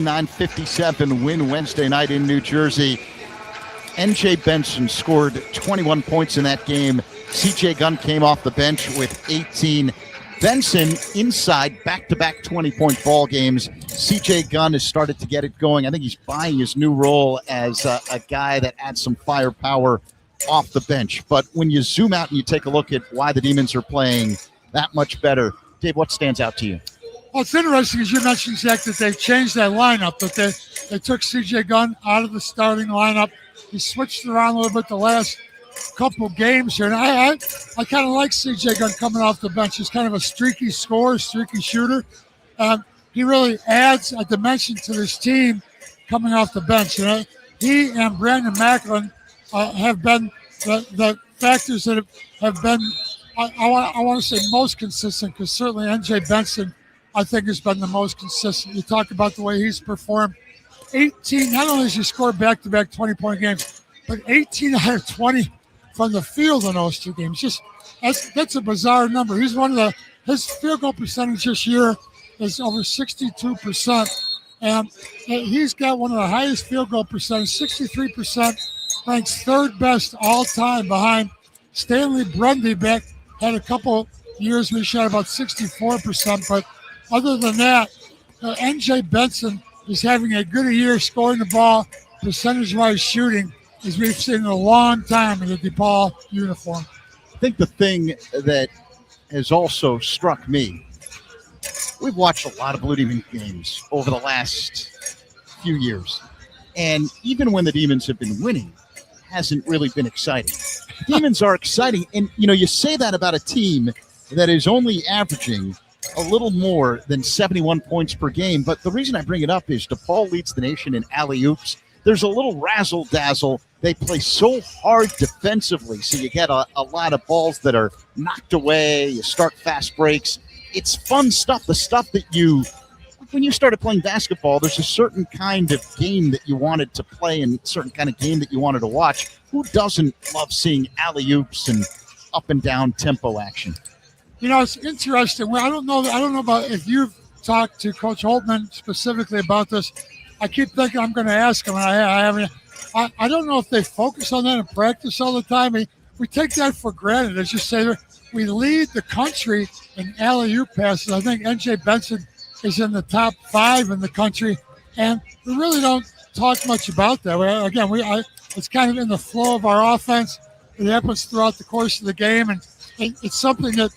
9:57 win Wednesday night in New Jersey. N.J. Benson scored 21 points in that game. C.J. Gunn came off the bench with 18. Benson inside back-to-back 20-point ball games. C.J. Gunn has started to get it going. I think he's buying his new role as a guy that adds some firepower off the bench. But when you zoom out and you take a look at why the Demons are playing that much better, Dave, what stands out to you? Well, it's interesting, as you mentioned, Zach, that they've changed that lineup, that they took C.J. Gunn out of the starting lineup. He switched around a little bit the last couple games here. And I kind of like C.J. Gunn coming off the bench. He's kind of a streaky scorer, streaky shooter. He really adds a dimension to this team coming off the bench. And he and Brandon Macklin have been the factors that have been, I want to say, most consistent, because certainly N.J. Benson, I think, has been the most consistent. You talk about the way he's performed. 18, not only has he scored back-to-back 20-point games, but 18 out of 20 from the field in those two games. Just that's a bizarre number. He's his field goal percentage this year is over 62%. And he's got one of the highest field goal percentage, 63%, ranks third best all time behind Stanley Brundy. Had a couple years where he shot about 64%, but other than that, N.J. Benson is having a good year scoring the ball, percentage-wise shooting, as we've seen in a long time in the DePaul uniform. I think the thing that has also struck me, we've watched a lot of Blue Demon games over the last few years, and even when the Demons have been winning, it hasn't really been exciting. Demons are exciting, and you say that about a team that is only averaging a little more than 71 points per game. But the reason I bring it up is DePaul leads the nation in alley-oops. There's a little razzle-dazzle. They play so hard defensively, so you get a lot of balls that are knocked away. You start fast breaks. It's fun stuff, the stuff that when you started playing basketball, there's a certain kind of game that you wanted to play and a certain kind of game that you wanted to watch. Who doesn't love seeing alley-oops and up and down tempo action? It's interesting. Well, I don't know about if you've talked to Coach Holtman specifically about this. I keep thinking I'm going to ask him, and I haven't. I don't know if they focus on that in practice all the time. We take that for granted. As you say, we lead the country in alley-oop passes. I think N.J. Benson is in the top 5 in the country, and we really don't talk much about that. Again, it's kind of in the flow of our offense. It happens throughout the course of the game, and it's something that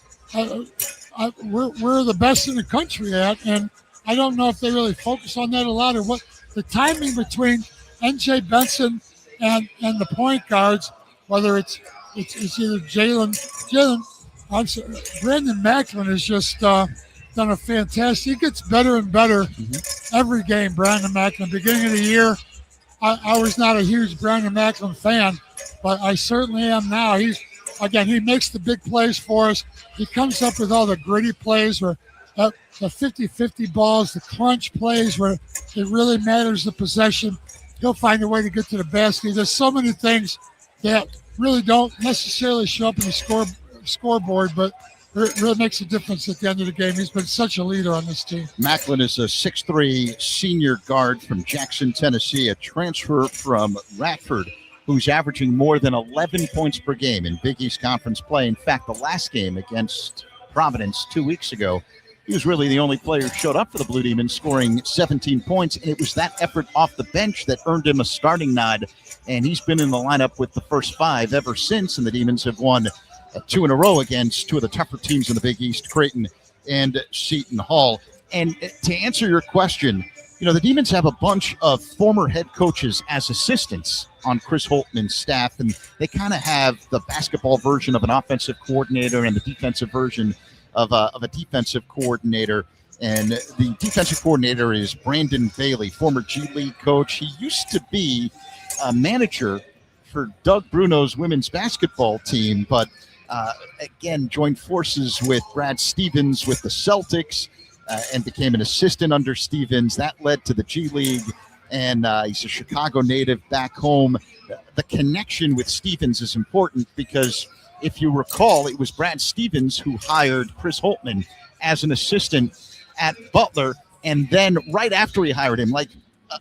we're the best in the country at, and I don't know if they really focus on that a lot, or what the timing between N.J. Benson and the point guards, whether it's either Brandon Macklin has just done a fantastic. He gets better and better every game. Brandon Macklin, beginning of the year, I was not a huge Brandon Macklin fan, but I certainly am now. He makes the big plays for us. He comes up with all the gritty plays where the 50-50 balls, the crunch plays where it really matters the possession. He'll find a way to get to the basket. There's so many things that really don't necessarily show up in the scoreboard, but it really makes a difference at the end of the game. He's been such a leader on this team. Macklin is a 6'3" senior guard from Jackson, Tennessee, a transfer from Radford, who's averaging more than 11 points per game in Big East Conference play. In fact, the last game against Providence 2 weeks ago, he was really the only player who showed up for the Blue Demons, scoring 17 points, and it was that effort off the bench that earned him a starting nod, and he's been in the lineup with the first 5 ever since, and the Demons have won 2 in a row against 2 of the tougher teams in the Big East, Creighton and Seton Hall. And to answer your question, the Demons have a bunch of former head coaches as assistants on Chris Holtman's staff, and they kind of have the basketball version of an offensive coordinator and the defensive version of a defensive coordinator. And the defensive coordinator is Brandon Bailey, former G League coach. He used to be a manager for Doug Bruno's women's basketball team, but again, joined forces with Brad Stevens with the Celtics and became an assistant under Stevens. That led to the G League, and he's a Chicago native back home. The connection with Stevens is important because if you recall, it was Brad Stevens who hired Chris Holtman as an assistant at Butler And then right after he hired him,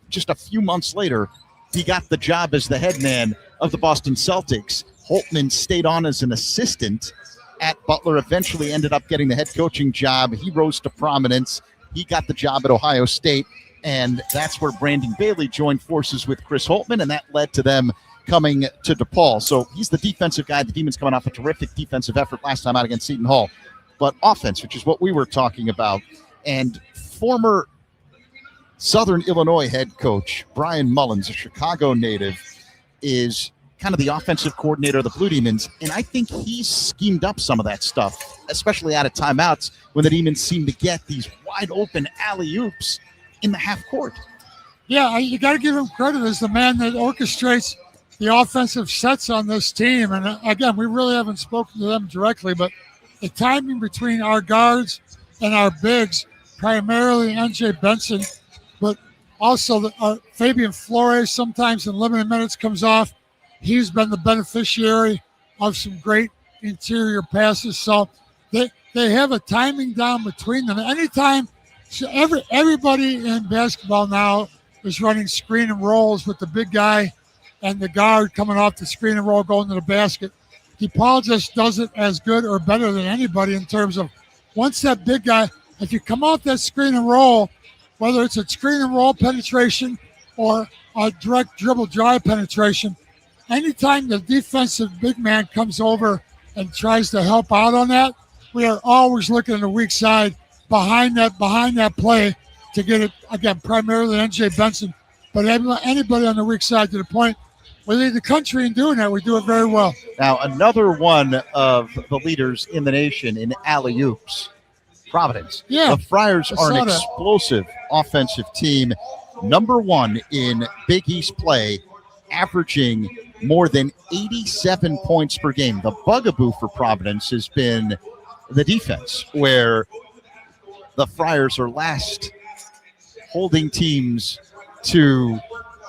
just a few months later, he got the job as the head man of the Boston Celtics. Holtman stayed on as an assistant at Butler, eventually ended up getting the head coaching job. He rose to prominence. He got the job at Ohio State, and that's where Brandon Bailey joined forces with Chris Holtman, and that led to them coming to DePaul. So he's the defensive guy. The Demons coming off a terrific defensive effort last time out against Seton Hall. But offense, which is what we were talking about, and former Southern Illinois head coach Brian Mullins, a Chicago native, is kind of the offensive coordinator of the Blue Demons, and I think he's schemed up some of that stuff, especially out of timeouts when the Demons seem to get these wide open alley-oops in the half court. Yeah, you got to give him credit as the man that orchestrates the offensive sets on this team. And again, we really haven't spoken to them directly, but the timing between our guards and our bigs, primarily NJ Benson, but also Fabian Flores sometimes in limited minutes comes off. He's been the beneficiary of some great interior passes. So they have a timing down between them. Anytime, so everybody in basketball now is running screen and rolls with the big guy and the guard coming off the screen and roll going to the basket. DePaul just does it as good or better than anybody in terms of once that big guy, if you come off that screen and roll, whether it's a screen and roll penetration or a direct dribble drive penetration, anytime the defensive big man comes over and tries to help out on that, we are always looking at the weak side behind that play to get it, again, primarily NJ Benson, but anybody on the weak side to the point. We lead the country in doing that. We do it very well. Now, another one of the leaders in the nation in alley-oops, Providence. Yeah, the Friars are an explosive offensive team, number one in Big East play, averaging more than 87 points per game. The bugaboo for Providence has been the defense, where the Friars are last, holding teams to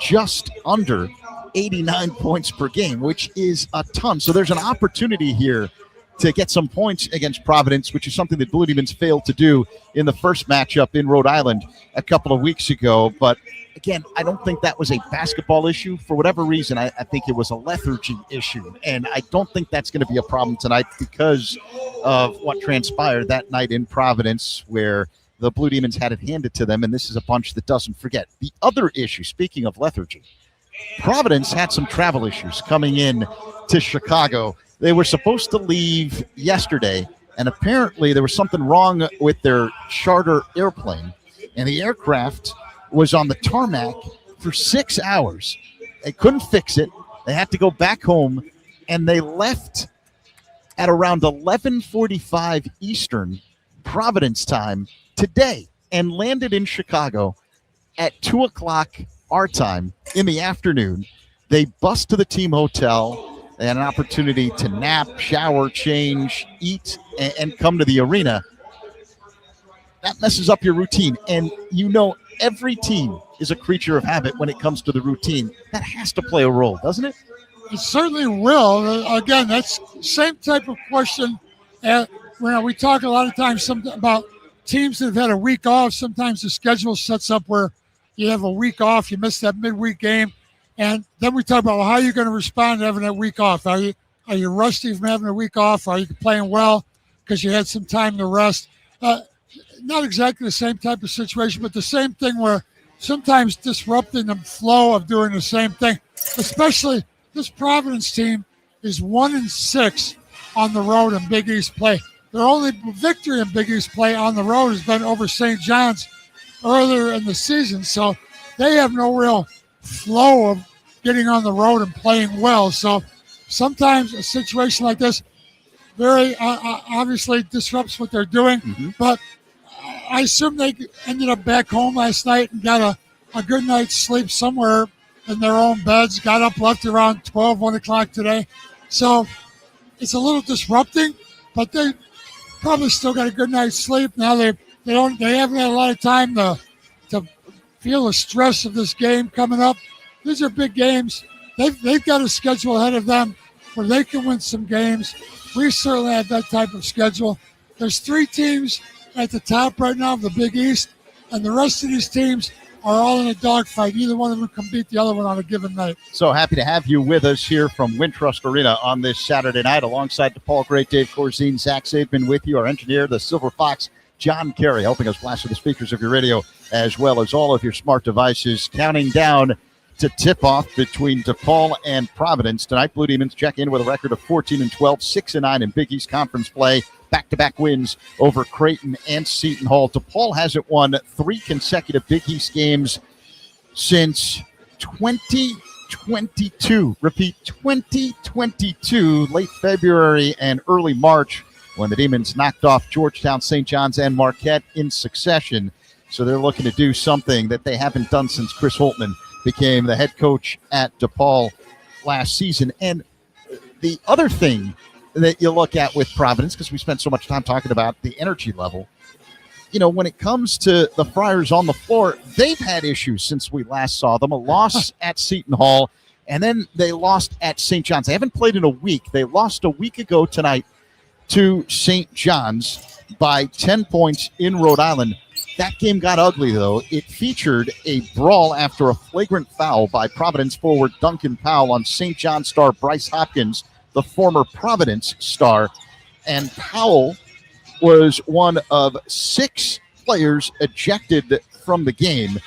just under 89 points per game, which is a ton. So there's an opportunity here to get some points against Providence, which is something that Blue Demons failed to do in the first matchup in Rhode Island a couple of weeks ago. But again, I don't think that was a basketball issue. For whatever reason, I think it was a lethargy issue. And I don't think that's going to be a problem tonight because of what transpired that night in Providence, where the Blue Demons had it handed to them. And this is a bunch that doesn't forget. The other issue, speaking of lethargy, Providence had some travel issues coming in to Chicago. They were supposed to leave yesterday, and apparently there was something wrong with their charter airplane, and the aircraft was on the tarmac for 6 hours. They couldn't fix it. They had to go back home, and they left at around 11:45 Eastern Providence time today and landed in Chicago at 2 o'clock our time in the afternoon. They bus to the team hotel. They had an opportunity to nap, shower, change, eat, and come to the arena. That messes up your routine. And you know every team is a creature of habit when it comes to the routine. That has to play a role, doesn't it? It certainly will. Again, that's the same type of question. We talk a lot of times about teams that have had a week off. Sometimes the schedule sets up where you have a week off, you miss that midweek game. And then we talk about how you're going to respond to having that week off. Are you rusty from having a week off? Are you playing well because you had some time to rest? Not exactly the same type of situation, but the same thing where sometimes disrupting the flow of doing the same thing. Especially this Providence team is 1-6 on the road in Big East play. Their only victory in Big East play on the road has been over St. John's earlier in the season. So they have no real flow of getting on the road and playing well. So sometimes a situation like this very obviously disrupts what they're doing. Mm-hmm. But I assume they ended up back home last night and got a good night's sleep somewhere in their own beds, got up, left around 12, 1 o'clock today. So it's a little disrupting, but they probably still got a good night's sleep. Now they haven't had a lot of time to feel the stress of this game coming up. These are big games. They've got a schedule ahead of them where they can win some games. We certainly have that type of schedule. There's 3 teams at the top right now of the Big East, and the rest of these teams are all in a dogfight. Either one of them can beat the other one on a given night. So happy to have you with us here from Wintrust Arena on this Saturday night, alongside DePaul great Dave Corzine, Zach Saban with you, our engineer, the Silver Fox, John Carey, helping us blast to the speakers of your radio as well as all of your smart devices, counting down to tip-off between DePaul and Providence. Tonight, Blue Demons check in with a record of 14-12, 6-9 in Big East Conference play. Back-to-back wins over Creighton and Seton Hall. DePaul hasn't won 3 consecutive Big East games since 2022. Repeat, 2022, late February and early March, when the Demons knocked off Georgetown, St. John's, and Marquette in succession. So they're looking to do something that they haven't done since Chris Holtman became the head coach at DePaul last season. And the other thing that you look at with Providence, because we spent so much time talking about the energy level, you know, when it comes to the Friars on the floor, they've had issues since we last saw them. A loss at Seton Hall, and then they lost at St. John's. They haven't played in a week. They lost a week ago tonight to St. John's by 10 points in Rhode Island. That game got ugly, though. It featured a brawl after a flagrant foul by Providence forward Duncan Powell on St. John's star Bryce Hopkins, the former Providence star. And Powell was one of 6 players ejected from the game.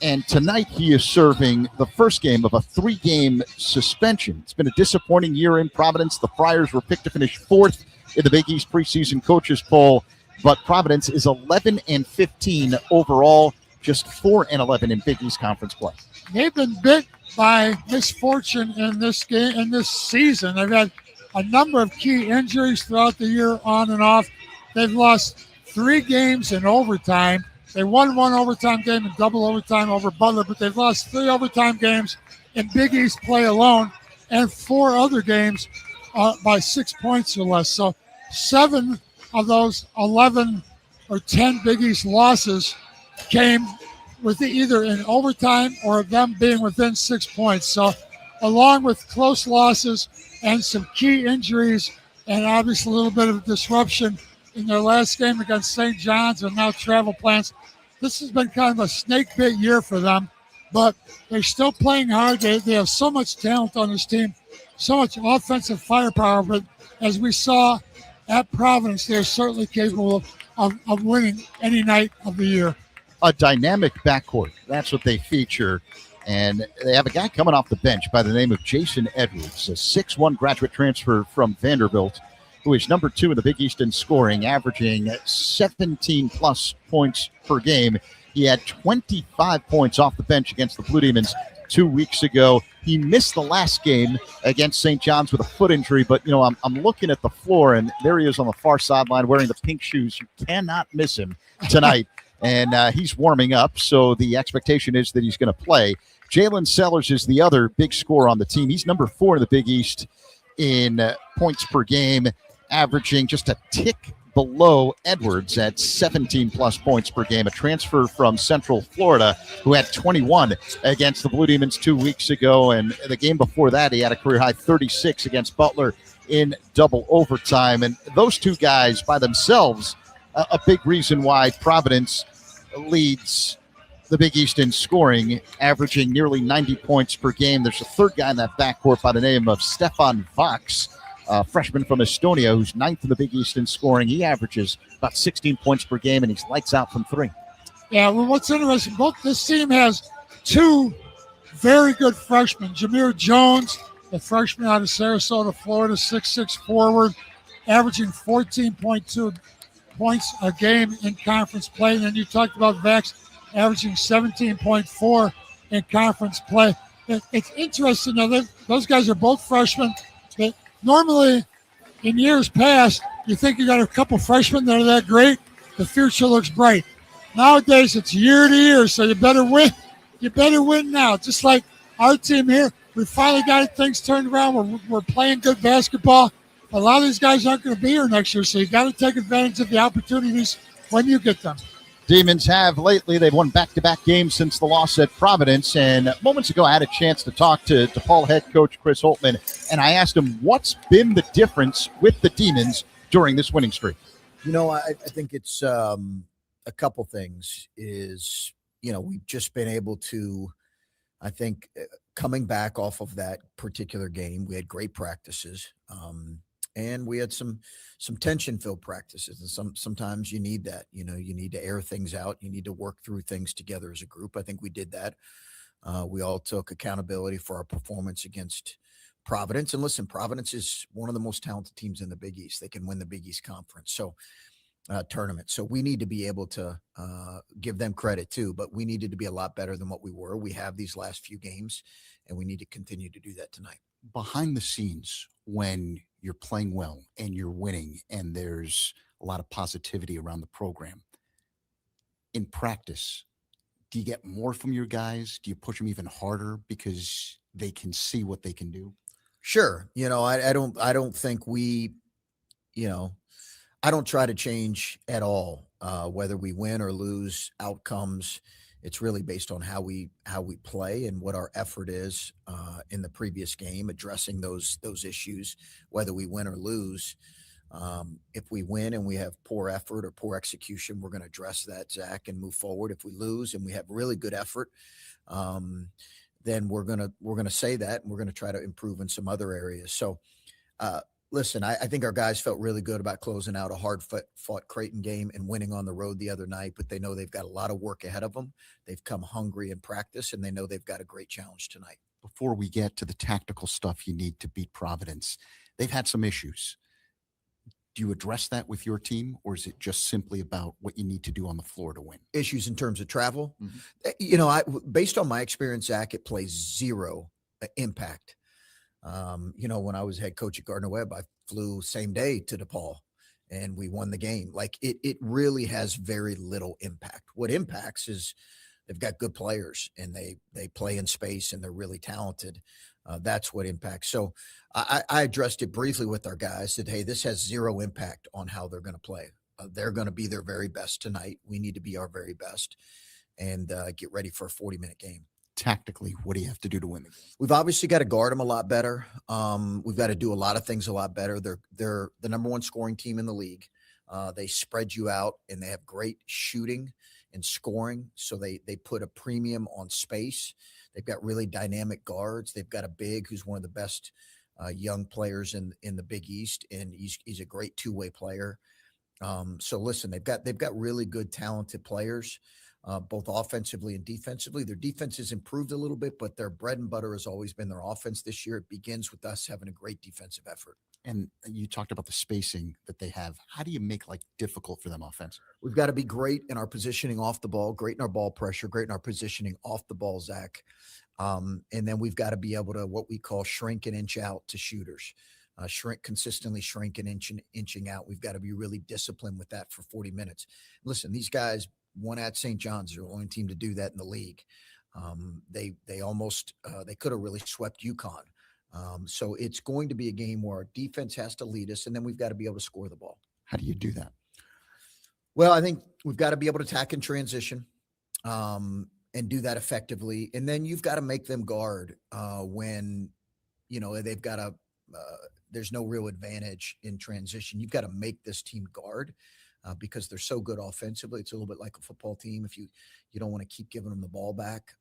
And tonight he is serving the first game of a 3-game suspension. It's been a disappointing year in Providence. The Friars were picked to finish 4th in the Big East preseason coaches poll, but Providence is 11-15 overall, just 4-11 in Big East Conference play. They've been bit by misfortune in this game, in this season. They've had a number of key injuries throughout the year, on and off. They've lost 3 games in overtime. They won 1 overtime game in double overtime over Butler, but they've lost 3 overtime games in Big East play alone, and 4 other games by 6 points or less. So 7 of those 11 or 10 Big East losses came with either in overtime or them being within 6 points. So along with close losses and some key injuries and obviously a little bit of disruption in their last game against St. John's and now travel plans, this has been kind of a snake-bit year for them, but they're still playing hard. They have so much talent on this team, so much offensive firepower, but as we saw at Providence, they're certainly capable of winning any night of the year. A dynamic backcourt, that's what they feature. And they have a guy coming off the bench by the name of Jason Edwards, a 6'1" graduate transfer from Vanderbilt, who is number 2 in the Big East in scoring, averaging 17-plus points per game. He had 25 points off the bench against the Blue Demons 2 weeks ago. He missed the last game against St. John's with a foot injury, but, you know, I'm looking at the floor, and there he is on the far sideline wearing the pink shoes. You cannot miss him tonight, and he's warming up, so the expectation is that he's going to play. Jalen Sellers is the other big scorer on the team. He's number 4 in the Big East in points per game, averaging just a tick below Edwards at 17-plus points per game, a transfer from Central Florida who had 21 against the Blue Demons 2 weeks ago. And the game before that, he had a career-high 36 against Butler in double overtime. And those 2 guys by themselves, a big reason why Providence leads the Big East in scoring, averaging nearly 90 points per game. There's a third guy in that backcourt by the name of Stefan Vox, a freshman from Estonia, who's 9th in the Big East in scoring. He averages about 16 points per game, and he's lights out from 3. Yeah, well, what's interesting, this team has 2 very good freshmen. Jameer Jones, the freshman out of Sarasota, Florida, 6'6" forward, averaging 14.2 points a game in conference play. And then you talked about Vax averaging 17.4 in conference play. It's interesting, though, those guys are both freshmen. Normally, in years past, you think you got a couple freshmen that are that great, the future looks bright. Nowadays, it's year to year, so you better win. You better win now. Just like our team here, we finally got things turned around. We're playing good basketball. A lot of these guys aren't going to be here next year, so you got to take advantage of the opportunities when you get them. Demons have lately. They've won back-to-back games since the loss at Providence. And moments ago, I had a chance to talk to DePaul head coach Chris Holtman, and I asked him what's been the difference with the Demons during this winning streak. You know, I think it's a couple things is, we've just been able to, I think, coming back off of that particular game, we had great practices, and we had some tension-filled practices. And sometimes you need that. You need to air things out. You need to work through things together as a group. I think we did that. We all took accountability for our performance against Providence. And listen, Providence is one of the most talented teams in the Big East. They can win the Big East Conference tournament. So we need to be able to give them credit too, but we needed to be a lot better than what we were. We have these last few games, and we need to continue to do that tonight. Behind the scenes, when you're playing well and you're winning and there's a lot of positivity around the program, in practice, do you get more from your guys? Do you push them even harder because they can see what they can do? Sure. I don't think we, I don't try to change at all, whether we win or lose outcomes. It's really based on how we play and what our effort is in the previous game, addressing those issues, whether we win or lose. If we win and we have poor effort or poor execution, we're going to address that, Zach, and move forward. If we lose and we have really good effort, then we're gonna say that, and we're going to try to improve in some other areas. So, listen, I think our guys felt really good about closing out a hard-fought Creighton game and winning on the road the other night, but they know they've got a lot of work ahead of them. They've come hungry in practice, and they know they've got a great challenge tonight. Before we get to the tactical stuff you need to beat Providence, they've had some issues. Do you address that with your team, or is it just simply about what you need to do on the floor to win? Issues in terms of travel? Mm-hmm. Based on my experience, Zach, it plays zero impact. When I was head coach at Gardner-Webb, I flew same day to DePaul and we won the game. Like it really has very little impact. What impacts is they've got good players and they play in space and they're really talented. That's what impacts. So I addressed it briefly with our guys, said, hey, this has zero impact on how they're going to play. They're going to be their very best tonight. We need to be our very best and get ready for a 40-minute game. Tactically, what do you have to do to win the game? We've obviously got to guard them a lot better. We've got to do a lot of things a lot better. They're the number one scoring team in the league. They spread you out, and they have great shooting and scoring. So they put a premium on space. They've got really dynamic guards. They've got a big who's one of the best young players in the Big East, and he's a great two-way player. So listen, they've got really good, talented players. Both offensively and defensively. Their defense has improved a little bit, but their bread and butter has always been their offense this year. It begins with us having a great defensive effort. And you talked about the spacing that they have. How do you make life difficult for them offensively? We've got to be great in our positioning off the ball, great in our ball pressure, great in our positioning off the ball, Zach. And then we've got to be able to what we call shrink and inch out to shooters. Consistently shrink and inching out. We've got to be really disciplined with that for 40 minutes. Listen, these guys won at St. John's. They're the only team to do that in the league. They almost they could have really swept UConn. So it's going to be a game where our defense has to lead us, and then we've got to be able to score the ball. How do you do that? Well, I think we've got to be able to attack in transition and do that effectively. And then you've got to make them guard when, they've got to there's no real advantage in transition. You've got to make this team guard. Because they're so good offensively. It's a little bit like a football team. If you don't want to keep giving them the ball back,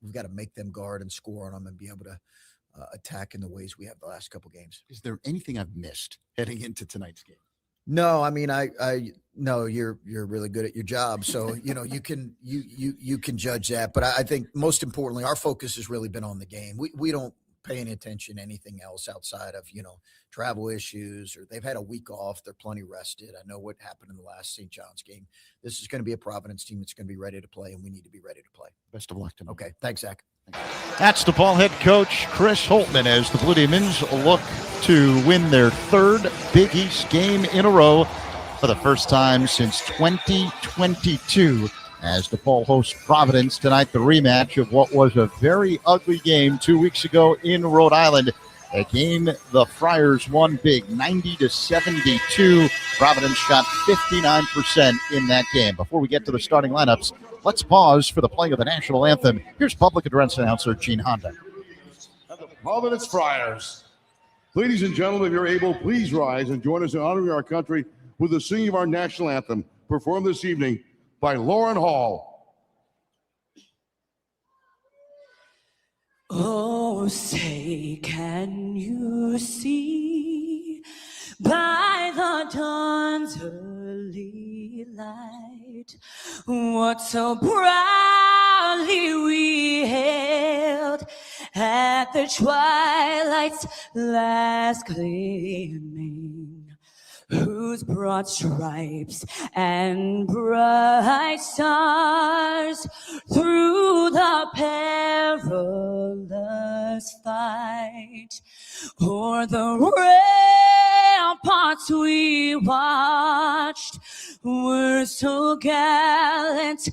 we've got to make them guard and score on them and be able to attack in the ways we have the last couple games. Is there anything I've missed heading into tonight's game? No, I mean, I no, you're really good at your job. So, you can judge that. But I think most importantly, our focus has really been on the game. We don't pay any attention to anything else outside of, travel issues, or they've had a week off. They're plenty rested. I know what happened in the last St. John's game. This is going to be a Providence team that's going to be ready to play, and we need to be ready to play. Best of luck tonight. Okay. Thanks, Zach. That's DePaul head coach Chris Holtman as the Blue Demons look to win their third Big East game in a row for the first time since 2022. As DePaul hosts Providence tonight, the rematch of what was a very ugly game 2 weeks ago in Rhode Island. A game the Friars won big, 90-72. Providence shot 59% in that game. Before we get to the starting lineups, let's pause for the playing of the national anthem. Here's public address announcer Gene Honda. The Providence Friars. Ladies and gentlemen, if you're able, please rise and join us in honoring our country with the singing of our national anthem, performed this evening by Lauren Hall. Oh, say, can you see by the dawn's early light what so proudly we hailed at the twilight's last gleaming, whose broad stripes and bright stars through the perilous fight o'er the ramparts we watched were so gallantly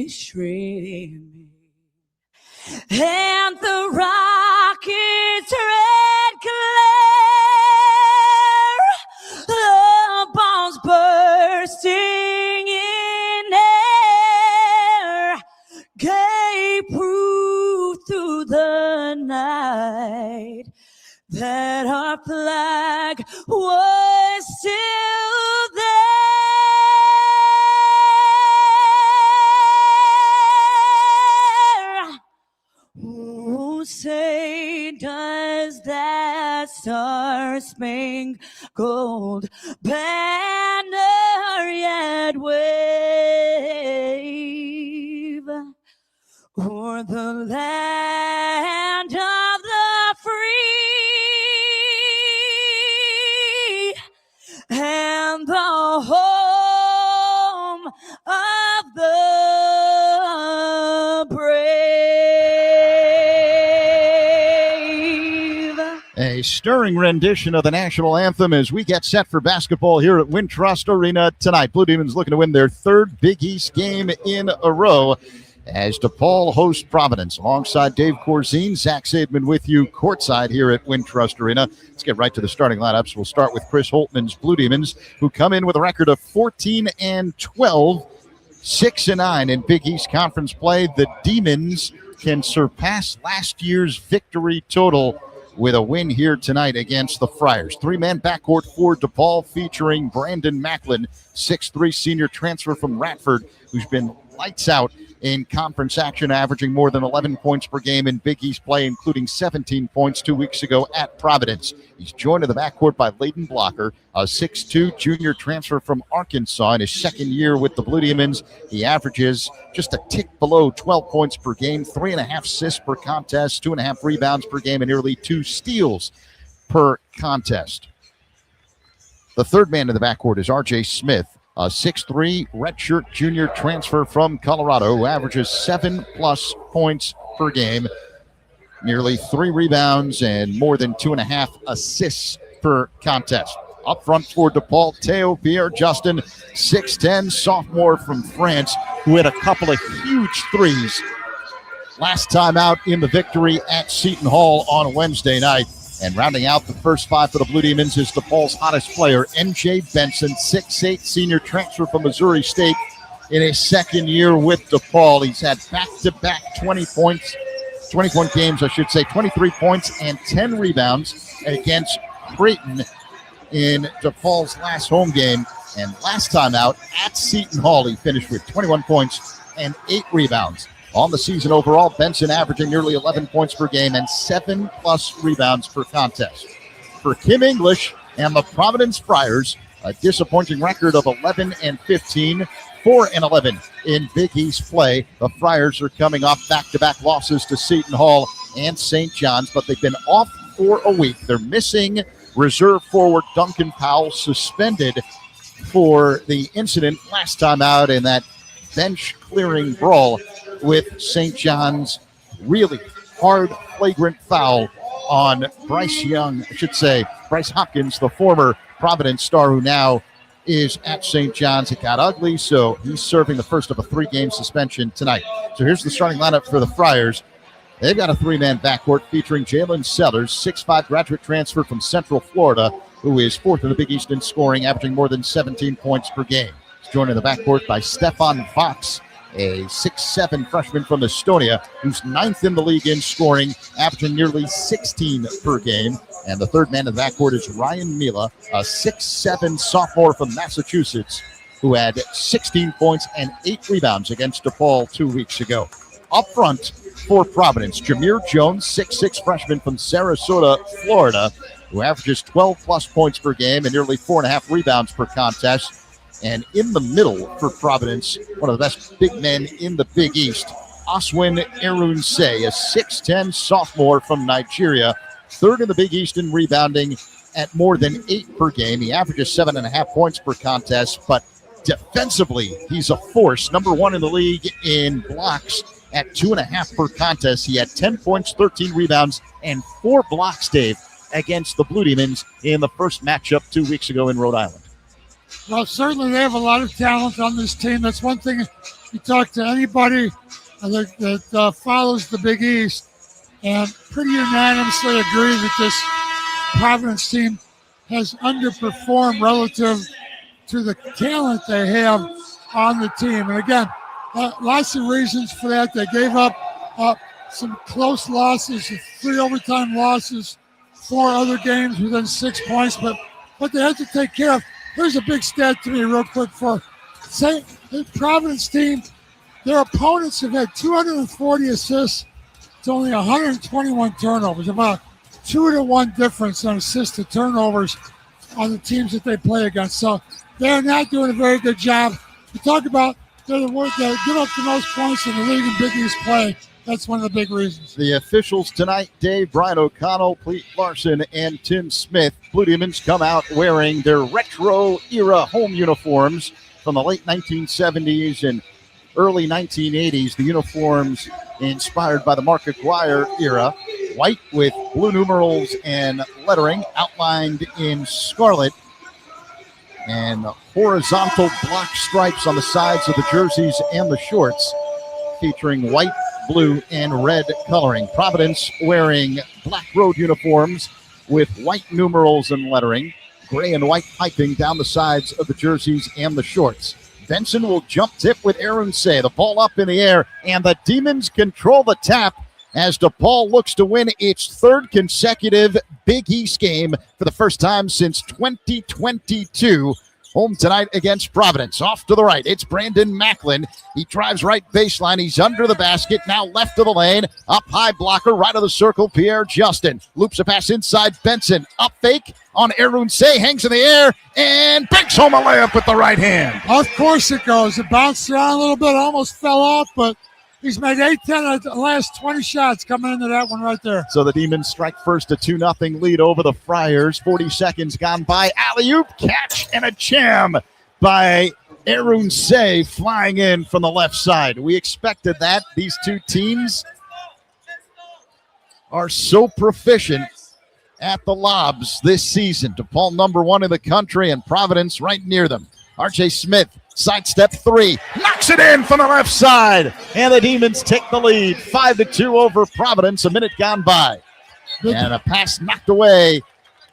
streaming, and the rocket's red glare, the bombs bursting in air, gave proof through the night that our flag was still there. Oh, say, does that star-spangled banner yet wave o'er the land of the free and the home of the brave? A stirring rendition of the national anthem as we get set for basketball here at Wintrust Arena tonight. Blue Demons looking to win their third Big East game in a row as DePaul hosts Providence. Alongside Dave Corzine, Zach Saidman with you courtside here at Wintrust Arena. Let's get right to the starting lineups. We'll start with Chris Holtman's Blue Demons, who come in with a record of 14-12, 6-9 in Big East Conference play. The Demons can surpass last year's victory total with a win here tonight against the Friars. Three-man backcourt for DePaul featuring Brandon Macklin, 6'3" senior transfer from Radford, who's been lights out in conference action, averaging more than 11 points per game in Big East play, including 17 points 2 weeks ago at Providence. He's joined in the backcourt by Layden Blocker, a 6'2" junior transfer from Arkansas. In his second year with the Blue Demons, he averages just a tick below 12 points per game, 3.5 assists per contest, 2.5 rebounds per game, and nearly 2 steals per contest. The third man in the backcourt is R.J. Smith, a 6'3" redshirt junior transfer from Colorado who averages 7+ points per game, nearly 3 rebounds, and more than 2.5 assists per contest. Up front for DePaul, Theo Pierre-Justin, 6'10", sophomore from France, who hit a couple of huge threes last time out in the victory at Seton Hall on Wednesday night. And rounding out the first five for the Blue Demons is DePaul's hottest player, M.J. Benson, 6'8", senior transfer from Missouri State in his second year with DePaul. He's had back-to-back 20-point games, 23 points and 10 rebounds against Creighton in DePaul's last home game. And last time out at Seton Hall, he finished with 21 points and 8 rebounds. On the season overall, Benson averaging nearly 11 points per game and 7+ rebounds per contest. For Kim English and the Providence Friars, a disappointing record of 11-15, 4-11 in Big East play. The Friars are coming off back-to-back losses to Seton Hall and St. John's, but they've been off for a week. They're missing reserve forward Duncan Powell, suspended for the incident last time out in that bench-clearing brawl with St. John's. Really hard, flagrant foul on Bryce Hopkins, the former Providence star who now is at St. John's. It got ugly, so he's serving the first of a 3-game suspension tonight. So here's the starting lineup for the Friars. They've got a 3-man backcourt featuring Jalen Sellers, 6'5" graduate transfer from Central Florida, who is fourth in the Big East in scoring, averaging more than 17 points per game. He's joined in the backcourt by Stefan Fox, a 6'7" freshman from Estonia, who's 9th in the league in scoring, averaging nearly 16 per game. And the third man in the backcourt is Ryan Mila, a 6'7" sophomore from Massachusetts, who had 16 points and 8 rebounds against DePaul 2 weeks ago. Up front for Providence, Jameer Jones, 6'6" freshman from Sarasota, Florida, who averages 12-plus points per game and nearly 4.5 rebounds per contest. And in the middle for Providence, one of the best big men in the Big East, Oswin Erunse, a 6'10" sophomore from Nigeria, third in the Big East in rebounding at more than 8 per game. He averages 7.5 points per contest, but defensively, he's a force. Number 1 in the league in blocks at 2.5 per contest. He had 10 points, 13 rebounds, and 4 blocks, Dave, against the Blue Demons in the first matchup 2 weeks ago in Rhode Island. Well, certainly they have a lot of talent on this team. That's one thing. You talk to anybody that follows the Big East, and pretty unanimously agree that this Providence team has underperformed relative to the talent they have on the team. And again, lots of reasons for that. They gave up some close losses, 3 overtime losses, 4 other games within 6 points, but what they have to take care of. Here's a big stat to me real quick for say the Providence team. Their opponents have had 240 assists to only 121 turnovers, about 2-to-1 difference on assists to turnovers on the teams that they play against. So they're not doing a very good job. You talk about they're the ones that give up the most points in the league in Big East play. That's one of the big reasons. The officials tonight, Dave, Brian O'Connell, Cleet Larson, and Tim Smith. Blue Demons come out wearing their retro-era home uniforms from the late 1970s and early 1980s. The uniforms inspired by the Mark Aguirre era. White with blue numerals and lettering outlined in scarlet. And horizontal block stripes on the sides of the jerseys and the shorts, featuring white, blue, and red coloring. Providence wearing black road uniforms with white numerals and lettering, gray and white piping down the sides of the jerseys and the shorts. Benson will jump tip with Erunse. The ball up in the air, and the Demons control the tap as DePaul looks to win its 3rd consecutive Big East game for the first time since 2022. Home tonight against Providence. Off to the right, it's Brandon Macklin. He drives right baseline. He's under the basket. Now left of the lane. Up high blocker, right of the circle, Pierre Justin. Loops a pass inside Benson. Up fake on Erunse. Hangs in the air and banks home a layup with the right hand. Of course it goes. It bounced around a little bit, almost fell off, but he's made 8-10 of the last 20 shots coming into that one right there. So the Demons strike first, a 2-0 lead over the Friars. 40 seconds gone by. Alley-oop, catch, and a jam by Erunse flying in from the left side. We expected that. These two teams are so proficient at the lobs this season. DePaul number 1 in the country and Providence right near them. R.J. Smith, sidestep 3, knocks it in from the left side, and the Demons take the lead, 5-2 over Providence. A minute gone by, and a pass knocked away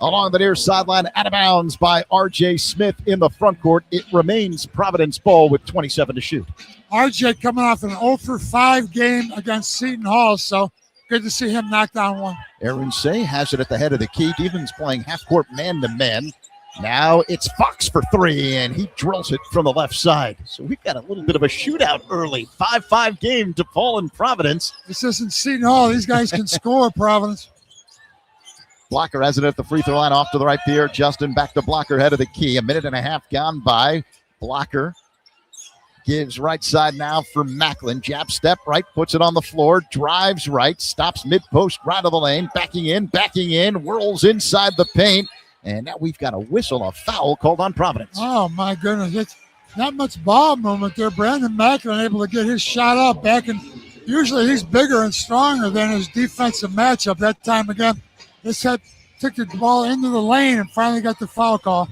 along the near sideline, out of bounds by R.J. Smith in the front court. It remains Providence ball with 27 to shoot. R.J. coming off an 0-for-5 game against Seton Hall, so good to see him knock down one. Erunse has it at the head of the key. Demons playing half-court man-to-man. Now it's Fox for 3, and he drills it from the left side. So we've got a little bit of a shootout early. 5-5 game, DePaul and Providence. This isn't Seton Hall. These guys can score, Providence. Blocker has it at the free throw line, off to the right. Pierre Justin back to Blocker, head of the key. A minute and a half gone by. Blocker gives right side now for Macklin. Jab step right, puts it on the floor, drives right, stops mid-post, right of the lane, backing in, whirls inside the paint. And now we've got a whistle, a foul called on Providence. Oh, my goodness. It's not much ball movement there. Brandon Macklin able to get his shot up back, and usually he's bigger and stronger than his defensive matchup. That time again, this had took the ball into the lane and finally got the foul call.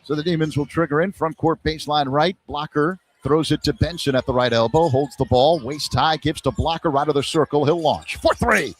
So the Demons will trigger in front court baseline right. Blocker throws it to Benson at the right elbow, holds the ball, waist high, gives to Blocker right of the circle. He'll launch for 3.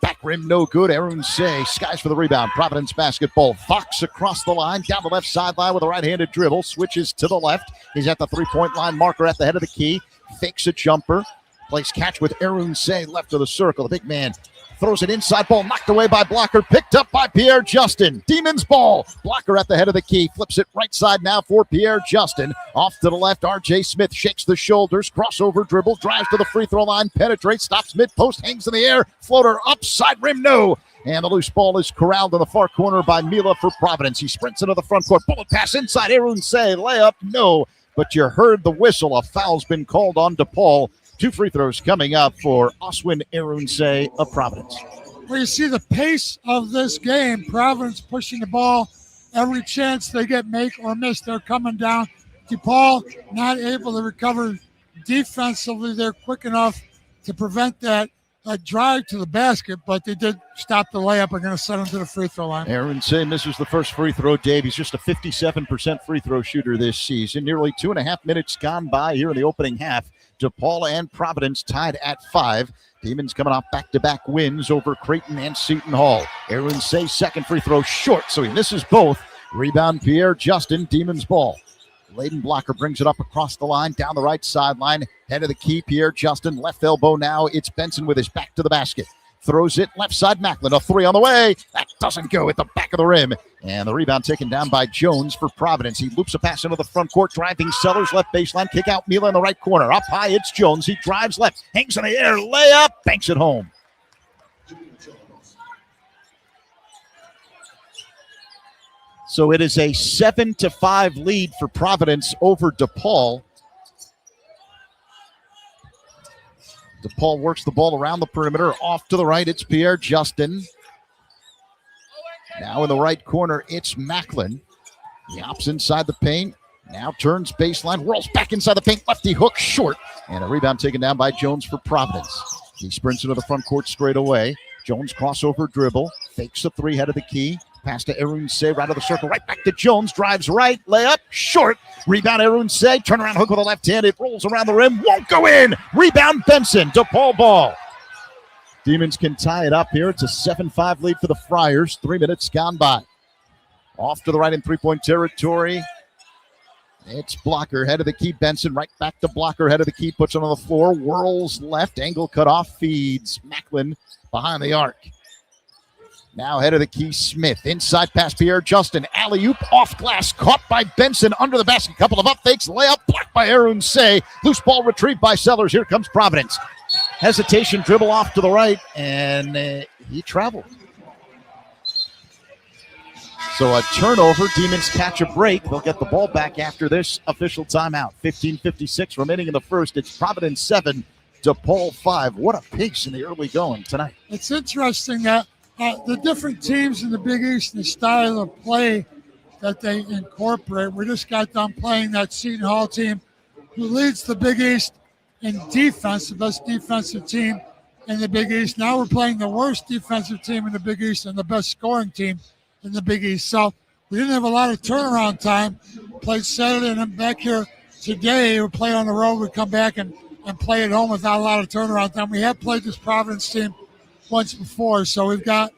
Back rim, no good. Erunse skies for the rebound. Providence basketball. Fox across the line, down the left sideline with a right-handed dribble. Switches to the left. He's at the three-point line. Marker at the head of the key. Fakes a jumper. Plays catch with Erunse left of the circle. The big man throws it inside, ball knocked away by blocker, picked up by Pierre Justin. Demons ball. Blocker at the head of the key, flips it right side now for Pierre Justin. Off to the left, R.J. Smith shakes the shoulders, crossover dribble, drives to the free throw line, penetrates, stops mid-post, hangs in the air, floater upside rim, no. And the loose ball is corralled in the far corner by Mila for Providence. He sprints into the front court, bullet pass inside, Arunse, layup, no. But you heard the whistle. A foul's been called on DePaul. 2 free throws coming up for Oswin Arunse of Providence. Well, you see the pace of this game. Providence pushing the ball. Every chance they get, make or miss, they're coming down. DePaul not able to recover defensively. They're quick enough to prevent that drive to the basket, but they did stop the layup. Are going to send him to the free throw line. Arunse misses the first free throw, Dave. He's just a 57% free throw shooter this season. Nearly 2.5 minutes gone by here in the opening half. DePaul and Providence tied at 5. Demons coming off back-to-back wins over Creighton and Seton Hall. Arunse's second free throw short, so he misses both. Rebound Pierre Justin, Demons ball. Layden Blocker brings it up across the line, down the right sideline. Head of the key, Pierre Justin. Left elbow now. It's Benson with his back to the basket. Throws it left side, Macklin. A 3 on the way. That doesn't go at the back of the rim. And the rebound taken down by Jones for Providence. He loops a pass into the front court, driving Sellers, left baseline. Kick out Mila in the right corner. Up high, it's Jones. He drives left, hangs in the air, layup, banks it home. So it is a 7-5 lead for Providence over DePaul. DePaul works the ball around the perimeter. Off to the right, it's Pierre Justin. Now in the right corner, it's Macklin. He hops inside the paint. Now turns baseline, whirls back inside the paint. Lefty hook short. And a rebound taken down by Jones for Providence. He sprints into the front court straight away. Jones crossover dribble. Fakes a 3 head of the key. Pass to Arunse, right of the circle, right back to Jones. Drives right, layup, short. Rebound Arunse, turnaround hook with a left hand. It rolls around the rim, won't go in. Rebound Benson, DePaul ball. Demons can tie it up here. It's a 7-5 lead for the Friars. 3 minutes gone by. Off to the right in three-point territory. It's Blocker, head of the key. Benson right back to Blocker, head of the key. Puts it on the floor, whirls left, angle cut off, feeds Macklin behind the arc. Now head of the key, Smith. Inside pass, Pierre Justin. Alley-oop, off glass, caught by Benson. Under the basket, couple of up fakes. Layup, blocked by Arunse. Loose ball retrieved by Sellers. Here comes Providence. Hesitation, dribble off to the right, and he traveled. So a turnover. Demons catch a break. They'll get the ball back after this official timeout. 15:56 remaining in the first. It's Providence 7, DePaul 5. What a pace in the early going tonight. It's interesting that the different teams in the Big East and the style of play that they incorporate. We just got done playing that Seton Hall team who leads the Big East in defense, the best defensive team in the Big East. Now we're playing the worst defensive team in the Big East and the best scoring team in the Big East. So we didn't have a lot of turnaround time. Played Saturday and then back here today. We play on the road. We come back and play at home without a lot of turnaround time. We have played this Providence team once before, so we've got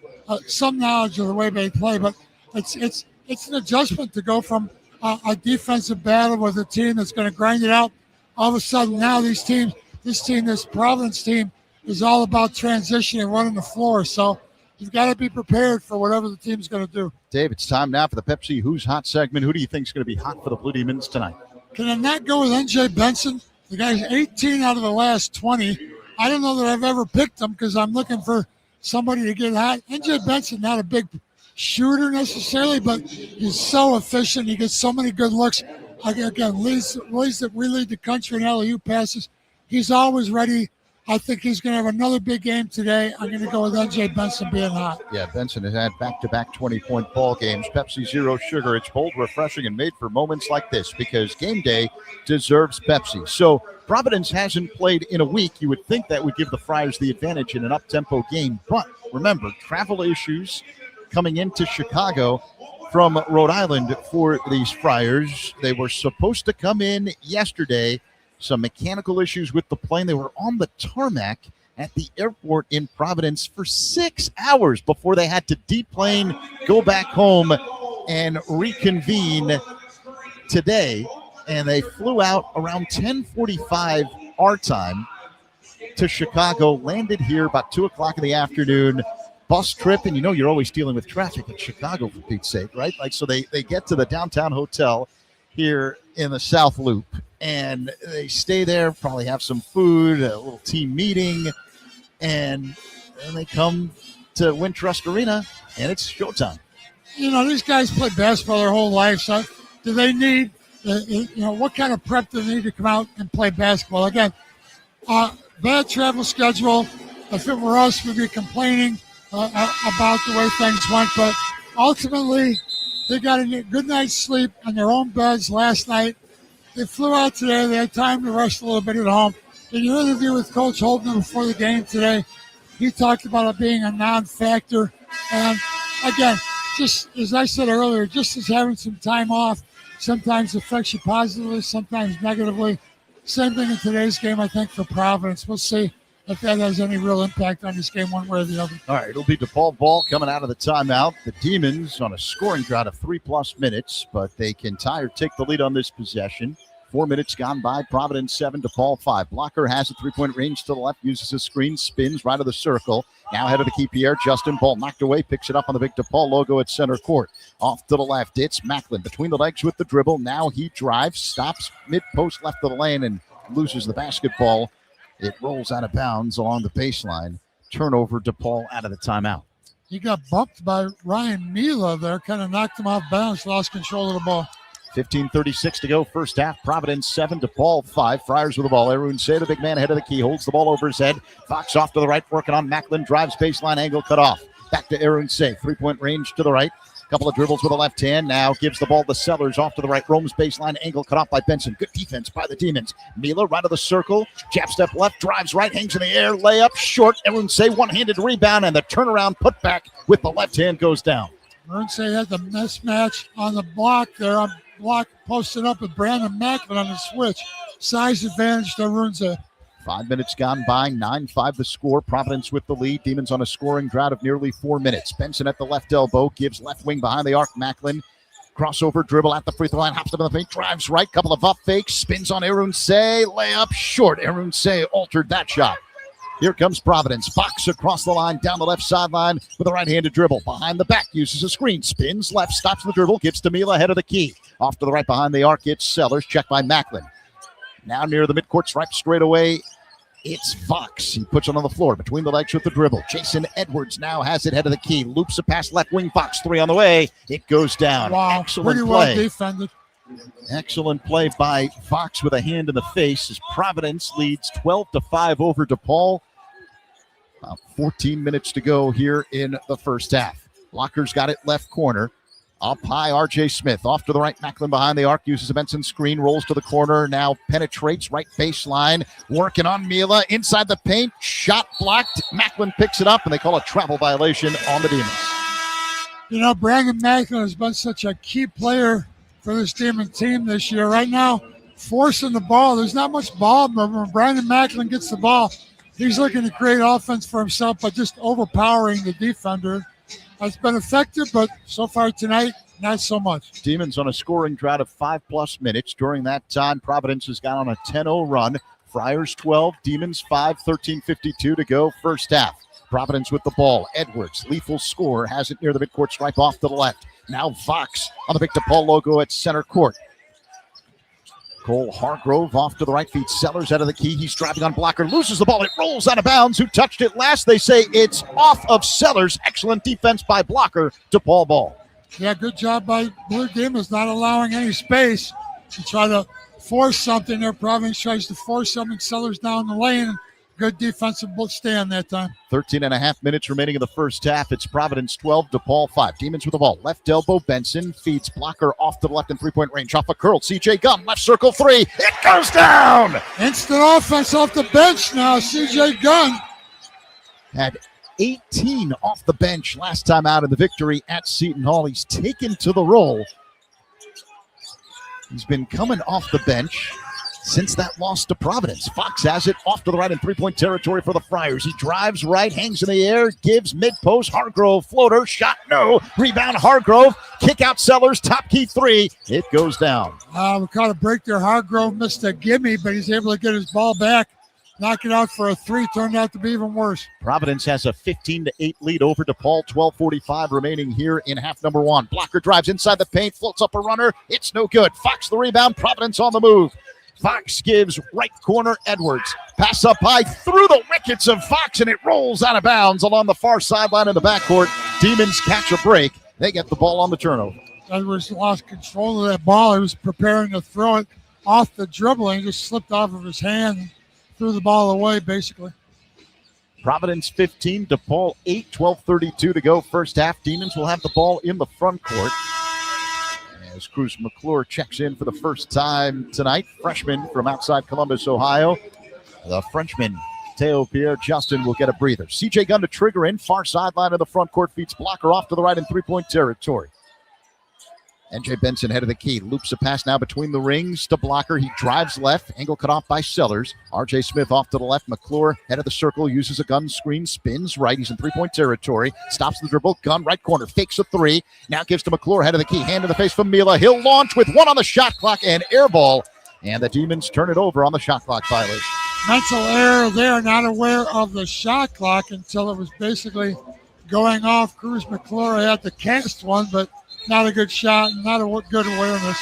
some knowledge of the way they play, but it's an adjustment to go from a defensive battle with a team that's going to grind it out. All of a sudden now this Providence team is all about transition and running the floor, so you've got to be prepared for whatever the team's going to do. Dave, it's time now for the Pepsi Who's Hot segment. Who do you think is going to be hot for the Blue Demons tonight? Can I not go with N.J. Benson? The guy's 18 out of the last 20. I don't know that I've ever picked him because I'm looking for somebody to get hot. N.J. Benson, not a big shooter necessarily, but he's so efficient. He gets so many good looks. Again, we lead the country in alley-oop passes. He's always ready. I think he's going to have another big game today. I'm going to go with N.J. Benson being hot. Yeah, Benson has had back-to-back 20-point ball games. Pepsi Zero Sugar. It's bold, refreshing, and made for moments like this because game day deserves Pepsi. So Providence hasn't played in a week. You would think that would give the Friars the advantage in an up-tempo game. But remember, travel issues coming into Chicago from Rhode Island for these Friars. They were supposed to come in yesterday. Some mechanical issues with the plane. They were on the tarmac at the airport in Providence for 6 hours before they had to deplane, go back home, and reconvene today. And they flew out around 10:45 our time. to Chicago, landed here about 2 o'clock in the afternoon. Bus trip, and you're always dealing with traffic in Chicago, for Pete's sake, right? Like, so they get to the downtown hotel here in the South Loop, and they stay there, probably have some food, a little team meeting, and then they come to Wintrust Arena, and it's showtime. These guys play basketball their whole life, so do they need, what kind of prep do they need to come out and play basketball? Again, bad travel schedule. If it were us, we'd be complaining about the way things went, but ultimately they got a good night's sleep on their own beds last night. They flew out today. They had time to rest a little bit at home. In your interview with Coach Holden before the game today, he talked about it being a non-factor. And again, just as I said earlier, just as having some time off sometimes affects you positively, sometimes negatively. Same thing in today's game, I think, for Providence. We'll see if that has any real impact on this game one way or the other. All right, it'll be DePaul ball coming out of the timeout. The Demons on a scoring drought of 3+ minutes, but they can tie or take the lead on this possession. 4 minutes gone by. Providence 7, DePaul 5. Blocker has a three-point range to the left, uses a screen, spins right of the circle. Now head of the key, Pierre. Justin, ball knocked away, picks it up on the big DePaul logo at center court. Off to the left, it's Macklin between the legs with the dribble. Now he drives, stops mid-post left of the lane, and loses the basketball. It rolls out of bounds along the baseline. Turnover, DePaul out of the timeout. He got bumped by Ryan Mila there, kind of knocked him off balance, lost control of the ball. 15:36 to go, first half. Providence 7, DePaul 5. Friars with the ball. Arun Say, the big man ahead of the key, holds the ball over his head. Fox off to the right, working on Macklin. Drives baseline, angle cut off. Back to Arun Say, three-point range to the right. Couple of dribbles with the left hand. Now gives the ball to Sellers off to the right. Roams baseline. Angle cut off by Benson. Good defense by the Demons. Mila right of the circle. Jab step left. Drives right. Hangs in the air. Layup short. Everyone say one-handed rebound. And the turnaround putback with the left hand goes down. Murnsay had the mismatch on the block there. On block posted up with Brandon Macklin on the switch. Size advantage to Murnsay. 5 minutes gone by, 9-5 the score. Providence with the lead. Demons on a scoring drought of nearly 4 minutes. Benson at the left elbow, gives left wing behind the arc. Macklin, crossover dribble at the free throw line, hops up in the paint, drives right, couple of up fakes, spins on Arun Say, layup short. Arun Say altered that shot. Here comes Providence. Fox across the line, down the left sideline with a right-handed dribble. Behind the back, uses a screen, spins left, stops the dribble, gives to Mila ahead of the key. Off to the right behind the arc, it's Sellers, checked by Macklin. Now near the midcourt stripe, straight away, it's Fox. He puts it on the floor between the legs with the dribble. Jason Edwards now has it head of the key. Loops a pass left wing. Fox, three on the way. It goes down. Wow, excellent pretty play. well defended. Excellent play by Fox with a hand in the face as Providence leads 12-5 over DePaul. About 14 minutes to go here in the first half. Locker's got it left corner. Up high, R.J. Smith. Off to the right, Macklin behind the arc. Uses a Benson screen. Rolls to the corner. Now penetrates right baseline. Working on Mila. Inside the paint. Shot blocked. Macklin picks it up, and they call a travel violation on the Demons. Brandon Macklin has been such a key player for this Demon team this year. Right now, forcing the ball. There's not much ball movement. When Brandon Macklin gets the ball, he's looking to create offense for himself by just overpowering the defender. It's been effective, but so far tonight, not so much. Demons on a scoring drought of 5+ minutes. During that time, Providence has got on a 10-0 run. Friars 12, Demons 5, 13:52 to go first half. Providence with the ball. Edwards, lethal scorer, has it near the midcourt stripe off to the left. Now Fox on the big DePaul logo at center court. Cole Hargrove off to the right, feet Sellers out of the key. He's driving on blocker, loses the ball. It rolls out of bounds. Who touched it last? They say it's off of Sellers. Excellent defense by blocker. DePaul ball. Yeah, good job by Blue Demons not allowing any space to try to force something there. Providence tries to force something. Sellers down the lane. Good defensive stand that time. 13.5 minutes remaining in the first half. It's Providence 12, DePaul 5. Demons with the ball. Left elbow, Benson feeds blocker off to the left in three-point range. Off a curl, C.J. Gunn, left circle three. It goes down! Instant offense off the bench now. C.J. Gunn had 18 off the bench last time out in the victory at Seton Hall. He's taken to the roll. He's been coming off the bench since that loss to Providence. Fox has it off to the right in three-point territory for the Friars. He drives right, hangs in the air, gives mid-post. Hargrove floater, shot no. Rebound Hargrove, kick out Sellers, top key three. It goes down. We caught a break there. Hargrove missed a gimme, but he's able to get his ball back knock it out for a 3 turned out to be even worse. Providence has a 15-8 lead over DePaul. 12:45 remaining here in half number 1. Blocker drives inside the paint, floats up a runner. It's no good. Fox the rebound. Providence on the move. Fox gives right corner Edwards. Pass up high through the wickets of Fox, and it rolls out of bounds along the far sideline of the backcourt. Demons catch a break. They get the ball on the turnover. Edwards lost control of that ball. He was preparing to throw it off the dribble, and he just slipped off of his hand and threw the ball away, basically. Providence 15, DePaul 8, 12:32 to go first half. Demons will have the ball in the front court. As Cruz McClure checks in for the first time tonight, freshman from outside Columbus, Ohio. The Frenchman, Teo Pierre-Justin, will get a breather. CJ Gunn to trigger in, far sideline of the front court, feeds blocker off to the right in three-point territory. NJ Benson head of the key, loops a pass now between the rings to blocker. He drives left, angle cut off by Sellers. RJ Smith off to the left. McClure head of the circle, uses a gun screen, spins right. He's in three-point territory, stops the dribble, gun right corner, fakes a 3. Now gives to McClure head of the key, hand in the face from Mila. He'll launch with 1 on the shot clock and air ball. And the Demons turn it over on the shot clock violation. Mental error there, not aware of the shot clock until it was basically going off. Cruz McClure had to cast one, but not a good shot, not a good awareness.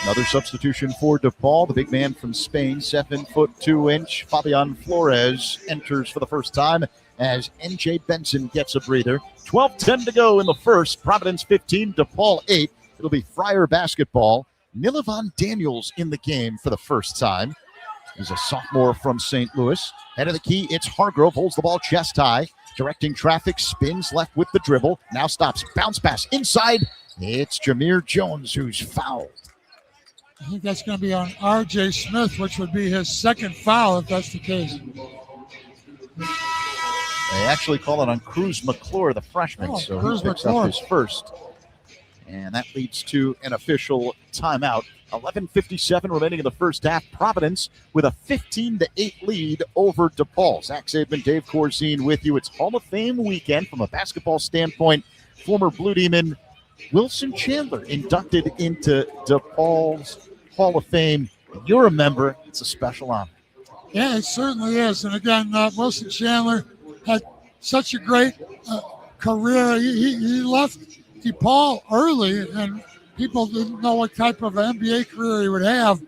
Another substitution for DePaul. The big man from Spain, 7'2", Fabian Flores enters for the first time as NJ Benson gets a breather. 12:10 to go in the first. Providence 15, DePaul 8. It'll be Friar basketball. Nilavon Daniels in the game for the first time. He's a sophomore from St. Louis. Head of the key, it's Hargrove, holds the ball chest high. Directing traffic, spins left with the dribble. Now stops, bounce pass inside. It's Jameer Jones who's fouled. I think that's going to be on RJ Smith, which would be his second foul if that's the case. They actually call it on Cruz McClure, the freshman, so he picks up his first. And that leads to an official timeout. 11:57 remaining in the first half. Providence with a 15-8 lead over DePaul. Zach Saban, Dave Corzine with you. It's Hall of Fame weekend from a basketball standpoint. Former Blue Demon Wilson Chandler inducted into DePaul's Hall of Fame. You're a member. It's a special honor. Yeah, it certainly is. And again, Wilson Chandler had such a great career. He left DePaul early, and people didn't know what type of NBA career he would have.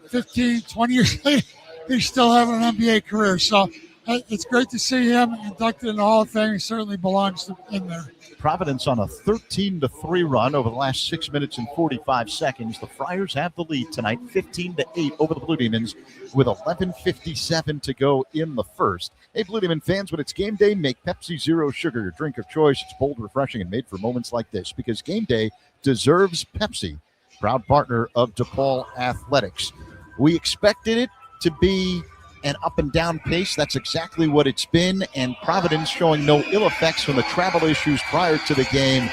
15, 20 years later, he's still having an NBA career. So it's great to see him inducted in the Hall of Fame. He certainly belongs in there. Providence on a 13-3 run over the last 6 minutes and 45 seconds. The Friars have the lead tonight, 15-8 over the Blue Demons with 11:57 to go in the first. Hey, Blue Demon fans, when it's game day, make Pepsi Zero Sugar your drink of choice. It's bold, refreshing, and made for moments like this because game day deserves Pepsi. Proud partner of DePaul Athletics. We expected it to be an up-and-down pace. That's exactly what it's been, and Providence showing no ill effects from the travel issues prior to the game.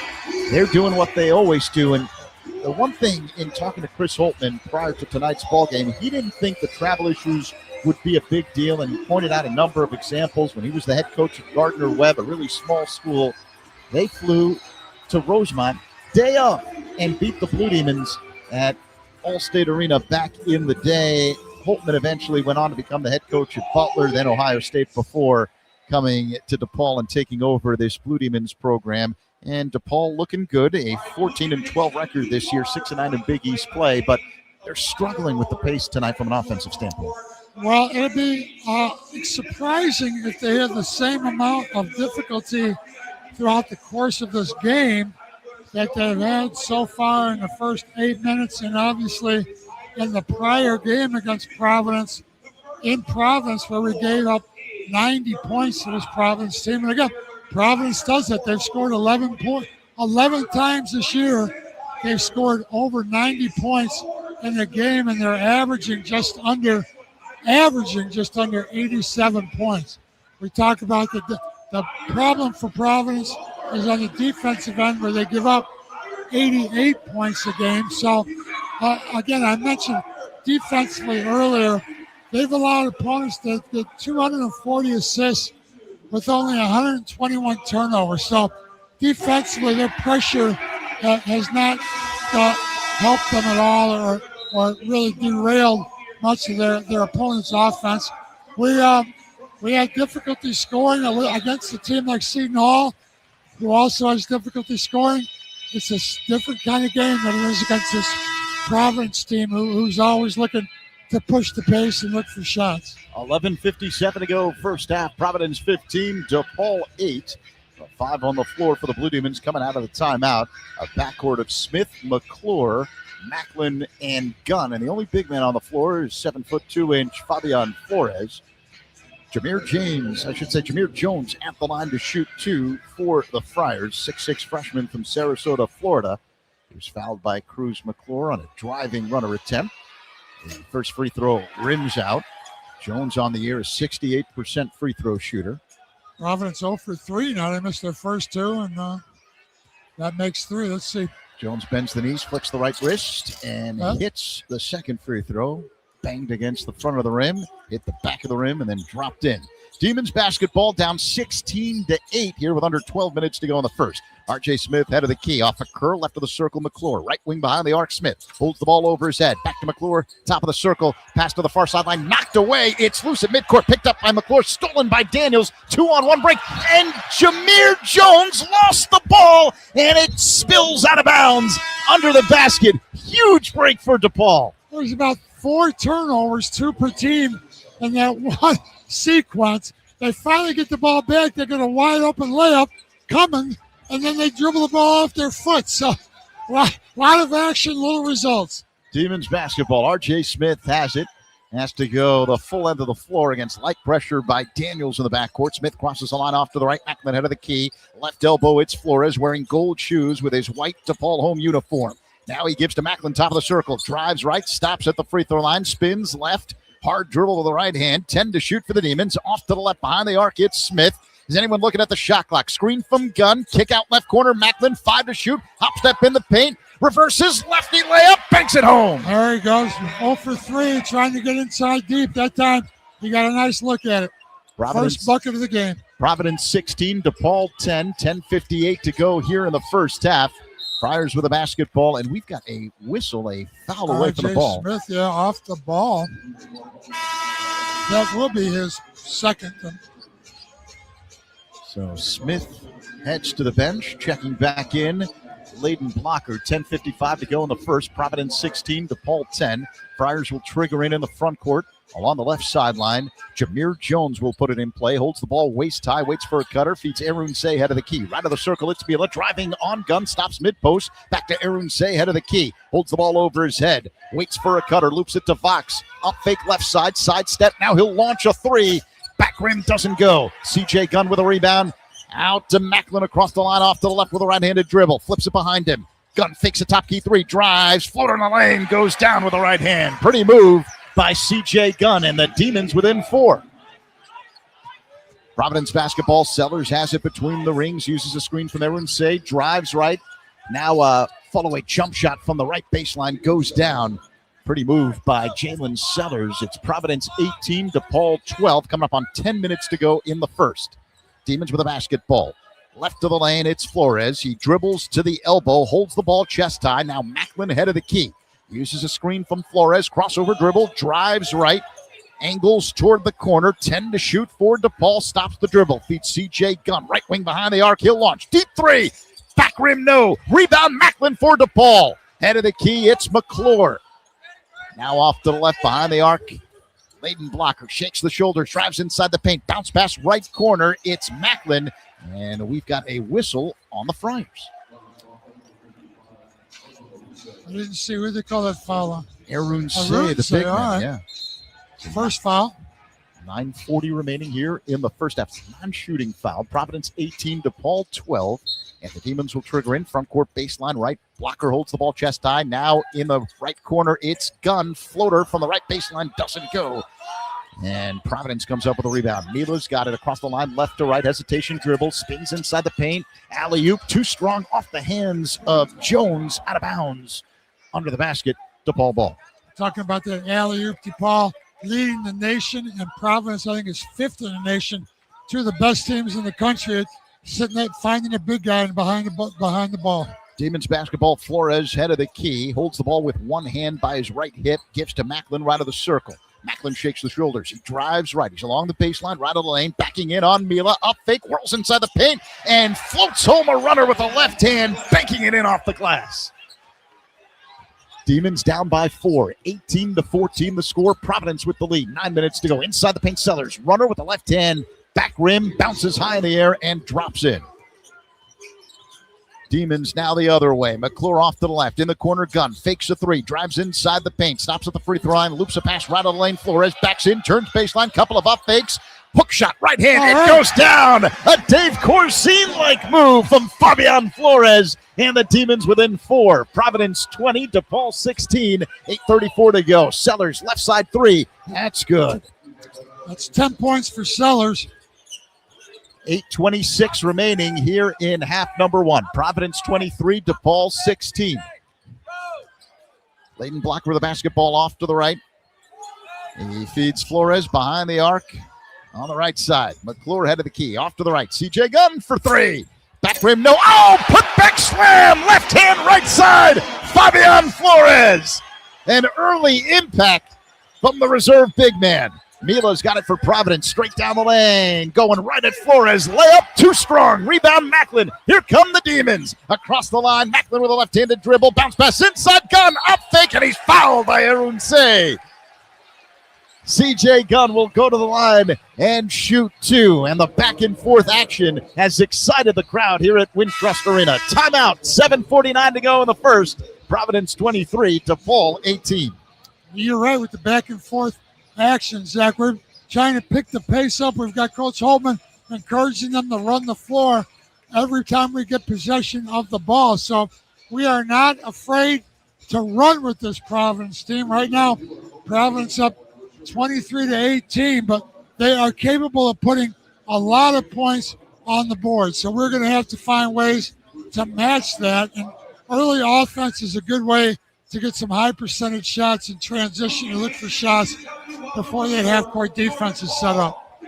They're doing what they always do, and the one thing in talking to Chris Holtman prior to tonight's ball game, he didn't think the travel issues would be a big deal, and he pointed out a number of examples. When he was the head coach at Gardner-Webb, a really small school, they flew to Rosemont day of and beat the Blue Demons at Allstate Arena back in the day. Holtman eventually went on to become the head coach at Butler, then Ohio State, before coming to DePaul and taking over this Blue Demons program. And DePaul looking good, a 14-12 record this year, 6-9 in Big East play, but they're struggling with the pace tonight from an offensive standpoint. Well, it'd be surprising if they had the same amount of difficulty throughout the course of this game that they've had so far in the first 8 minutes, and obviously in the prior game against Providence, in Providence, where we gave up 90 points to this Providence team. And again, Providence does it. They've scored 11 times this year. They've scored over 90 points in the game, and they're averaging just under 87 points. We talk about the problem for Providence is on the defensive end, where they give up 88 points a game. So, again, I mentioned defensively earlier, they've allowed opponents to get 240 assists with only 121 turnovers. So, defensively, their pressure has not helped them at all or really derailed much of their opponent's offense. We had difficulty scoring against a team like Seton Hall, who also has difficulty scoring. It's a different kind of game than it is against this Providence team who's always looking to push the pace and look for shots. 11:57 to go, first half. Providence 15, DePaul 8. 5 on the floor for the Blue Demons coming out of the timeout. A backcourt of Smith, McClure, Macklin, and Gunn. And the only big man on the floor is 7'2" Fabian Flores. Jameer Jones at the line to shoot 2 for the Friars. 6'6" freshman from Sarasota, Florida. He was fouled by Cruz McClure on a driving runner attempt. The first free throw rims out. Jones on the year is 68% free throw shooter. Providence 0 for 3. Now they missed their first 2, and that makes 3. Let's see. Jones bends the knees, flicks the right wrist, and hits the second free throw. Banged against the front of the rim, hit the back of the rim, and then dropped in. Demons basketball down 16-8 here with under 12 minutes to go in the first. R.J. Smith head of the key, off a curl, left of the circle, McClure. Right wing behind the arc, Smith holds the ball over his head. Back to McClure, top of the circle, pass to the far sideline, knocked away. It's loose at midcourt, picked up by McClure, stolen by Daniels. 2-on-1 break, and Jameer Jones lost the ball, and it spills out of bounds under the basket. Huge break for DePaul. There's about 4 turnovers, 2 per team in that one sequence. They finally get the ball back. They get a wide open layup coming, and then they dribble the ball off their foot. So, lot of action, little results. Demons basketball. R.J. Smith has it. Has to go the full end of the floor against light pressure by Daniels in the backcourt. Smith crosses the line off to the right. Macklin head of the key. Left elbow, it's Flores wearing gold shoes with his white DePaul home uniform. Now he gives to Macklin, top of the circle. Drives right, stops at the free throw line, spins left. Hard dribble with the right hand. 10 to shoot for the Demons. Off to the left behind the arc, it's Smith. Is anyone looking at the shot clock? Screen from Gunn. Kick out left corner. Macklin, 5 to shoot. Hop step in the paint. Reverses. Lefty layup. Banks it home. There he goes. 0 for 3. Trying to get inside deep. That time he got a nice look at it. First bucket of the game. Providence 16, DePaul 10. 10:58 to go here in the first half. Friars with a basketball, and we've got a whistle, a foul away from the ball. Smith, off the ball. That will be his second. So Smith heads to the bench, checking back in. Layden Blocker, 10:55 to go in the first. Providence 16, DePaul 10. Friars will trigger in the front court. Along the left sideline, Jameer Jones will put it in play. Holds the ball waist high, waits for a cutter, feeds Arun Say head of the key. Right of the circle, it's Mila driving on Gunn, stops mid-post. Back to Arun Say head of the key. Holds the ball over his head, waits for a cutter, loops it to Vox. Up fake left side, sidestep. Now he'll launch a 3. Back rim doesn't go. C.J. Gunn with a rebound. Out to Macklin across the line, off to the left with a right-handed dribble. Flips it behind him. Gunn fakes a top key 3, drives, floater in the lane, goes down with the right hand. Pretty move by C.J. Gunn, and the Demons within 4. Providence basketball. Sellers has it between the rings, uses a screen from Arun Say, drives right. Now a follow-away jump shot from the right baseline, goes down. Pretty move by Jalen Sellers. It's Providence 18, DePaul 12, coming up on 10 minutes to go in the first. Demons with a basketball. Left of the lane, it's Flores. He dribbles to the elbow, holds the ball chest high. Now Macklin head of the key. Uses a screen from Flores, crossover dribble, drives right, angles toward the corner, 10 to shoot for DePaul, stops the dribble, feeds C.J. Gunn, right wing behind the arc, he'll launch, deep 3, back rim no, rebound Macklin for DePaul. Head of the key, it's McClure. Now off to the left behind the arc, Layden Blocker shakes the shoulder, drives inside the paint, bounce pass right corner, it's Macklin, and we've got a whistle on the Friars. I didn't see what they call that foul on. Arun Say, the big man, right. yeah. First foul. 9:40 remaining here in the first half. Non-shooting foul. Providence 18, DePaul 12. And the Demons will trigger in. Front court baseline right. Blocker holds the ball chest high. Now in the right corner, it's Gunn. Floater from the right baseline doesn't go. And Providence comes up with a rebound. Mila's got it across the line, left to right. Hesitation dribble. Spins inside the paint. Alley-oop. Too strong off the hands of Jones. Out of bounds. Under the basket. DePaul ball. Talking about the alley-oop, DePaul leading the nation, and Providence, I think, is 5th in the nation. 2 of the best teams in the country at sitting there, finding a big guy behind the ball. Demons basketball. Flores head of the key. Holds the ball with one hand by his right hip. Gives to Macklin right of the circle. Macklin shakes the shoulders. He drives right. He's along the baseline, right of the lane, backing in on Mila. Up fake, whirls inside the paint, and floats home a runner with a left hand, banking it in off the glass. Demons down by 4, 18-14 the score. Providence with the lead. 9 minutes to go. Inside the paint, Sellers. Runner with the left hand, back rim, bounces high in the air and drops in. Demons now the other way. McClure off to the left. In the corner, Gunn fakes a three. Drives inside the paint. Stops at the free throw line. Loops a pass right on the lane. Flores backs in. Turns baseline. Couple of up fakes. Hook shot. Right hand. It goes down. A Dave Corzine-like move from Fabian Flores. And the Demons within 4. Providence 20. DePaul 16. 8:34 to go. Sellers left side three. That's good. That's 10 points for Sellers. 8:26 remaining here in half number 1. Providence 23, DePaul 16. Leighton Blocker with the basketball off to the right. He feeds Flores behind the arc on the right side. McClure head of the key. Off to the right. CJ Gunn for three. Back rim, no. Oh, put back slam. Left hand, right side. Fabian Flores. An early impact from the reserve big man. Mila's got it for Providence, straight down the lane, going right at Flores. Layup, too strong. Rebound, Macklin. Here come the Demons. Across the line, Macklin with a left-handed dribble. Bounce pass inside, Gunn, up fake, and he's fouled by Arun Say. CJ Gunn will go to the line and shoot two. And the back-and-forth action has excited the crowd here at Wintrust Arena. Timeout, 7:49 to go in the first. Providence 23, DePaul 18. You're right with the back-and-forth action, Zach. We're trying to pick the pace up. We've got Coach Holtman encouraging them to run the floor every time we get possession of the ball. So we are not afraid to run with this Providence team. Right now, Providence up 23-18, but they are capable of putting a lot of points on the board. So we're going to have to find ways to match that. And early offense is a good way to get some high percentage shots in transition. You look for shots before that half-court defense is set up.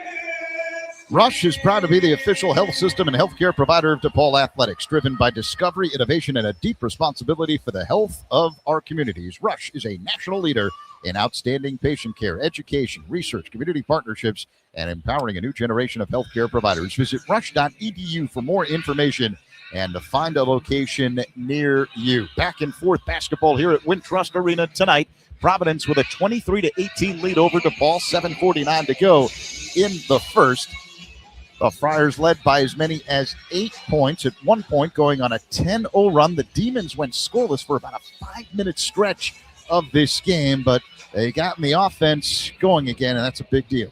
Rush is proud to be the official health system and healthcare provider of DePaul Athletics, driven by discovery, innovation, and a deep responsibility for the health of our communities. Rush is a national leader in outstanding patient care, education, research, community partnerships, and empowering a new generation of healthcare providers. Visit rush.edu for more information and to find a location near you. Back and forth basketball here at Wintrust Arena tonight. Providence with a 23-18 lead over DePaul. 7:49 to go in the first. The Friars led by as many as 8 points at one point, going on a 10-0 run. The Demons went scoreless for about a 5-minute stretch of this game, but they got in the offense going again, and that's a big deal.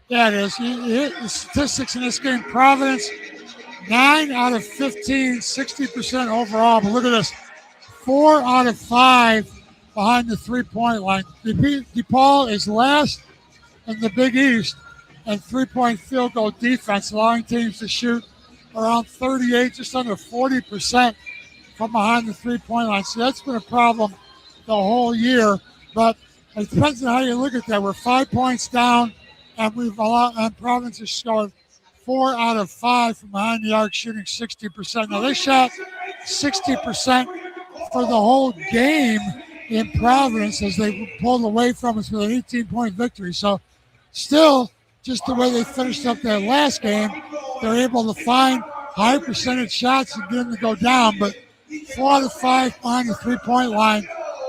Yeah, it is. You hit the statistics in this game. Providence, 9 out of 15, 60% overall. But look at this, 4 out of 5 behind the three-point line. DePaul is last in the Big East and three-point field goal defense, allowing teams to shoot around 38, just under 40% from behind the three-point line. So that's been a problem the whole year. But it depends on how you look at that. We're 5 points down, and Providence has scored 4 out of 5 from behind the arc, shooting 60%. Now, they shot 60% for the whole game in Providence as they pulled away from us with an 18-point victory. So, still, just the way they finished up that last game, they're able to find high percentage shots and get them to go down. But 4 out of 5 behind the three-point line,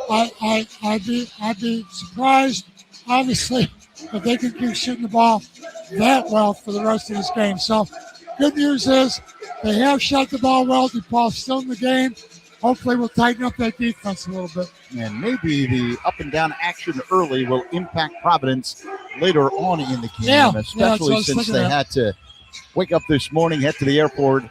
I'd be surprised, obviously, if they can keep shooting the ball that well for the rest of this game. So, good news is they have shot the ball well. DePaul's still in the game. Hopefully, we'll tighten up that defense a little bit. And maybe the up and down action early will impact Providence later on in the game, especially since they had to wake up this morning, head to the airport,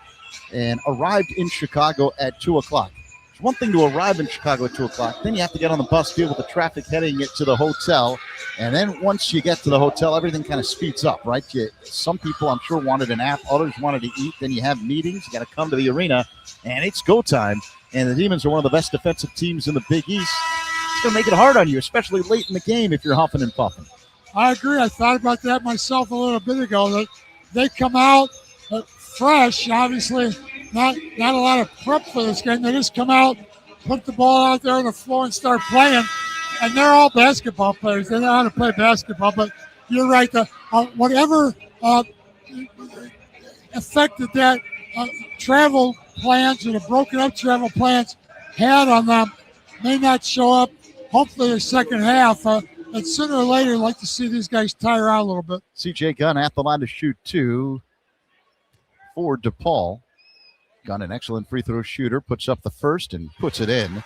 and arrived in Chicago at 2 o'clock. It's one thing to arrive in Chicago at 2 o'clock. Then you have to get on the bus, deal with the traffic heading it to the hotel. And then once you get to the hotel, everything kind of speeds up, right? Some people, I'm sure, wanted a nap. Others wanted to eat. Then you have meetings. You got to come to the arena, and it's go time. And the Demons are one of the best defensive teams in the Big East. It's going to make it hard on you, especially late in the game if you're huffing and puffing. I agree. I thought about that myself a little bit ago. That they come out fresh, obviously not a lot of prep for this game. They just come out, put the ball out there on the floor and start playing. and they're all basketball players. They know how to play basketball. But you're right. Whatever affected that travel plans or the broken up travel plans had on them may not show up. Hopefully, the second half. And sooner or later, I'd like to see these guys tire out a little bit. CJ Gunn at the line to shoot 2 for DePaul. Gunn, an excellent free throw shooter, puts up the first and puts it in.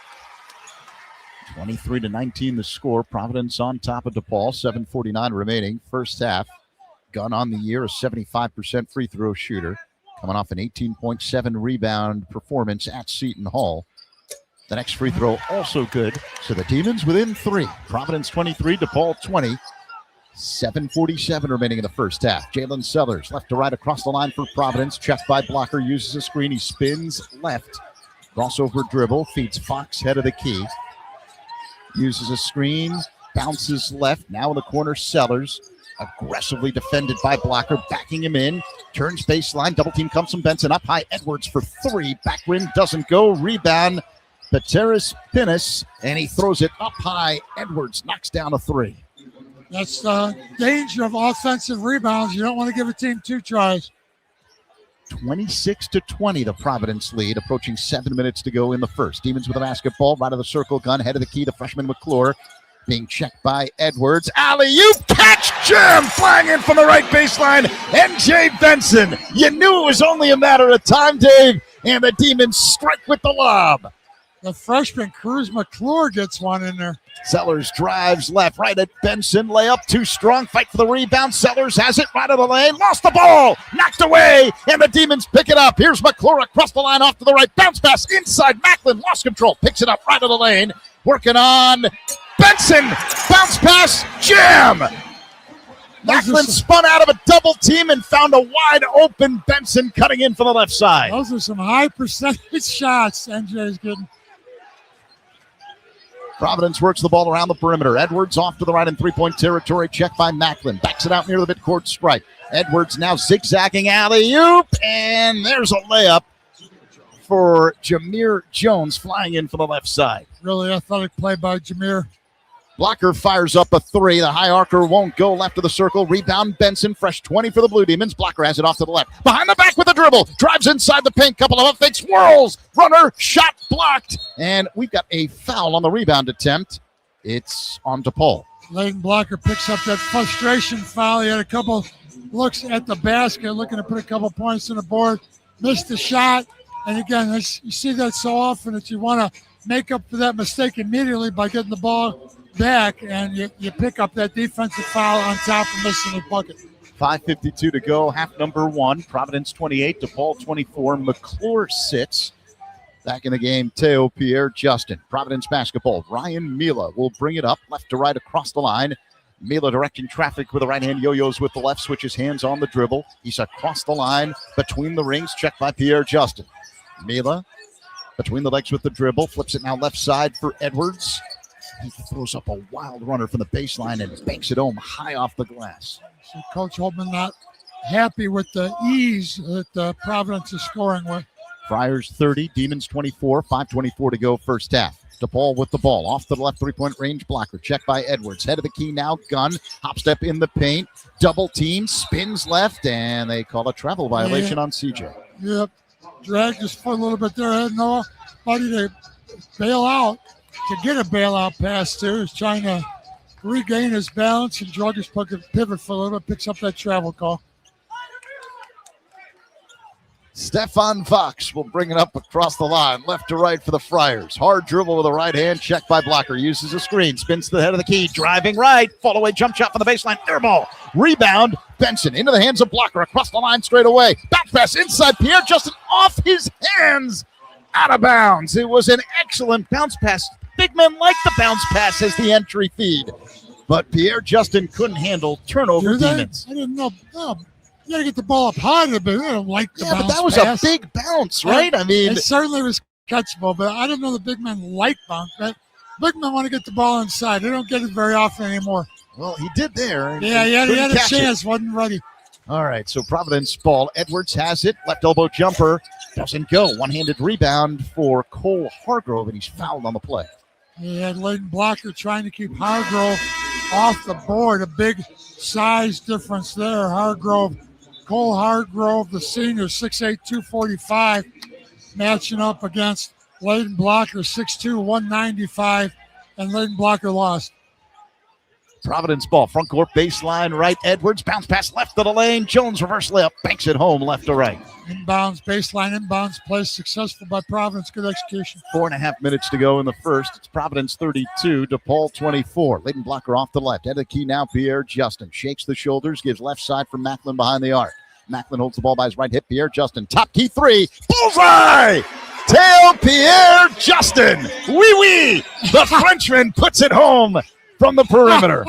23-19 the score. Providence on top of DePaul. 7:49 remaining. First half. Gunn on the year, a 75% free throw shooter. Coming off an 18.7 rebound performance at Seton Hall. The next free throw also good. So the Demons within 3. Providence 23, DePaul 20. 7:47 remaining in the first half. Jalen Sellers left to right across the line for Providence. Checked by blocker, uses a screen. He spins left. Crossover dribble, feeds Fox head of the key. Uses a screen, bounces left. Now in the corner, Sellers. Aggressively defended by blocker, backing him in. Turns baseline, double team comes from Benson. Up high, Edwards for 3. Back rim doesn't go. Rebound. Pateris Pinnis, and he throws it up high. Edwards knocks down a 3. That's the danger of offensive rebounds. You don't want to give a team 2 tries. 26-20, the Providence lead, approaching 7 minutes to go in the first. Demons with a basketball, right of the circle, Gun, head of the key, the freshman McClure, being checked by Edwards. Alley-oop catch, jam, flying in from the right baseline, MJ Benson. You knew it was only a matter of time, Dave, and the Demons strike with the lob. The freshman Cruz McClure gets one in there. Sellers drives left, right at Benson. Layup too strong. Fight for the rebound. Sellers has it right of the lane. Lost the ball. Knocked away. And the Demons pick it up. Here's McClure across the line off to the right. Bounce pass inside. Macklin lost control. Picks it up right of the lane. Working on Benson. Bounce pass. Jam. Macklin spun out of a double team and found a wide open Benson cutting in from the left side. Those are some high percentage shots MJ's getting. Providence works the ball around the perimeter. Edwards off to the right in three-point territory. Checked by Macklin. Backs it out near the midcourt stripe. Edwards now zigzagging alley-oop. And there's a layup for Jameer Jones flying in from the left side. Really athletic play by Jameer. Blocker fires up a 3. The high archer won't go left of the circle. Rebound Benson. Fresh 20 for the Blue Demons. Blocker has it off to the left. Behind the back with the dribble. Drives inside the paint. Couple of up fakes. Whirls. Runner. Shot blocked. And we've got a foul on the rebound attempt. It's on DePaul. Leighton Blocker picks up that frustration foul. He had a couple looks at the basket, looking to put a couple points on the board. Missed the shot. And again, you see that so often that you want to make up for that mistake immediately by getting the ball back, and you pick up that defensive foul on top of missing the bucket. 5:52 to go, half number 1. Providence 28, DePaul 24. McClure sits. Back in the game, Teo Pierre Justin. Providence basketball. Ryan Mila will bring it up left to right across the line. Mila directing traffic with the right hand, yo-yos with the left, switches hands on the dribble. He's across the line, between the rings, checked by Pierre Justin. Mila between the legs with the dribble, flips it now left side for Edwards. He throws up a wild runner from the baseline and banks it home high off the glass. So Coach Holtman not happy with the ease that Providence is scoring with. Friars 30, Demons 24, 5:24 to go first half. DePaul with the ball, off to the left three-point range blocker, checked by Edwards. Head of the key now, Gun, hop step in the paint, double team, spins left, and they call a travel violation on CJ. Yep, dragged his foot a little bit there. Had nobody to bail out. To get a bailout pass too, is trying to regain his balance and drug his pivot for a little bit, picks up that travel call. Stefan Fox will bring it up across the line, left to right for the Friars. Hard dribble with the right hand, checked by blocker, uses a screen, spins to the head of the key, driving right, fall away jump shot from the baseline, air ball, rebound, Benson into the hands of blocker, across the line straight away, back pass inside, Pierre Justin off his hands, out of bounds. It was an excellent bounce pass. Big men like the bounce pass as the entry feed, but Pierre Justin couldn't handle turnover Demons. I didn't know. No, you got to get the ball up high a bit. I don't like the bounce but that was pass. A big bounce, right? I mean, it certainly was catchable, but I didn't know the big men like bounce. But big men want to get the ball inside. They don't get it very often anymore. Well, he did there. Yeah, he had a chance. Wasn't ready. All right, so Providence ball. Edwards has it. Left elbow jumper. Doesn't go. One-handed rebound for Cole Hargrove, and he's fouled on the play. He had Layden Blocker trying to keep Hargrove off the board. A big size difference there. Cole Hargrove, the senior, 6'8", 245, matching up against Layden Blocker, 6'2", 195, and Layden Blocker lost. Providence ball, front court baseline right. Edwards, bounce pass left of the lane. Jones reverse layup, banks it home left to right. Inbounds, baseline inbounds play successful by Providence. Good execution. 4.5 minutes to go in the first. It's Providence 32, DePaul 24. Layden Blocker off the left. Head of the key now, Pierre Justin. Shakes the shoulders, gives left side for Macklin behind the arc. Macklin holds the ball by his right hip. Pierre Justin, top key three. Bullseye! Tail Pierre Justin. Wee. The Frenchman puts it home from the perimeter.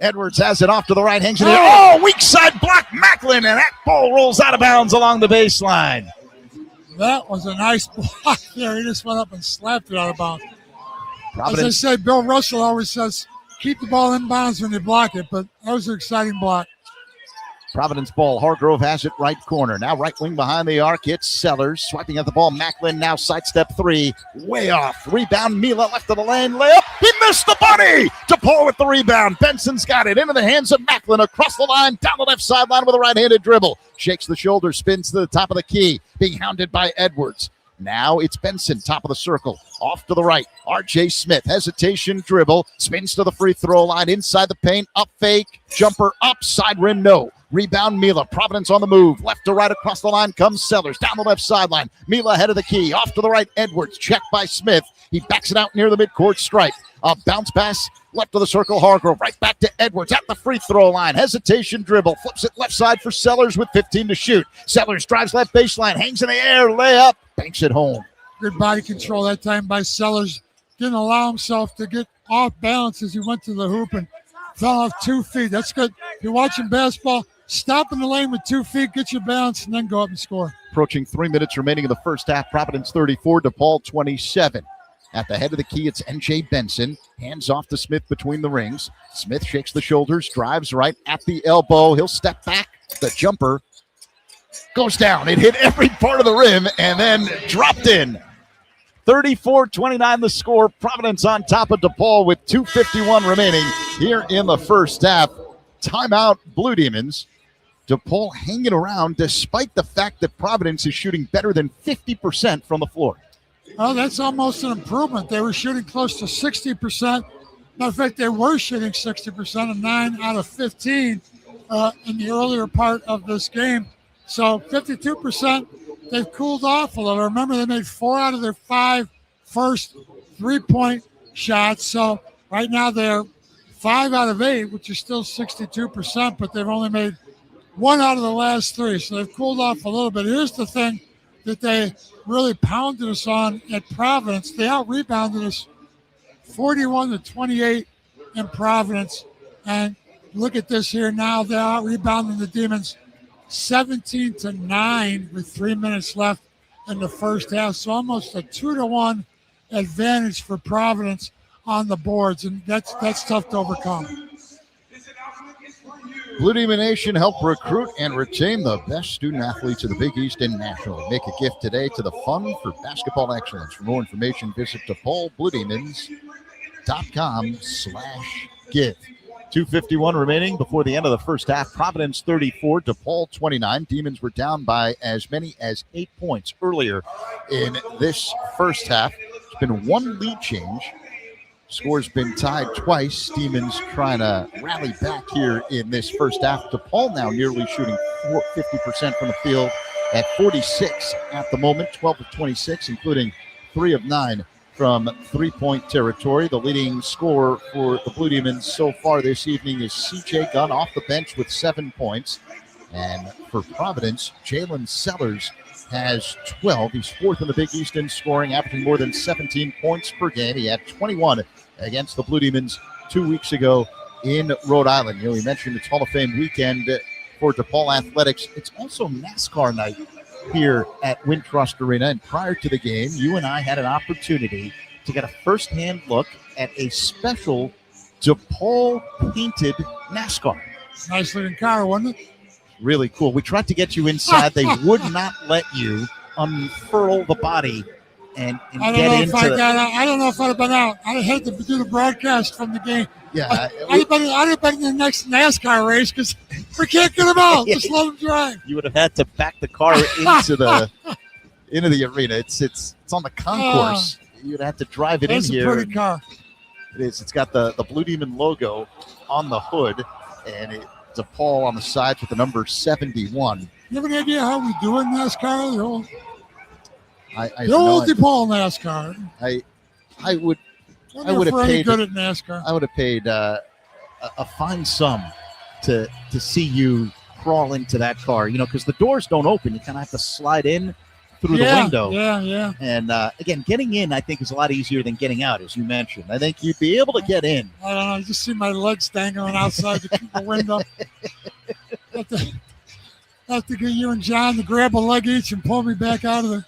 Edwards has it off to the right, hangs it in. Oh, weak side block, Macklin, and that ball rolls out of bounds along the baseline. That was a nice block there. He just went up and slapped it out of bounds. Providence. As I say, Bill Russell always says, keep the ball in bounds when you block it, but that was an exciting block. Providence ball. Hargrove has it right corner. Now right wing behind the arc. It's Sellers. Swiping at the ball. Macklin now sidestep three. Way off. Rebound. Mila left of the lane. Layup. He missed the bunny. DePaul with the rebound. Benson's got it into the hands of Macklin. Across the line. Down the left sideline with a right-handed dribble. Shakes the shoulder. Spins to the top of the key. Being hounded by Edwards. Now it's Benson, top of the circle. Off to the right. R.J. Smith, hesitation, dribble. Spins to the free throw line. Inside the paint. Up fake. Jumper up. Side rim, no. Rebound, Mila. Providence on the move. Left to right across the line comes Sellers. Down the left sideline. Mila ahead of the key. Off to the right, Edwards. Checked by Smith. He backs it out near the midcourt stripe. A bounce pass. Left of the circle, Hargrove. Right back to Edwards at the free throw line. Hesitation, dribble. Flips it left side for Sellers with 15 to shoot. Sellers drives left baseline. Hangs in the air. Layup. Banks it home. Good body control that time by Sellers. Didn't allow himself to get off balance as he went to the hoop and fell off 2 feet. That's good. If you're watching basketball, stop in the lane with 2 feet, get your balance, and then go up and score. Approaching 3 minutes remaining in the first half. Providence 34, DePaul 27. At the head of the key, it's N.J. Benson. Hands off to Smith between the rings. Smith shakes the shoulders, drives right at the elbow. He'll step back. The jumper goes down. It hit every part of the rim and then dropped in. 34-29 the score. Providence on top of DePaul with 2:51 remaining here in the first half. Timeout, Blue Demons. DePaul hanging around despite the fact that Providence is shooting better than 50% from the floor. Oh, that's almost an improvement. They were shooting close to 60%. Matter of fact, they were shooting 60% of 9 out of 15 in the earlier part of this game. So 52%, they've cooled off a little. Remember, they made 4 out of their 5 first three-point shots. So right now they're 5 out of 8, which is still 62%, but they've only made 1 out of the last 3. So they've cooled off a little bit. Here's the thing that they really pounded us on at Providence. They out-rebounded us 41-28 in Providence. And look at this here now. They're out-rebounding the Demons 17-9 with 3 minutes left in the first half. So almost a 2-1 advantage for Providence on the boards, and that's tough to overcome. Blue Demon Nation help recruit and retain the best student athletes of the Big East and nationally. Make a gift today to the Fund for Basketball Excellence. For more information, visit DePaulBlueDemons.com/give. 2:51 remaining before the end of the first half. Providence 34, DePaul 29. Demons were down by as many as 8 points earlier in this first half. It's been one lead change. Score's been tied twice. Demons trying to rally back here in this first half. DePaul now nearly shooting 50% from the field at 46 at the moment, 12 of 26, including 3 of 9 from three-point territory. The leading scorer for the Blue Demons so far this evening is C.J. Gunn off the bench with 7 points. And for Providence, Jalen Sellers has 12. He's 4th in the Big East in scoring, averaging more than 17 points per game. He had 21 against the Blue Demons 2 weeks ago in Rhode Island. You know, we mentioned it's Hall of Fame weekend for DePaul Athletics. It's also NASCAR night here at Wintrust Arena. And prior to the game, you and I had an opportunity to get a first-hand look at a special DePaul painted NASCAR. Nice looking car, wasn't it? Really cool. We tried to get you inside. They would not let you unfurl the body and I don't get know into if I got out. I don't know if I'd have been out. I'd have had to do the broadcast from the game. Yeah, I'd have been in the next NASCAR race because we can't get them out. Just let them drive. you would have had to back the car into the arena. It's on the concourse. You'd have to drive it in That's here. a pretty car. It is. It's got the Blue Demon logo on the hood, and it's DePaul on the sides with the number 71. You have any idea how we do in NASCAR? The old I DePaul NASCAR. I would We're I would have pretty paid. good at NASCAR. I would have paid a fine sum to see you crawl into that car. Because the doors don't open. You kind of have to slide in through the window. Yeah. And again, getting in, I think, is a lot easier than getting out, as you mentioned. I think you'd be able to get in. I don't know. I just see my legs dangling outside the window. Have to get you and John to grab a leg each and pull me back out of there.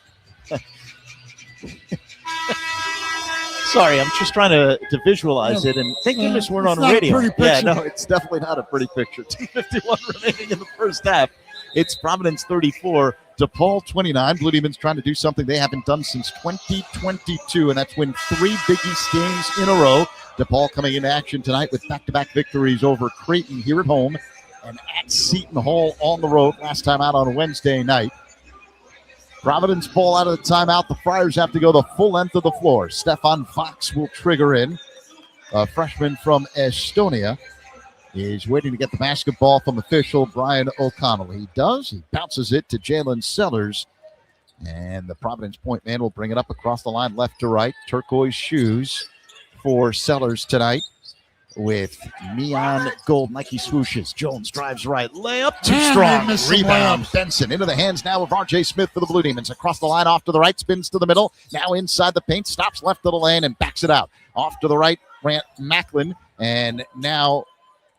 Sorry, I'm just trying to visualize it, and thank goodness we're on not a radio. pretty Yeah, picture. no, it's definitely not a pretty picture. 2:51 remaining in the first half. It's Providence 34, DePaul 29. Blue Demons trying to do something they haven't done since 2022, and that's win 3 Big East games in a row. DePaul coming into action tonight with back-to-back victories over Creighton here at home and at Seton Hall on the road last time out on Wednesday night. Providence ball out of the timeout. The Friars have to go the full length of the floor. Stefan Fox will trigger in. A freshman from Estonia is waiting to get the basketball from official Brian O'Connell. He does. He bounces it to Jalen Sellers. And the Providence point man will bring it up across the line left to right. Turquoise shoes for Sellers tonight with neon gold Nike swooshes. Jones drives right. Layup too Man, strong. they missed some Rebound. layups. Benson into the hands now of R.J. Smith for the Blue Demons. Across the line, off to the right, spins to the middle. Now inside the paint, stops left of the lane and backs it out. Off to the right, Grant Macklin. And now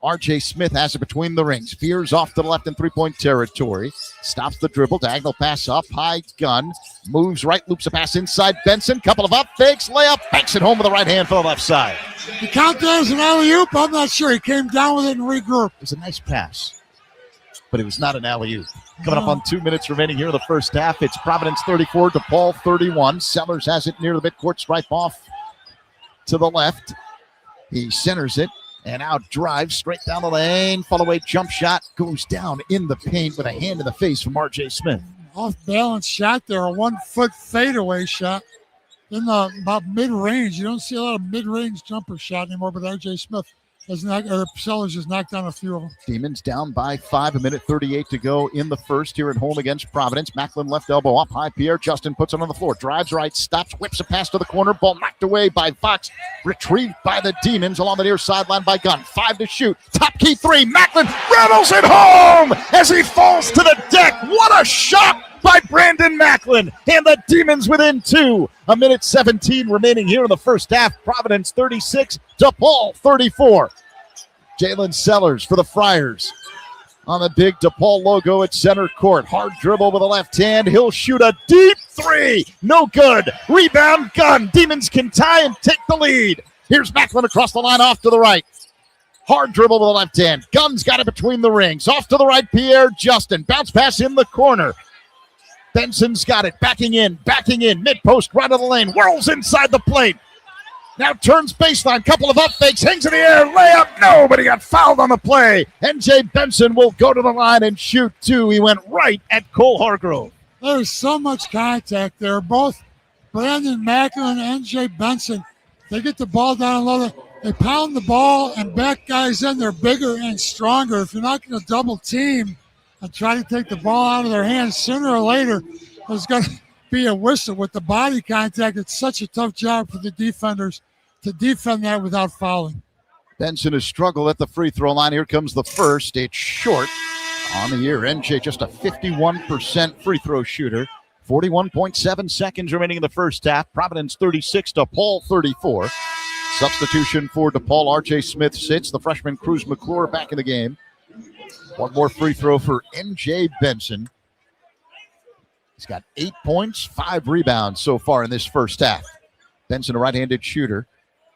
R.J. Smith has it between the rings. Fears off to the left in three-point territory. Stops the dribble. Diagonal pass up high. Gun. Moves right. Loops a pass inside. Benson. Couple of up fakes. Layup. Banks it home with the right hand for the left side. You count that as an alley-oop? I'm not sure. He came down with it and regrouped. It was a nice pass, but it was not an alley-oop. Coming up on 2 minutes remaining here in the first half. It's Providence 34, DePaul 31. Sellers has it near the midcourt stripe off to the left. He centers it. And out drives straight down the lane. Fall away jump shot goes down in the paint with a hand in the face from R.J. Smith. Off balance shot there, a 1 foot fadeaway shot in the about mid range. You don't see a lot of mid range jumper shot anymore, but R.J. Smith Sellers has knocked down a few of them. Demons down by 5, 1:38 to go in the first here at home against Providence. Macklin left elbow up high. Pierre Justin puts it on the floor. Drives right, stops, whips a pass to the corner. Ball knocked away by Fox. Retrieved by the Demons along the near sideline by Gunn. 5 to shoot. Top key 3. Macklin rattles it home as he falls to the deck. What a shot by Brandon Macklin. And the Demons within 2. 1:17 remaining here in the first half. Providence 36, DePaul 34. Jalen Sellers for the Friars on the big DePaul logo at center court. Hard dribble with the left hand. He'll shoot a deep 3. No good. Rebound Gun. Demons can tie and take the lead. Here's Macklin across the line off to the right. Hard dribble with the left hand. Gun's got it between the rings. Off to the right, Pierre Justin. Bounce pass in the corner. Benson's got it. Backing in. Mid-post, right of the lane. Whirls inside the plate. Now turns baseline. Couple of up fakes. Hangs in the air. Layup. No, but he got fouled on the play. N.J. Benson will go to the line and shoot 2. He went right at Cole Hargrove. There's so much contact there. Both Brandon Macklin and N.J. Benson, they get the ball down low. They pound the ball and back guys in. They're bigger and stronger. If you're not going to double team and try to take the ball out of their hands, sooner or later there's going to be a whistle with the body contact. It's such a tough job for the defenders to defend that without fouling. Benson has struggled at the free throw line. Here comes the first. It's short on the year. NJ just a 51% free throw shooter. 41.7 seconds remaining in the first half. Providence 36, DePaul 34. Substitution for DePaul. R.J. Smith sits. The freshman Cruz McClure back in the game. One more free throw for N.J. Benson. He's got 8 points, 5 rebounds so far in this first half. Benson, a right-handed shooter.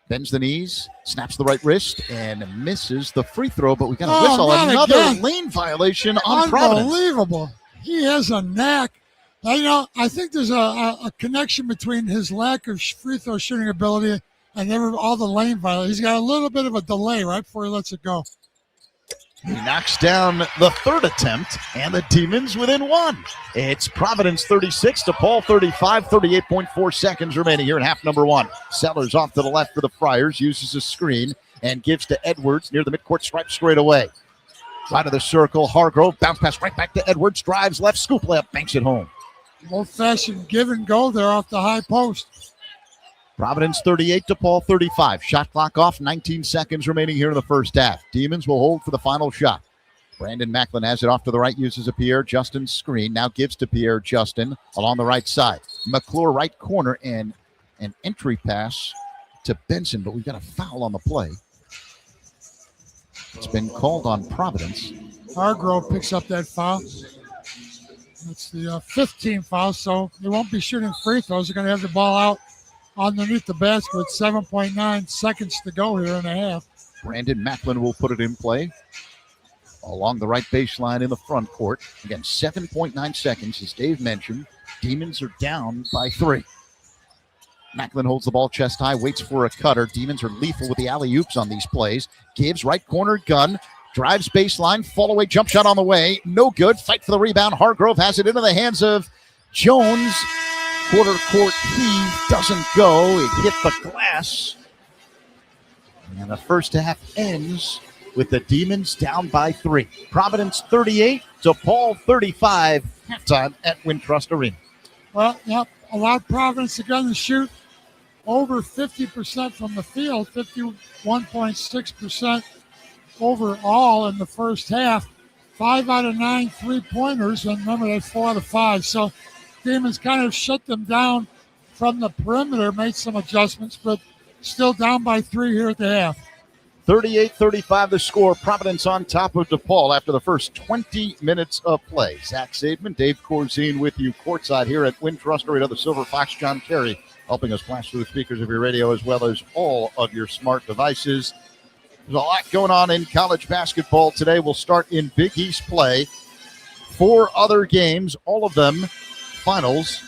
Bends the knees, snaps the right wrist, and misses the free throw, but we got a whistle. Another lane violation on Providence. Unbelievable. He has a knack I think there's a connection between his lack of free throw shooting ability and all the lane violations. He's got a little bit of a delay right before he lets it go. He knocks down the third attempt, and the Demons within one. It's Providence 36, DePaul 35, 38.4 seconds remaining here in half number one. Sellers off to the left for the Friars, uses a screen, and gives to Edwards near the midcourt stripe straight away. Right of the circle, Hargrove, bounce pass right back to Edwards, drives left, scoop layup, banks it home. Old-fashioned give and go there off the high post. Providence 38, DePaul 35. Shot clock off, 19 seconds remaining here in the first half. Demons will hold for the final shot. Brandon Macklin has it off to the right, uses a Pierre Justin screen. Now gives to Pierre Justin along the right side. McClure right corner and an entry pass to Benson, but we've got a foul on the play. It's been called on Providence. Hargrove picks up that foul. That's the 15th foul, so they won't be shooting free throws. They're going to have the ball out underneath the basket with 7.9 seconds to go here in a half. Brandon Macklin will put it in play along the right baseline in the front court. Again, 7.9 seconds, as Dave mentioned. Demons are down by 3. Macklin holds the ball chest high, waits for a cutter. Demons are lethal with the alley-oops on these plays. Gives right corner, gun. Drives baseline, fall away, jump shot on the way. No good. Fight for the rebound. Hargrove has it into the hands of Jones. Quarter court heave doesn't go. It hit the glass. And the first half ends with the Demons down by 3. Providence 38, DePaul 35. Halftime at Wintrust Arena. Well, yep, allowed Providence again to shoot over 50% from the field, 51.6% overall in the first half. 5 out of 9 3-pointers, and remember, they 4 out of 5. So Demons kind of shut them down from the perimeter, made some adjustments, but still down by 3 here at the half. 38-35 the score. Providence on top of DePaul after the first 20 minutes of play. Zach Saidman, Dave Corzine with you courtside here at Wintrust Arena. The Silver Fox, John Terry, helping us flash through the speakers of your radio as well as all of your smart devices. There's a lot going on in college basketball today. We'll start in Big East play. 4 other games, all of them finals.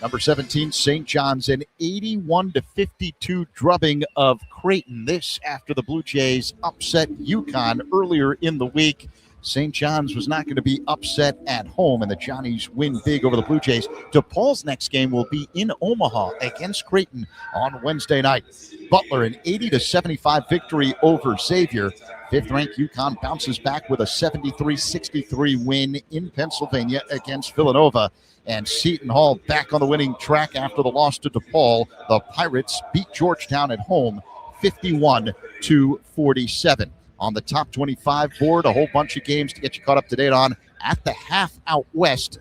Number 17, St. John's, an 81-52 drubbing of Creighton. This after the Blue Jays upset UConn earlier in the week. St. John's was not going to be upset at home, and the Johnnies win big over the Blue Jays. DePaul's next game will be in Omaha against Creighton on Wednesday night. Butler, an 80-75 victory over Xavier. 5th-ranked UConn bounces back with a 73-63 win in Pennsylvania against Villanova. And Seton Hall back on the winning track after the loss to DePaul. The Pirates beat Georgetown at home 51-47. On the top 25 board, a whole bunch of games to get you caught up to date on. At the half out west,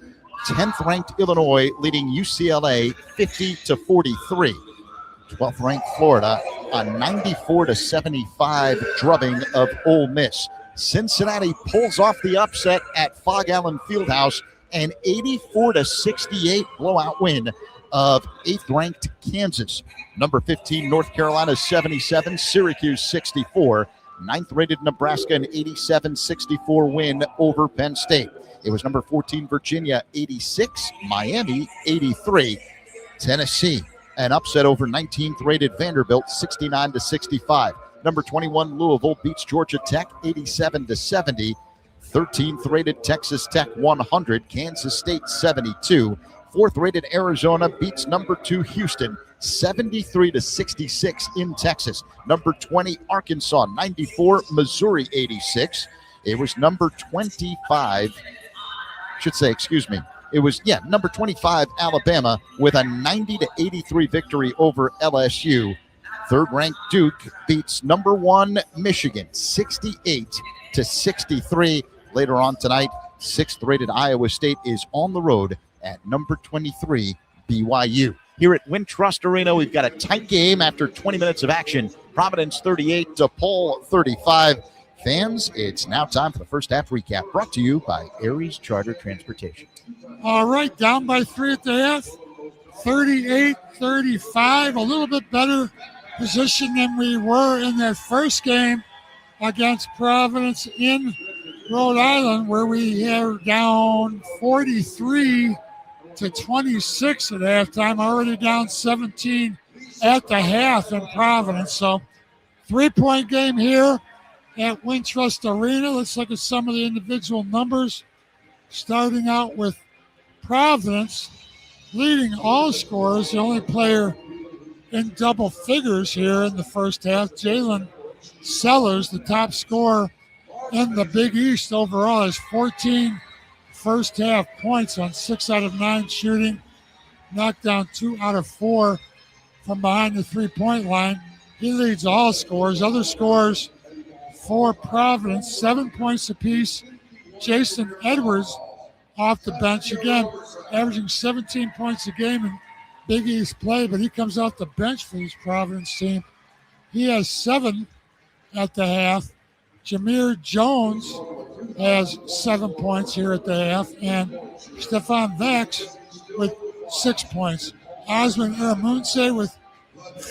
10th-ranked Illinois leading UCLA 50-43. 12th-ranked Florida, a 94-75 drubbing of Ole Miss. Cincinnati pulls off the upset at Fog Allen Fieldhouse, an 84-68 blowout win of 8th-ranked Kansas. Number 15, North Carolina 77, Syracuse 64. 9th-rated Nebraska, an 87-64 win over Penn State. It was number 14, Virginia 86, Miami 83. Tennessee, an upset over 19th-rated Vanderbilt 69-65. Number 21, Louisville beats Georgia Tech 87-70. 13th-rated Texas Tech 100, Kansas State 72. 4th-rated Arizona beats number 2 Houston 73-66 in Texas. Number 20 Arkansas 94, Missouri 86. It was number 25, number 25 Alabama with a 90-83 victory over LSU. 3rd-ranked Duke beats number 1 Michigan 68-63. Later on tonight, 6th-rated Iowa State is on the road at number 23 BYU. Here at Wintrust Arena, we've got a tight game after 20 minutes of action. Providence 38, DePaul 35. Fans, it's now time for the first half recap, brought to you by Aries Charter Transportation. All right, down by 3 at the half, 38-35, a little bit better position than we were in that first game against Providence in Rhode Island, where we are down 43 to 26 at halftime, already down 17 at the half in Providence. So 3-point game here at Wintrust Arena. Let's look at some of the individual numbers. Starting out with Providence leading all scorers, the only player in double figures here in the first half. Jalen Sellers, the top scorer in the Big East overall, has 14 first half points on 6 out of 9 shooting, knocked down 2 out of 4 from behind the 3-point line. He leads all scorers. Other scorers for Providence, 7 points apiece. Jason Edwards off the bench, again, averaging 17 points a game in Big East play, but he comes off the bench for this Providence team. He has 7 at the half. Jameer Jones has 7 points here at the half, and Stefan Vax with 6 points. Osman Iramunse with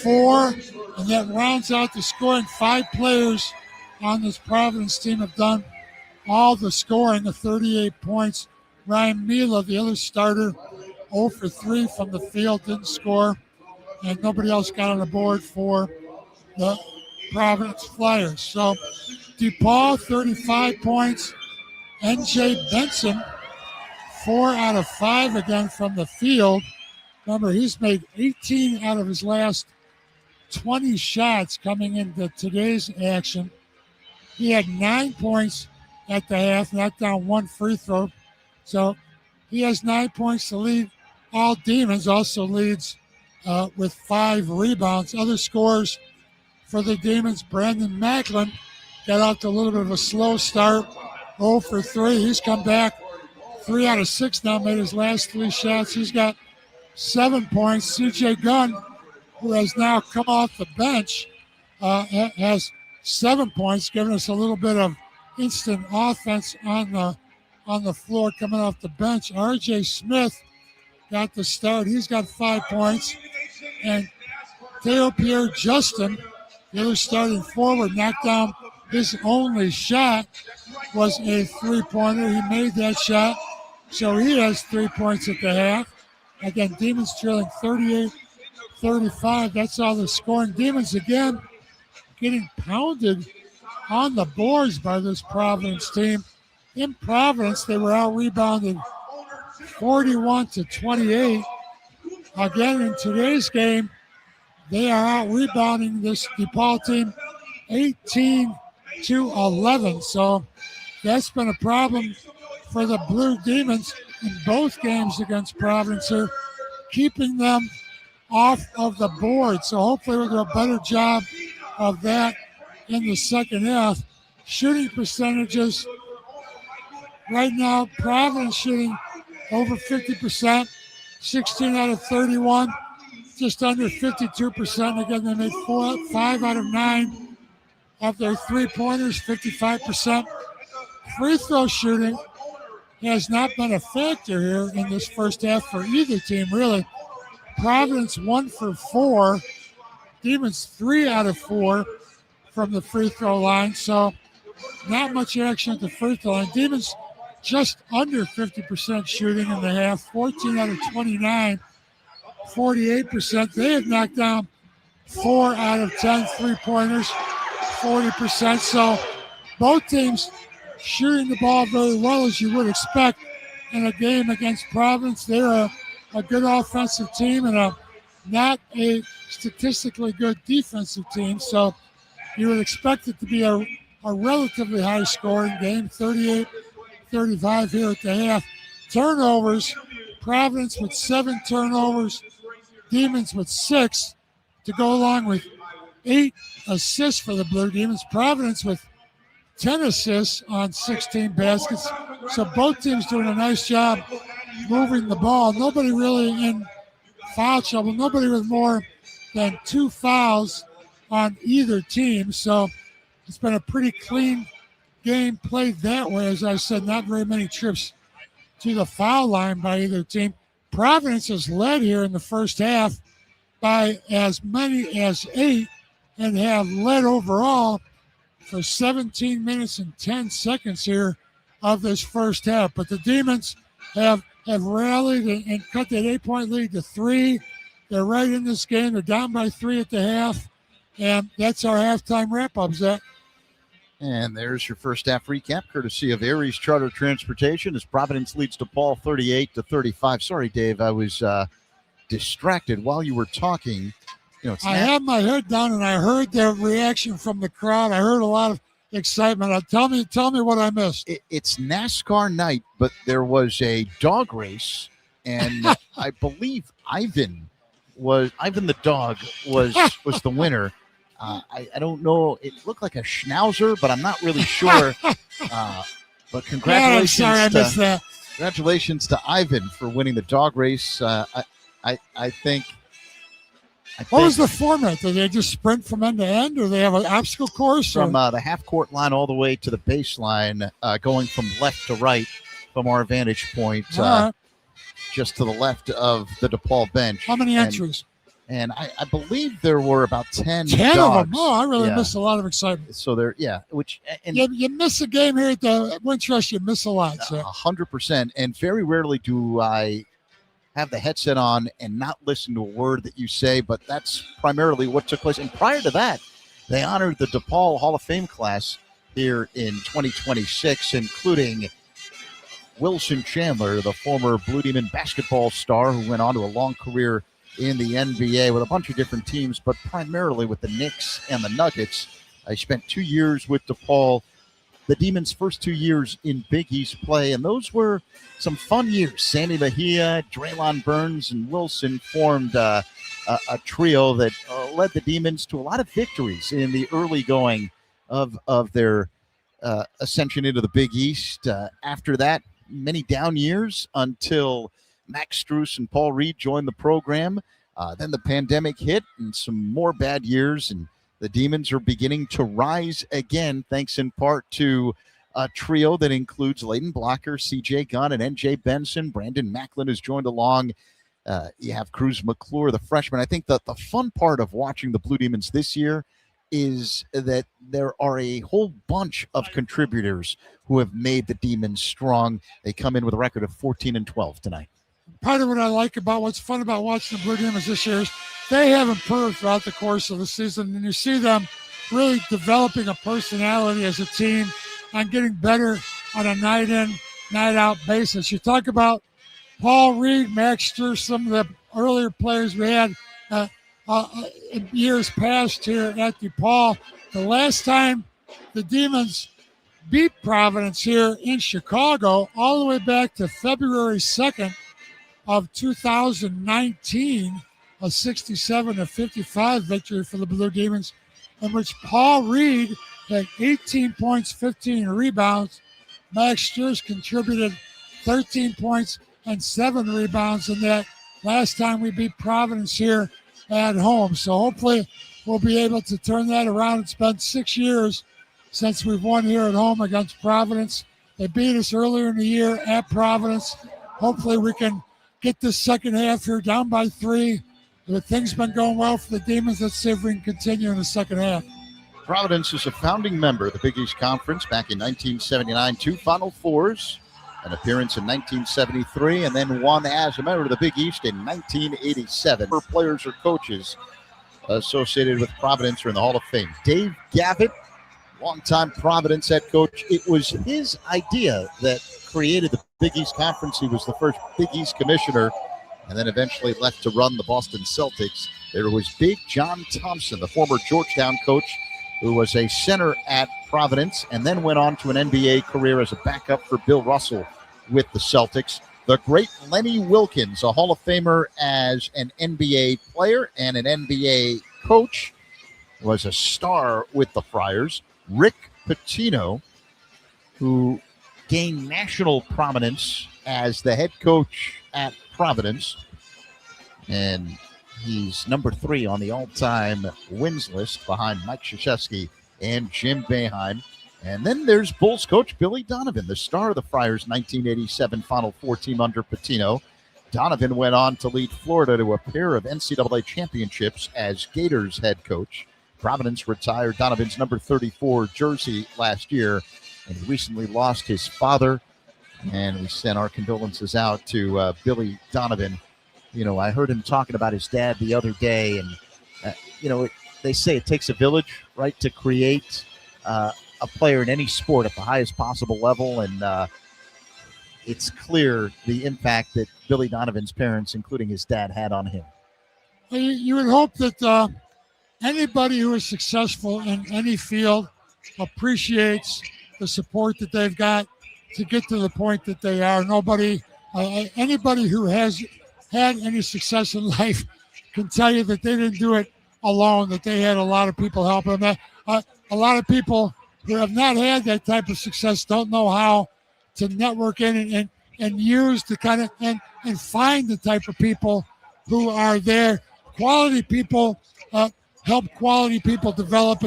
4, and that rounds out the scoring. 5 players on this Providence team have done all the scoring of 38 points. Ryan Mila, the other starter, 0 for 3 from the field, didn't score, and nobody else got on the board for the Providence Flyers. So DePaul, 35 points. NJ Benson, 4 out of 5 again from the field. Remember, he's made 18 out of his last 20 shots coming into today's action. He had 9 points at the half, knocked down 1 free throw. So he has 9 points to lead. All Demons also leads with 5 rebounds. Other scorers for the Demons, Brandon Macklin got out to a little bit of a slow start, 0 for 3. He's come back 3 out of 6 now, made his last 3 shots. He's got 7 points. CJ Gunn, who has now come off the bench, has 7 points, giving us a little bit of instant offense on the floor coming off the bench. RJ Smith got the start. He's got 5 points. And Theo Pierre Justin, the other starting forward, knocked down his only shot, was a 3-pointer. He made that shot, so he has 3 points at the half. Again, Demons trailing 38-35. That's all the scoring. Demons again getting pounded on the boards by this Providence team. In Providence, they were out-rebounded 41-28. Again, in today's game, they are out-rebounding this DePaul team 18-11. So that's been a problem for the Blue Demons in both games against Providence here, keeping them off of the board. So hopefully we'll do a better job of that in the second half. Shooting percentages, right now, Providence shooting over 50%, 16 out of 31, just under 52%. Again, they made 5 out of 9 of their 3-pointers, 55%. Free throw shooting has not been a factor here in this first half for either team, really. Providence 1 for 4, Demons 3 out of 4 from the free throw line, so not much action at the free throw line. Demons just under 50% shooting in the half, 14 out of 29, 48%. They have knocked down 4 out of 10 3-pointers, 40%. So both teams shooting the ball very well, as you would expect in a game against Providence. They're a good offensive team and not a statistically good defensive team. So you would expect it to be a relatively high-scoring game, 38-35 here at the half. Turnovers, Providence with 7 turnovers, Demons with 6, to go along with 8 assists for the Blue Demons. Providence with 10 assists on 16 baskets. So both teams doing a nice job moving the ball. Nobody really in foul trouble. Nobody with more than 2 fouls on either team. So it's been a pretty clean game played that way. As I said, not very many trips to the foul line by either team. Providence has led here in the first half by as many as 8 and have led overall for 17 minutes and 10 seconds here of this first half. But the Demons have have rallied and cut that 8-point lead to 3. They're right in this game. They're down by 3 at the half. And that's our halftime wrap-up, Zach. And there's your first half recap, courtesy of Aries Charter Transportation, as Providence leads DePaul 38-35. Sorry, Dave, I was distracted while you were talking. I had my head down and I heard the reaction from the crowd. I heard a lot of excitement. Tell me what I missed. It's NASCAR night, but there was a dog race, and I believe Ivan the dog was the winner. I don't know. It looked like a schnauzer, but I'm not really sure. But congratulations! Yeah, I'm sorry, I missed that. Congratulations to Ivan for winning the dog race. I think. What was the format? Did they just sprint from end to end, or they have an obstacle course? From the half-court line all the way to the baseline, going from left to right from our vantage point, right. Just to the left of the DePaul bench. How many entries? And I believe there were about 10 10 dogs. of them. Oh, I really missed a lot of excitement. So you miss a game here at the Wintrust, you miss a lot. So. 100%. And very rarely do I have the headset on and not listen to a word that you say, but that's primarily what took place. And prior to that, they honored the DePaul Hall of Fame class here in 2026, including Wilson Chandler, the former Blue Demon basketball star who went on to a long career in the NBA with a bunch of different teams, but primarily with the Knicks and the Nuggets. I spent 2 years with DePaul, the Demons' first 2 years in Big East play, and those were some fun years. Sammy Bahia, Draylon Burns, and Wilson formed a trio that led the Demons to a lot of victories in the early going of their ascension into the Big East. After that, many down years until Max Strus and Paul Reed joined the program. Then the pandemic hit and some more bad years, and the Demons are beginning to rise again, thanks in part to a trio that includes Layden Blocker, C.J. Gunn, and N.J. Benson. Brandon Macklin has joined along. You have Cruz McClure, the freshman. I think that the fun part of watching the Blue Demons this year is that there are a whole bunch of contributors who have made the Demons strong. They come in with a record of 14-12 tonight. Part of what I like about what's fun about watching the Blue Demons this year is they have improved throughout the course of the season, and you see them really developing a personality as a team and getting better on a night-in, night-out basis. You talk about Paul Reed, Max Strus, some of the earlier players we had in years past here at DePaul. The last time the Demons beat Providence here in Chicago, all the way back to February 2nd of 2019, a 67-55 victory for the Blue Demons, in which Paul Reed had 18 points, 15 rebounds. Max Strus contributed 13 points and 7 rebounds in that last time we beat Providence here at home. So hopefully we'll be able to turn that around. It's been 6 years since we've won here at home against Providence. They beat us earlier in the year at Providence. Hopefully we can get this second half here down by 3. But things been going well for the Demons. Let's see if we can continue in the second half. Providence is a founding member of the Big East Conference back in 1979, 2 Final Fours, an appearance in 1973, and then one as a member of the Big East in 1987. For players or coaches associated with Providence are in the Hall of Fame. Dave Gavitt, longtime Providence head coach. It was his idea that created the Big East Conference. He was the first Big East commissioner and then eventually left to run the Boston Celtics. There was Big John Thompson, the former Georgetown coach, who was a center at Providence and then went on to an NBA career as a backup for Bill Russell with the Celtics. The great Lenny Wilkins, a Hall of Famer as an NBA player and an NBA coach, was a star with the Friars. Rick Pitino, who gained national prominence as the head coach at Providence, and he's number 3 on the all-time wins list behind Mike Krzyzewski and Jim Boeheim. And then there's Bulls coach Billy Donovan, the star of the Friars' 1987 Final Four team under Pitino. Donovan went on to lead Florida to a pair of NCAA championships as Gators head coach. Providence retired Donovan's number 34 jersey last year, and he recently lost his father And we sent our condolences out to Billy Donovan. You know, I heard him talking about his dad the other day, and they say it takes a village, right, to create a player in any sport at the highest possible level, and it's clear the impact that Billy Donovan's parents, including his dad, had on him. You would hope that anybody who is successful in any field appreciates the support that they've got to get to the point that they are. Anybody who has had any success in life can tell you that they didn't do it alone, that they had a lot of people helping them. A lot of people who have not had that type of success don't know how to network in and use the kind of and find the type of people who are there. Quality people help quality people develop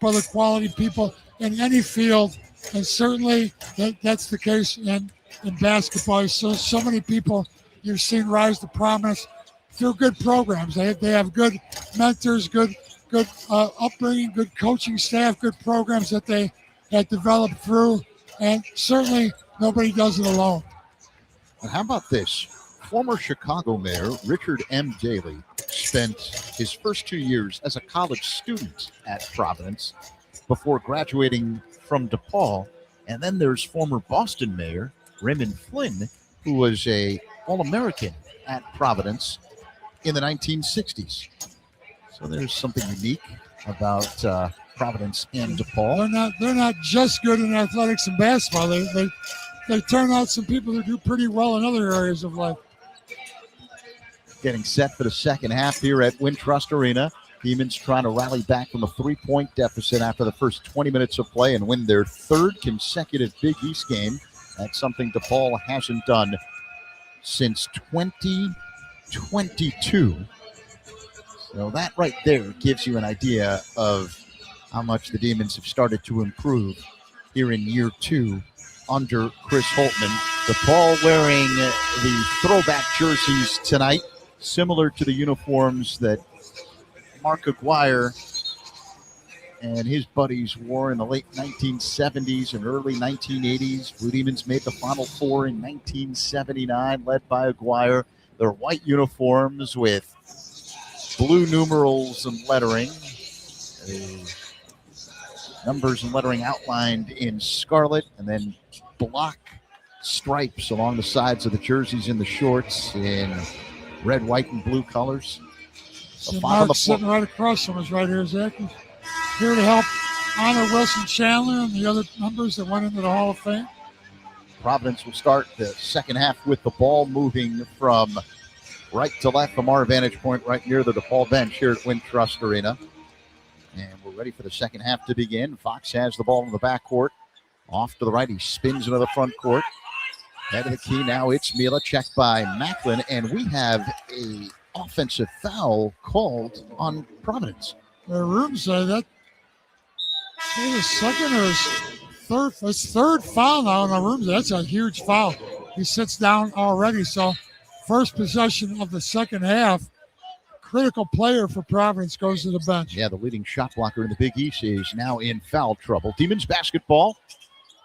other quality people in any field, and certainly that's the case in basketball. So many people you've seen rise to prominence through good programs. They have good mentors, good upbringing, good coaching staff, good programs that they had developed through, and certainly nobody does it alone. And how about this? Former Chicago Mayor Richard M. Daley spent his first 2 years as a college student at Providence before graduating from DePaul. And then there's former Boston Mayor Raymond Flynn, who was a All-American at Providence in the 1960s. So there's something unique about Providence and DePaul. They're not just good in athletics and basketball. They turn out some people who do pretty well in other areas of life. Getting set for the second half here at Wintrust Arena. Demons trying to rally back from a 3-point deficit after the first 20 minutes of play and win their third consecutive Big East game. That's something DePaul hasn't done since 2022. So that right there gives you an idea of how much the Demons have started to improve here in year 2 under Chris Holtman. DePaul wearing the throwback jerseys tonight, similar to the uniforms that Mark Aguirre and his buddies wore in the late 1970s and early 1980s. Blue Demons made the Final Four in 1979, led by Aguirre. Their white uniforms with blue numerals and lettering. The numbers and lettering outlined in scarlet, and then block stripes along the sides of the jerseys and the shorts in red, white, and blue colors. Mark sitting right across from us right here, Zach. He's here to help honor Wilson Chandler and the other members that went into the Hall of Fame. Providence will start the second half with the ball moving from right to left from our vantage point right near the DePaul bench here at Wintrust Arena. And we're ready for the second half to begin. Fox has the ball in the backcourt. Off to the right, he spins into the front court. Head of the key now, it's Mila, checked by Macklin, and we have a offensive foul called on Providence. The room say that his second or his third foul now in the room. That's a huge foul. He sits down already. So first possession of the second half, critical player for Providence goes to the bench. Yeah, the leading shot blocker in the Big East is now in foul trouble. Demons basketball.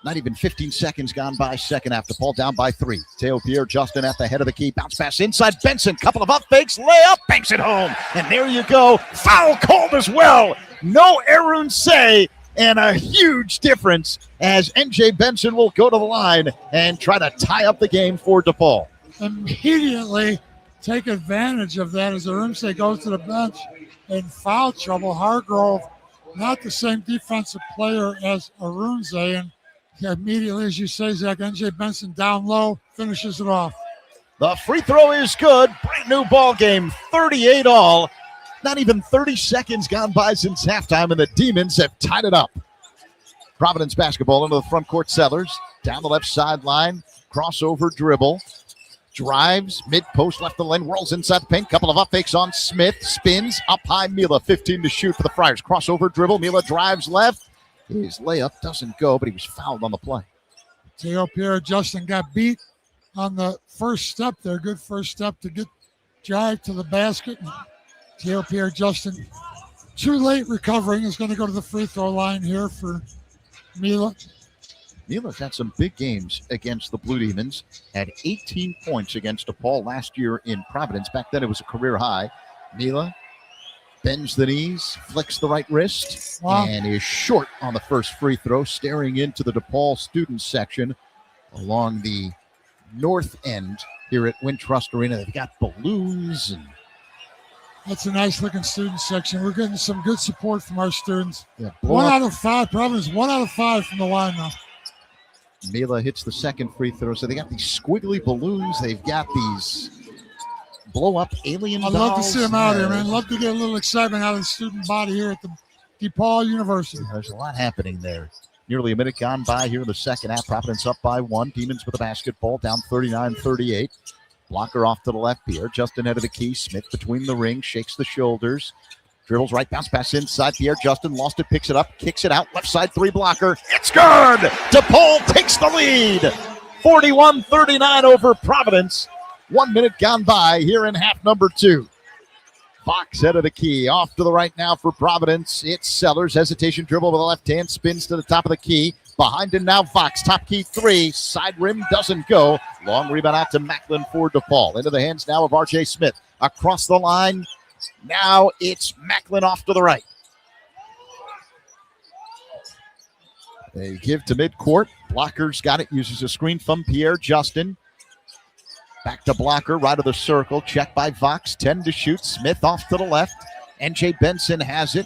Not even 15 seconds gone by second half. DePaul down by 3. Teo Pierre-Justin at the head of the key. Bounce pass inside. Benson, couple of up fakes. Layup, banks it home. And there you go. Foul called as well. No Arun Say, and a huge difference as N.J. Benson will go to the line and try to tie up the game for DePaul. Immediately take advantage of that as Arumse goes to the bench in foul trouble. Hargrove, not the same defensive player as Arunze, and immediately, as you say, Zach, N.J. Benson down low, finishes it off. The free throw is good. Brand new ball game, 38 all. Not even 30 seconds gone by since halftime, and the Demons have tied it up. Providence basketball into the front court. Sellers down the left sideline, crossover dribble. Drives, mid-post, left the lane, whirls inside the paint. Couple of up fakes on Smith. Spins, up high, Mila, 15 to shoot for the Friars. Crossover dribble, Mila drives left. His layup doesn't go, but he was fouled on the play. Teo Pierre-Justin got beat on the first step there. Good first step to get drive to the basket. Teo Pierre-Justin, too late recovering, is going to go to the free throw line here for Mila. Mila's had some big games against the Blue Demons. Had 18 points against DePaul last year in Providence. Back then it was a career high. Mila bends the knees, flicks the right wrist, and is short on the first free throw, staring into the DePaul student section along the north end here at Wintrust Arena. They've got balloons and that's a nice looking student section. We're getting some good support from our students. yeah, 1 out of 5. Providence 1 out of 5 from the line now. Mila hits the second free throw. So they got these squiggly balloons. They've got these blow up alien I'd dolls. love to see them out here, man. Love to get a little excitement out of the student body here at the DePaul University. There's a lot happening there. Nearly a minute gone by here in the second half. Providence up by 1. Demons with the basketball, down 39-38. Blocker off to the left here. Justin head of the key. Smith between the rings, shakes the shoulders. Dribbles right, bounce pass inside. Pierre Justin lost it, picks it up, kicks it out. Left side 3 blocker. It's good! DePaul takes the lead. 41-39 over Providence. 1 minute gone by here in half number 2. Fox head of the key. Off to the right now for Providence. It's Sellers. Hesitation dribble with the left hand. Spins to the top of the key. Behind him now Fox. Top key 3. Side rim doesn't go. Long rebound out to Macklin for DePaul. Into the hands now of R.J. Smith. Across the line. Now it's Macklin off to the right. They give to midcourt. Blocker's got it. Uses a screen from Pierre Justin. Back to Blocker, right of the circle. Check by Fox. 10 to shoot. Smith off to the left. NJ Benson has it.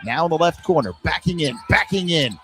Now in the left corner. Backing in.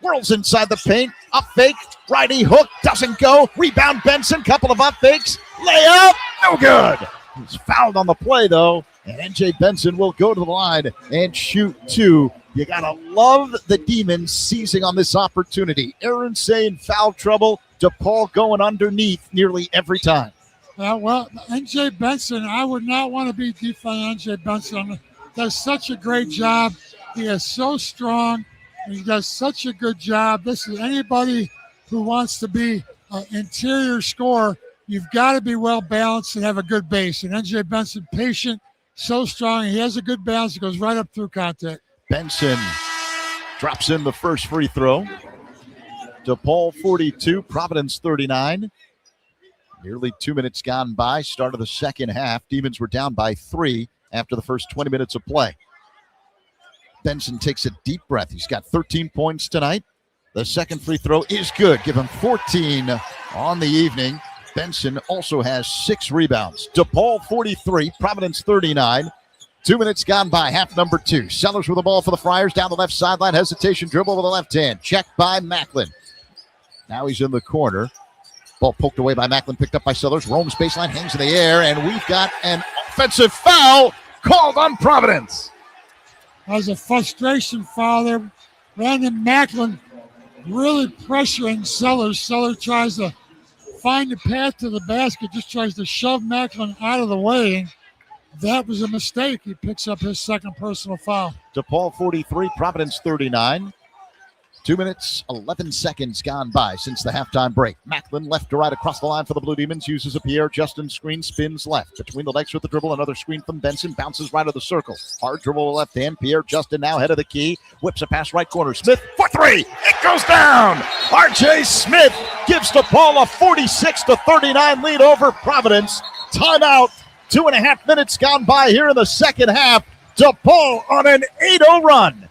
Whirls inside the paint. Up fake. Righty hook. Doesn't go. Rebound Benson. Couple of up fakes. Layup. No good. He's fouled on the play, though. And NJ Benson will go to the line and shoot 2. You got to love the Demons seizing on this opportunity. Aaron Say in foul trouble. DePaul going underneath nearly every time. Well, NJ Benson, I would not want to be defending NJ Benson. Does such a great job. He is so strong. He does such a good job. This is anybody who wants to be an interior scorer. You've got to be well balanced and have a good base. And NJ Benson, patient, so strong. He has a good balance. He goes right up through contact. Benson drops in the first free throw. DePaul 42, Providence 39. Nearly 2 minutes gone by. Start of the second half. Demons were down by 3 after the first 20 minutes of play. Benson takes a deep breath. He's got 13 points tonight. The second free throw is good. Give him 14 on the evening. Benson also has 6 rebounds. DePaul 43, Providence 39. 2 minutes gone by, half number 2. Sellers with the ball for the Friars down the left sideline. Hesitation dribble with the left hand. Checked by Macklin. Now he's in the corner. Ball poked away by Macklin, picked up by Sellers. Roams baseline, hangs in the air, and we've got an offensive foul called on Providence. There's a frustration foul there. Brandon Macklin really pressuring Sellers. Sellers tries to find the path to the basket, just tries to shove Macklin out of the way. That was a mistake. He picks up his second personal foul. DePaul 43, Providence 39. 2 minutes, 11 seconds gone by since the halftime break. Macklin left to right across the line for the Blue Demons. Uses a Pierre Justin screen, spins left. Between the legs with the dribble, another screen from Benson. Bounces right of the circle. Hard dribble left hand. Pierre Justin now head of the key. Whips a pass right corner. Smith for 3. It goes down. R.J. Smith gives DePaul a 46-39 lead over Providence. Timeout. 2.5 minutes gone by here in the second half. DePaul on an 8-0 run.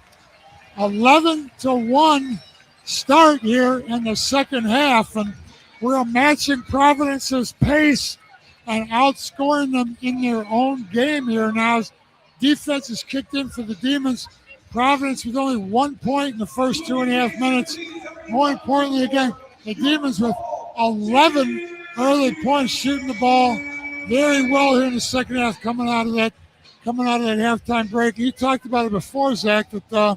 11-1 start here in the second half, and we're matching Providence's pace and outscoring them in their own game here now. Defense is kicked in for the Demons. Providence with only 1 point in the first 2.5 minutes. More importantly, again, the Demons with 11 early points, shooting the ball very well here in the second half, coming out of that halftime break. You talked about it before, Zach, that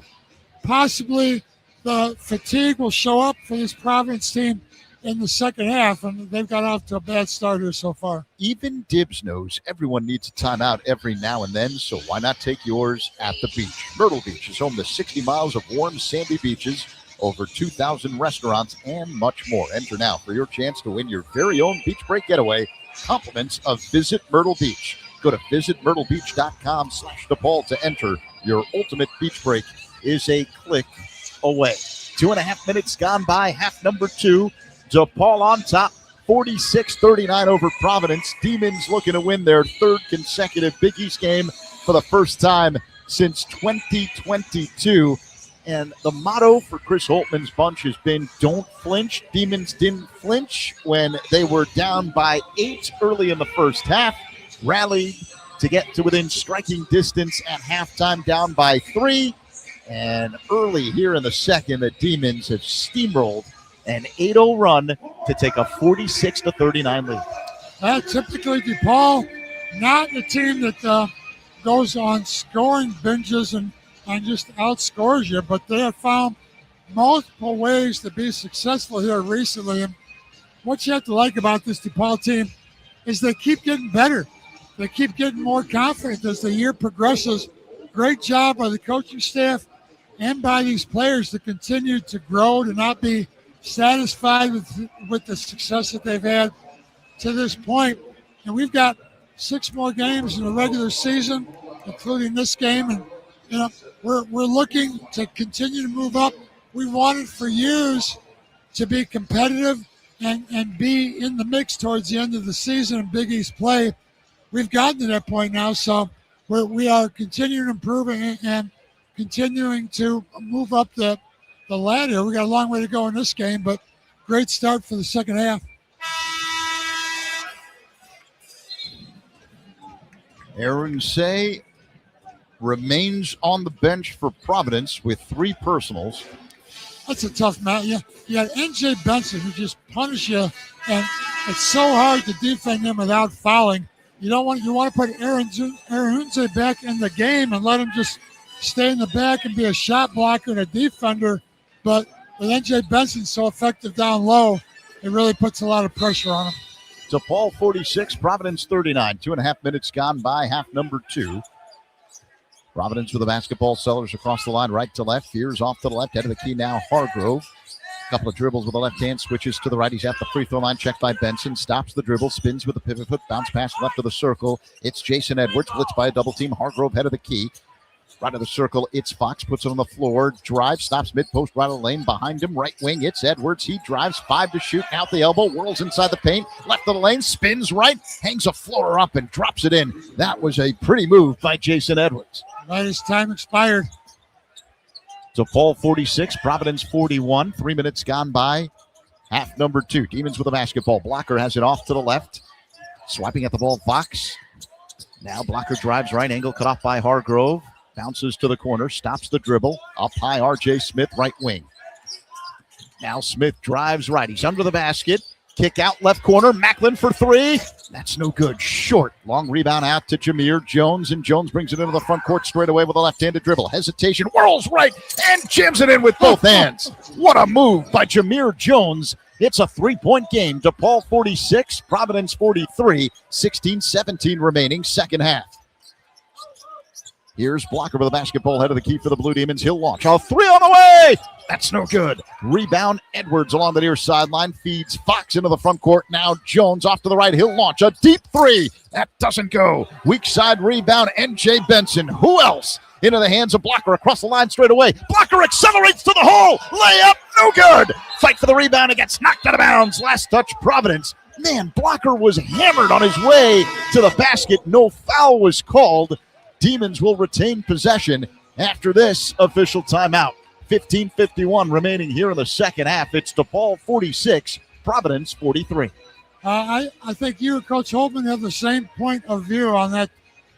possibly the fatigue will show up for this Providence team in the second half, and they've got off to a bad start here so far. Even Dibbs knows everyone needs a timeout every now and then, so why not take yours at the beach? Myrtle Beach is home to 60 miles of warm, sandy beaches, over 2,000 restaurants, and much more. Enter now for your chance to win your very own beach break getaway. Compliments of Visit Myrtle Beach. Go to visitmyrtlebeach.com/DePaul to enter. Your ultimate beach break is a click away. 2.5 minutes gone by, half number 2. DePaul on top, 46-39 over Providence. Demons looking to win their third consecutive Big East game for the first time since 2022. And the motto for Chris Holtman's bunch has been don't flinch. Demons didn't flinch when they were down by 8 early in the first half. Rallied to get to within striking distance at halftime, down by 3. And early here in the second, the Demons have steamrolled an 8-0 run to take a 46-39 lead. Typically, DePaul, not a team that goes on scoring binges and just outscores you, but they have found multiple ways to be successful here recently. And what you have to like about this DePaul team is they keep getting better. They keep getting more confident as the year progresses. Great job by the coaching staff and by these players to continue to grow, to not be satisfied with the success that they've had to this point. And we've got 6 more games in the regular season, including this game. And, you know, we're looking to continue to move up. We wanted for years to be competitive and be in the mix towards the end of the season in Big East play. We've gotten to that point now, so we are continuing improving and continuing to move up the ladder. We got a long way to go in this game, but great start for the second half. Aaron Say remains on the bench for Providence with 3 personals. That's a tough match. You got N.J. Benson, who just punished you, and it's so hard to defend him without fouling. You want to put Aaron Hunze back in the game and let him just stay in the back and be a shot blocker and a defender. But with N.J. Benson so effective down low, it really puts a lot of pressure on him. DePaul 46, Providence 39. 2.5 minutes gone by, half number 2. Providence with the basketball. Sellers across the line, right to left. Fears off to the left, head of the key now, Hargrove. Couple of dribbles with the left hand, switches to the right. He's at the free throw line, checked by Benson. Stops the dribble, spins with the pivot foot, bounce pass left of the circle. It's Jason Edwards, blitzed by a double team. Hargrove, head of the key. Right of the circle, it's Fox, puts it on the floor. Drive, stops mid-post, right of the lane. Behind him, right wing, it's Edwards. He drives, 5 to shoot, out the elbow, whirls inside the paint. Left of the lane, spins right, hangs a floater up and drops it in. That was a pretty move by Jason Edwards. Right as time expired. DePaul 46, Providence 41. 3 minutes gone by. Half number 2. Demons with the basketball. Blocker has it off to the left. Swiping at the ball, Fox. Now Blocker drives right, angle cut off by Hargrove. Bounces to the corner, stops the dribble. Up high, R.J. Smith, right wing. Now Smith drives right. He's under the basket. Kick out left corner. Macklin for 3. That's no good. Short. Long rebound out to Jameer Jones, and Jones brings it into the front court straight away with a left-handed dribble. Hesitation. Whirls right and jams it in with both hands. What a move by Jameer Jones. It's a 3-point game. DePaul 46, Providence 43. 16-17 remaining, second half. Here's Blocker with the basketball, head of the key for the Blue Demons. He'll launch. A 3 on the way. That's no good. Rebound, Edwards along the near sideline. Feeds Fox into the front court. Now Jones off to the right. He'll launch. A deep 3. That doesn't go. Weak side rebound, N.J. Benson. Who else? Into the hands of Blocker across the line straight away. Blocker accelerates to the hole. Layup, no good. Fight for the rebound. It gets knocked out of bounds. Last touch, Providence. Man, Blocker was hammered on his way to the basket. No foul was called. Demons will retain possession after this official timeout. 15:51 remaining here in the second half. It's DePaul 46, Providence 43. I think you and Coach Holtman have the same point of view on that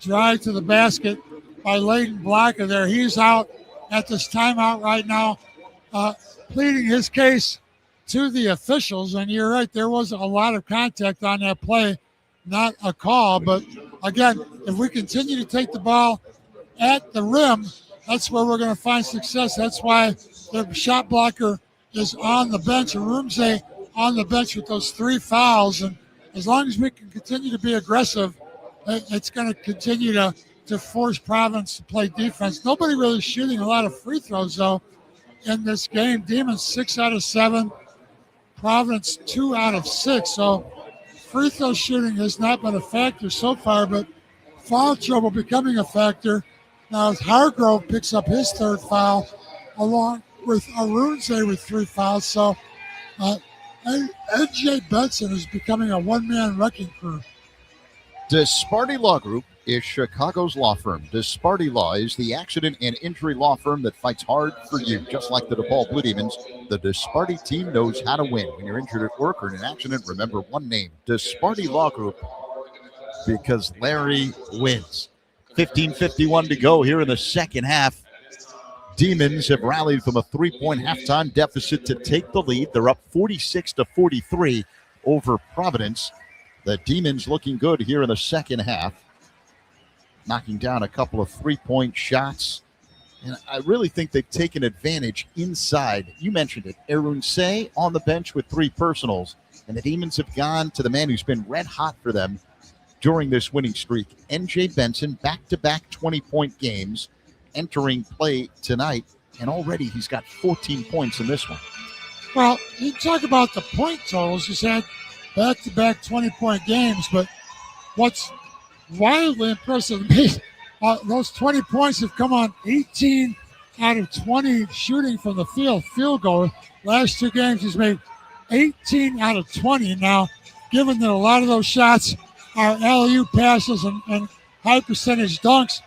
drive to the basket by Layden Blocker there. He's out at this timeout right now, pleading his case to the officials. And you're right, there was a lot of contact on that play, not a call. But again, if we continue to take the ball at the rim, that's where we're going to find success. That's why the shot blocker is on the bench, and Rumsey on the bench with those 3 fouls. And as long as we can continue to be aggressive, it's going to continue to force Providence to play defense. Nobody really shooting a lot of free throws, though, in this game. Demons 6 out of 7, Providence 2 out of 6. So free throw shooting has not been a factor so far, but foul trouble becoming a factor. Now, as Hargrove picks up his 3rd foul, along with Arunze with 3 fouls. So N.J. Benson is becoming a one-man wrecking crew. Disparty Law Group is Chicago's law firm. Disparty Law is the accident and injury law firm that fights hard for you. Just like the DePaul Blue Demons, the Disparty team knows how to win. When you're injured at work or in an accident, remember one name, Disparty Law Group, because Larry wins. 15:51 to go here in the second half. Demons have rallied from a 3-point halftime deficit to take the lead. They're up 46-43 over Providence. The Demons looking good here in the second half, knocking down a couple of 3-point shots. And I really think they've taken advantage inside. You mentioned it. Arunse on the bench with 3 personals. And the Demons have gone to the man who's been red hot for them during this winning streak. N.J. Benson, back-to-back 20-point games, entering play tonight. And already he's got 14 points in this one. Well, you talk about the point totals. He's had back-to-back 20-point games, but what's wildly impressive to me, those 20 points have come on 18 out of 20 shooting from the field goal. Last 2 games, he's made 18 out of 20. Now, given that a lot of those shots are alley-oop passes and high percentage dunks,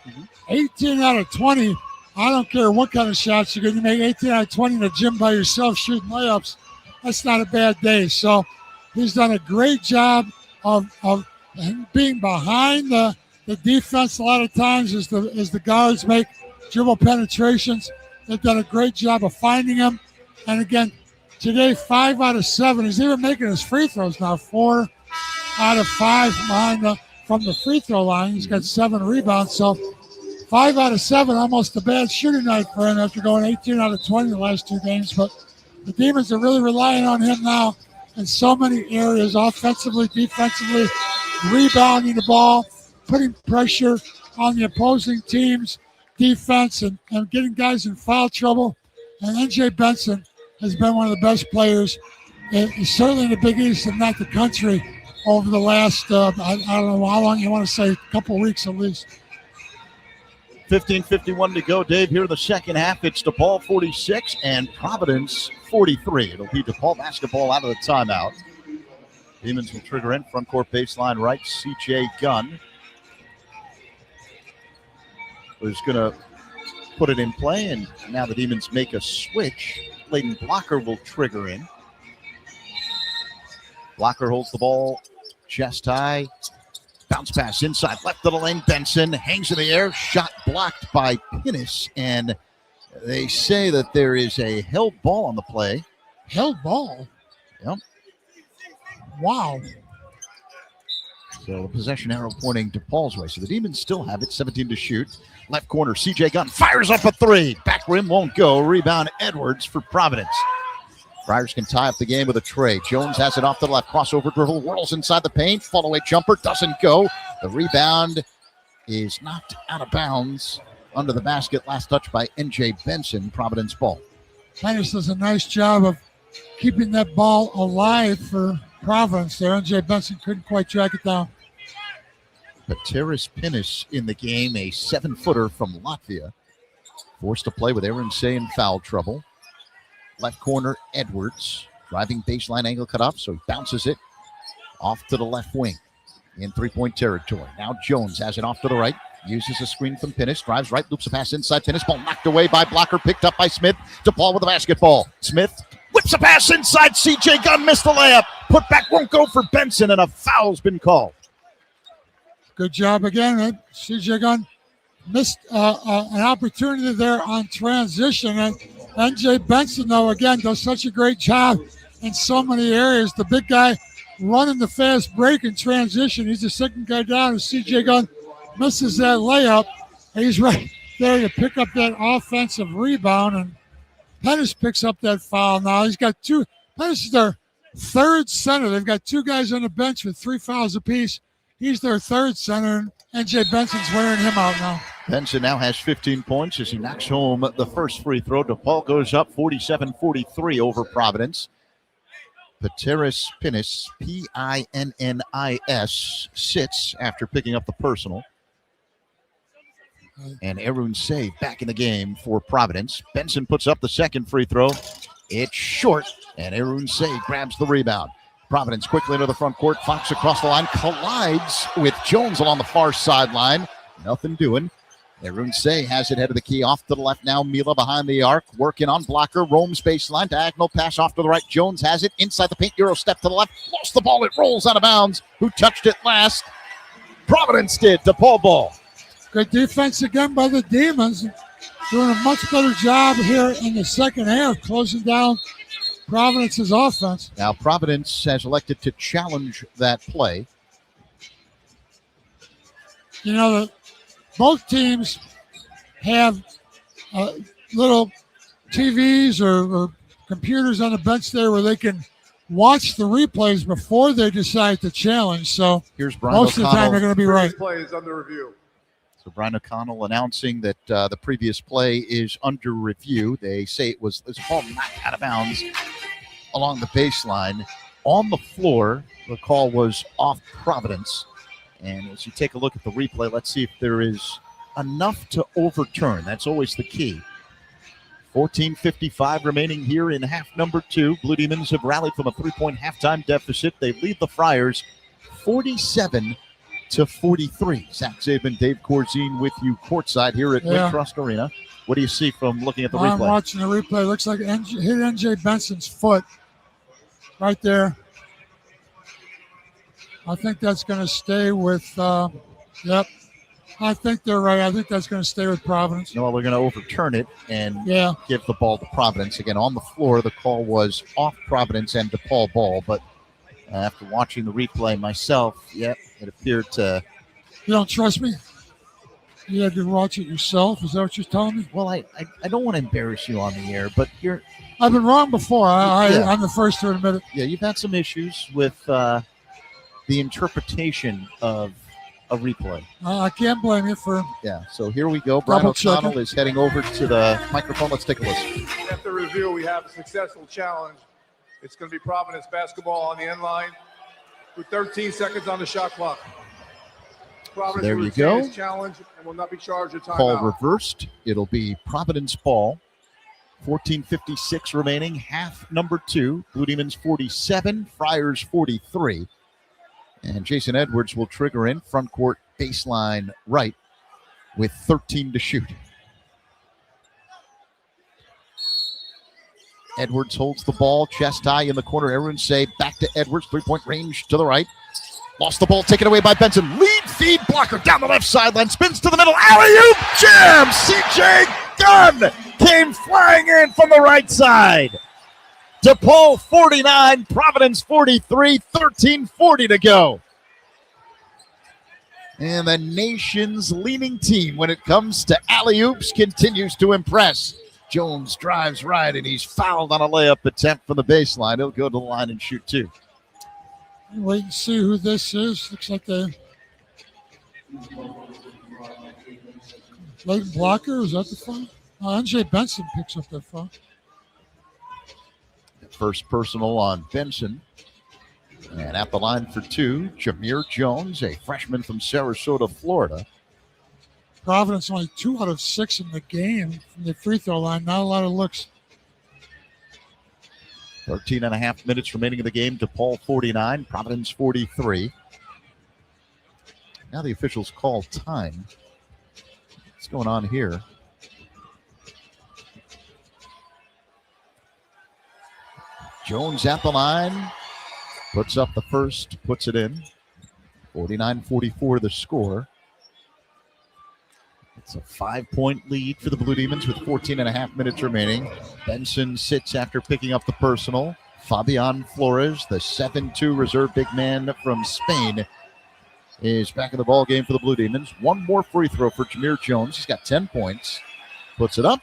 18 out of 20, I don't care what kind of shots you're going to make, 18 out of 20 in the gym by yourself shooting layups, that's not a bad day. So he's done a great job of being behind the defense a lot of times as the guards make dribble penetrations. They've done a great job of finding him. And again, today, 5 out of 7. He's even making his free throws now, 4 out of 5 from the free throw line. He's got 7 rebounds. So 5 out of 7, almost a bad shooting night for him after going 18 out of 20 the last 2 games. But the Demons are really relying on him now in so many areas, offensively, defensively, rebounding the ball, putting pressure on the opposing team's defense and getting guys in foul trouble. And N.J. Benson has been one of the best players, certainly in the Big East, if not the country, over the last, I don't know how long you want to say, a couple of weeks at least. 15:51 to go, Dave, here in the second half. It's DePaul 46 and Providence 43. It'll be DePaul basketball out of the timeout. Demons will trigger in, front court baseline right. C.J. Gunn is going to put it in play, and now the Demons make a switch. Layden Blocker will trigger in. Blocker holds the ball chest high. Bounce pass inside, left of the lane. Benson hangs in the air. Shot blocked by Pinnis. And they say that there is a held ball on the play. Held ball? Yep. Wow. So the possession arrow pointing to Paul's way. So the Demons still have it, 17 to shoot. Left corner, C.J. Gunn fires up a 3. Back rim won't go. Rebound Edwards for Providence. Friars can tie up the game with a tray. Jones has it off to the left. Crossover dribble, whirls inside the paint. Fall away jumper doesn't go. The rebound is knocked out of bounds under the basket. Last touch by N.J. Benson. Providence ball. Titus does a nice job of keeping that ball alive for Providence there. N.J. Benson couldn't quite track it down. Pateris Pinnis in the game, a 7-footer from Latvia. Forced to play with Aaron Say in foul trouble. Left corner, Edwards. Driving baseline angle cut off, so he bounces it off to the left wing in 3-point territory. Now Jones has it off to the right. Uses a screen from Pinnis. Drives right, loops a pass inside. Pinnis ball knocked away by Blocker. Picked up by Smith. DePaul with the basketball. Smith whips a pass inside. C.J. Gunn missed the layup. Put back won't go for Benson, and a foul's been called. Good job again. C.J. Gunn missed an opportunity there on transition. And N.J. Benson, though, again, does such a great job in so many areas. The big guy running the fast break in transition. He's the second guy down, and C.J. Gunn misses that layup. He's right there to pick up that offensive rebound, and Pettis picks up that foul now. He's got 2. Pettis is their third center. They've got 2 guys on the bench with 3 fouls apiece. He's their third center, and N.J. Benson's wearing him out now. Benson now has 15 points as he knocks home the first free throw. DePaul goes up 47-43 over Providence. Pateris Pinnis, P-I-N-N-I-S, sits after picking up the personal. And Arun Say back in the game for Providence. Benson puts up the second free throw. It's short, and Arun Say grabs the rebound. Providence quickly into the front court. Fox across the line, collides with Jones along the far sideline. Nothing doing. Arun Say has it head of the key, off to the left now. Mila behind the arc, working on blocker. Roams baseline, diagonal pass off to the right. Jones has it inside the paint. Euro step to the left. Lost the ball. It rolls out of bounds. Who touched it last? Providence did. DePaul ball. Good defense again by the Demons. Doing a much better job here in the second half, closing down Providence's offense. Now Providence has elected to challenge that play. You know, both teams have little TVs or computers on the bench there where they can watch the replays before they decide to challenge. So Here's Brian most of the time they're going to be right. Play is under review. So Brian O'Connell announcing that the previous play is under review. They say there's a ball knocked out of bounds along the baseline. On the floor, the call was off Providence. And as you take a look at the replay, let's see if there is enough to overturn. That's always the key. 14:55 remaining here in half number 2. Blue Demons have rallied from a 3-point halftime deficit. They lead the Friars 47-43. Zach Zabin, Dave Corzine with you courtside here at Wintrust Arena. What do you see from looking at the replay? I'm watching the replay. Looks like it hit NJ Benson's foot right there. I think that's going to stay with, yep. I think they're right. I think that's going to stay with Providence. No, they're going to overturn it and Yeah. give the ball to Providence. Again, on the floor, the call was off Providence and DePaul ball. But after watching the replay myself, it appeared to. You don't trust me? You had to watch it yourself? Is that what you're telling me? Well, I don't want to embarrass you on the air, but you're. I've been wrong before. Yeah. I'm the first to admit it. Yeah, you've had some issues with the interpretation of a replay. I can't blame you for. Yeah, so here we go. Brian O'Connell is heading over to the microphone. Let's take a listen. After review, we have a successful challenge. It's going to be Providence basketball on the end line with 13 seconds on the shot clock. Providence There will you retain go. its challenge and will not be charged a timeout. Ball reversed. It'll be Providence ball. 14:56 remaining, half number 2. Blue Demons 47, Friars 43. And Jason Edwards will trigger in front court baseline right with 13 to shoot. Edwards holds the ball, chest high in the corner. Arun Say back to Edwards, 3-point range to the right. Lost the ball, taken away by Benson. Lead feed blocker down the left sideline, spins to the middle. Alley-oop jam! CJ Gunn came flying in from the right side. DePaul 49, Providence 43, 13:40 to go. And the nation's leading team when it comes to alley-oops continues to impress. Jones drives right, and he's fouled on a layup attempt from the baseline. He'll go to the line and shoot 2. Wait and see who this is. Looks like the Leighton blocker. Is that the foul? NJ Benson picks up that foul. First personal on Benson. And at the line for 2, Jameer Jones, a freshman from Sarasota, Florida. Providence only 2 out of 6 in the game from the free throw line. Not a lot of looks. 13 and a half minutes remaining in the game. DePaul 49, Providence 43. Now the officials call time. What's going on here? Jones at the line. Puts up the first, puts it in. 49-44 the score. It's a 5-point lead for the Blue Demons with 14 and a half minutes remaining. Benson sits after picking up the personal. Fabian Flores, the 7'2" reserve big man from Spain, is back in the ball game for the Blue Demons. One more free throw for Jameer Jones. He's got 10 points. Puts it up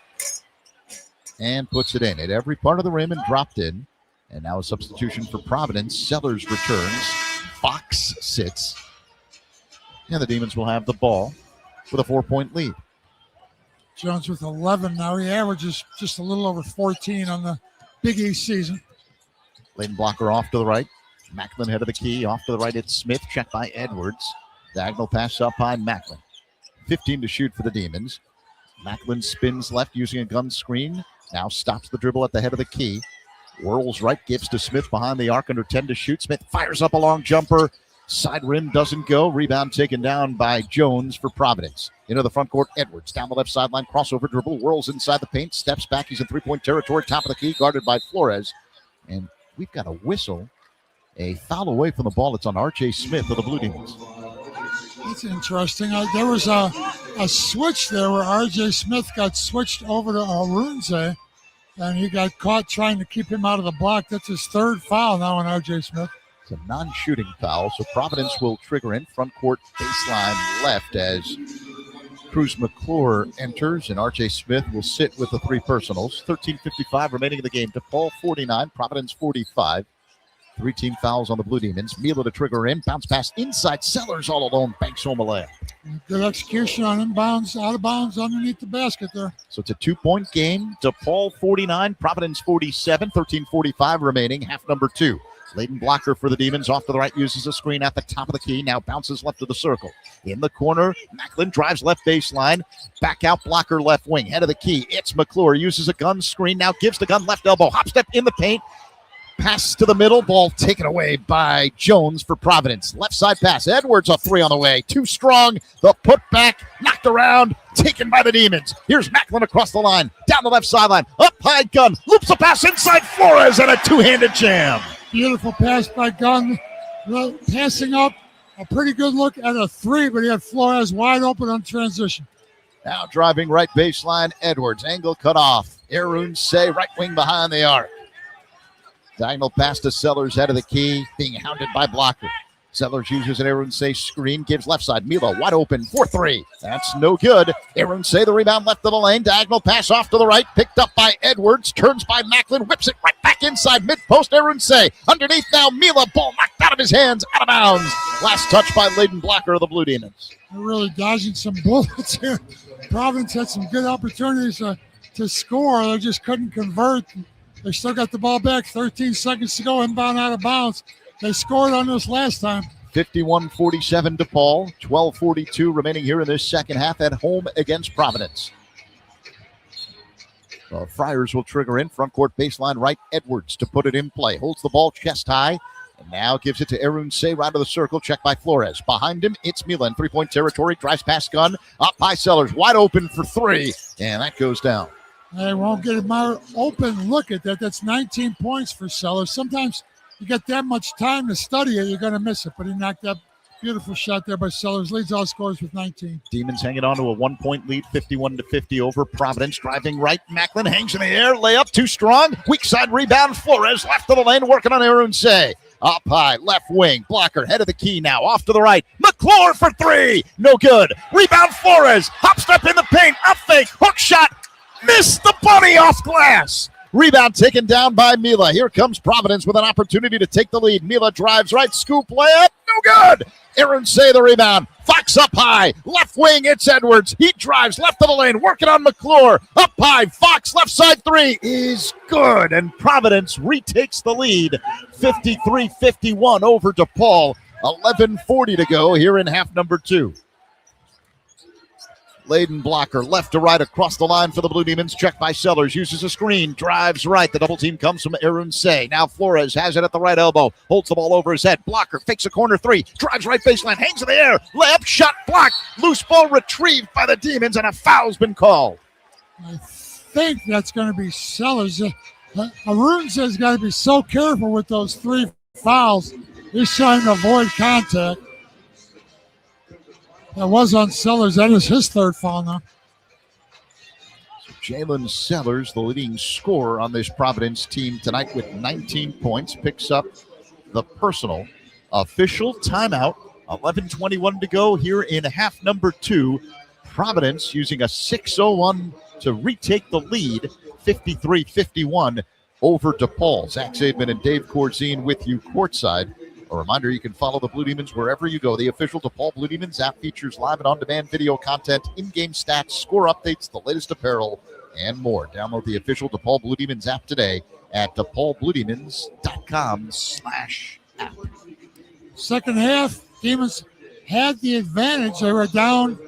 and puts it in. At every part of the rim and dropped in. And now a substitution for Providence. Sellers returns. Fox sits. And the Demons will have the ball with a 4-point lead. Jones with 11 now. He averages just a little over 14 on the Big East season. Lane blocker off to the right. Macklin head of the key. Off to the right, it's Smith. Checked by Edwards. Diagonal pass up high, Macklin. 15 to shoot for the Demons. Macklin spins left using a gun screen. Now stops the dribble at the head of the key. Whirls right, gives to Smith behind the arc under 10 to shoot. Smith fires up a long jumper. Side rim doesn't go. Rebound taken down by Jones for Providence. Into the front court, Edwards down the left sideline. Crossover dribble. Whirls inside the paint. Steps back. He's in three-point territory. Top of the key. Guarded by Flores. And we've got a whistle. A foul away from the ball. It's on R.J. Smith of the Blue Demons. That's interesting. There was a switch there where R.J. Smith got switched over to Arunze, and he got caught trying to keep him out of the block. That's his third foul now on R.J. Smith. It's a non-shooting foul, so Providence will trigger in front court baseline left as Cruz McClure enters, and R.J. Smith will sit with the three personals. 13:55 remaining in the game. DePaul 49, Providence 45. 3 team fouls on the Blue Demons. Mila to trigger in. Bounce pass inside. Sellers all alone. Banks home a layup. Good execution on inbounds, out of bounds, underneath the basket there. So it's a 2-point game. DePaul 49, Providence 47. 13:45 remaining. Half number 2. Layden blocker for the Demons. Off to the right. Uses a screen at the top of the key. Now bounces left to the circle. In the corner. Macklin drives left baseline. Back out blocker left wing. Head of the key. It's McClure. Uses a gun screen. Now gives the gun left elbow. Hop step in the paint. Pass to the middle, ball taken away by Jones for Providence. Left side pass, Edwards a 3 on the way. Too strong, the putback, knocked around, taken by the Demons. Here's Macklin across the line, down the left sideline, up high Gunn, loops a pass inside Flores and a two-handed jam. Beautiful pass by Gunn, passing up, a pretty good look at a 3, but he had Flores wide open on transition. Now driving right baseline, Edwards, angle cut off. Arunze right wing behind the arc. Diagonal pass to Sellers, head of the key, being hounded by blocker. Sellers uses an Arunze screen, gives left side. Mila wide open for 3. That's no good. Arunze the rebound left of the lane. Diagonal pass off to the right, picked up by Edwards, turns by Macklin, whips it right back inside mid-post. Arunze underneath now. Mila, ball knocked out of his hands, out of bounds. Last touch by Layden Blocker of the Blue Demons. They're really dodging some bullets here. Providence had some good opportunities to score. They just couldn't convert. They still got the ball back. 13 seconds to go. Inbound out of bounds. They scored on this last time. 51-47 DePaul. 12:42 remaining here in this second half at home against Providence. Friars will trigger in. Front court baseline right. Edwards to put it in play. Holds the ball chest high. And now gives it to Arunze right of the circle. Checked by Flores. Behind him, it's Milan. 3-point territory. Drives past Gunn. Up by Sellers. Wide open for 3. And that goes down. They won't get a more open look at that. That's 19 points for Sellers. Sometimes you get that much time to study it, you're going to miss it. But he knocked that beautiful shot there by Sellers. Leads all scores with 19. Demons hanging on to a 1-point lead, 51-50 over Providence. Driving right, Macklin hangs in the air. Layup too strong. Weak side rebound. Flores left of the lane, working on Arunze. Up high, left wing, blocker, head of the key now, off to the right. McClure for 3. No good. Rebound Flores. Hop step in the paint. Up fake. Hook shot. Missed the bunny off glass. Rebound taken down by Mila. Here comes Providence with an opportunity to take the lead. Mila drives right, scoop layup. No good. Arunze the rebound. Fox up high. Left wing, it's Edwards. He drives left of the lane, working on McClure. Up high, Fox left side 3 is good. And Providence retakes the lead. 53-51 over DePaul. 11:40 to go here in half number 2. Layden blocker, left to right across the line for the Blue Demons. Checked by Sellers, uses a screen, drives right. The double team comes from Arunze. Now Flores has it at the right elbow, holds the ball over his head. Blocker fakes a corner 3, drives right baseline, hangs in the air. Layup, shot, blocked. Loose ball retrieved by the Demons, and a foul's been called. I think that's going to be Sellers. Arunze's got to be so careful with those 3 fouls. He's trying to avoid contact. That was on Sellers. That is his 3rd foul now. So Jalen Sellers, the leading scorer on this Providence team tonight with 19 points, picks up the personal. Official timeout. 11:21 to go here in half number 2. Providence using a 6-0-1 to retake the lead. 53-51 over DePaul. Zach Zaidman and Dave Corzine with you courtside. A reminder, you can follow the Blue Demons wherever you go. The official DePaul Blue Demons app features live and on-demand video content, in-game stats, score updates, the latest apparel, and more. Download the official DePaul Blue Demons app today at DePaulBlueDemons.com/app. Second half, Demons had the advantage. They were down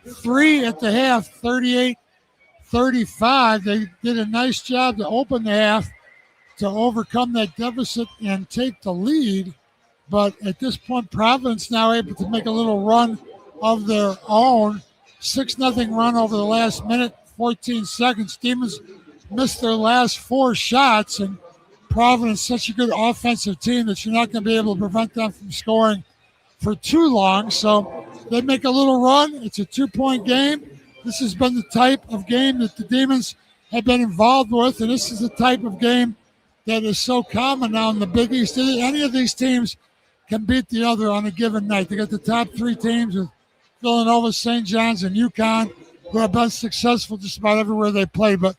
3 at the half, 38-35. They did a nice job to open the half to overcome that deficit and take the lead. But at this point, Providence now able to make a little run of their own. 6-0 run over the last minute, 14 seconds. Demons missed their last 4 shots, and Providence is such a good offensive team that you're not going to be able to prevent them from scoring for too long. So they make a little run. It's a 2-point game. This has been the type of game that the Demons have been involved with, and this is the type of game that is so common now in the Big East. Any of these teams can beat the other on a given night. They got the top 3 teams with Villanova, St. John's, and UConn, who have been successful just about everywhere they play. But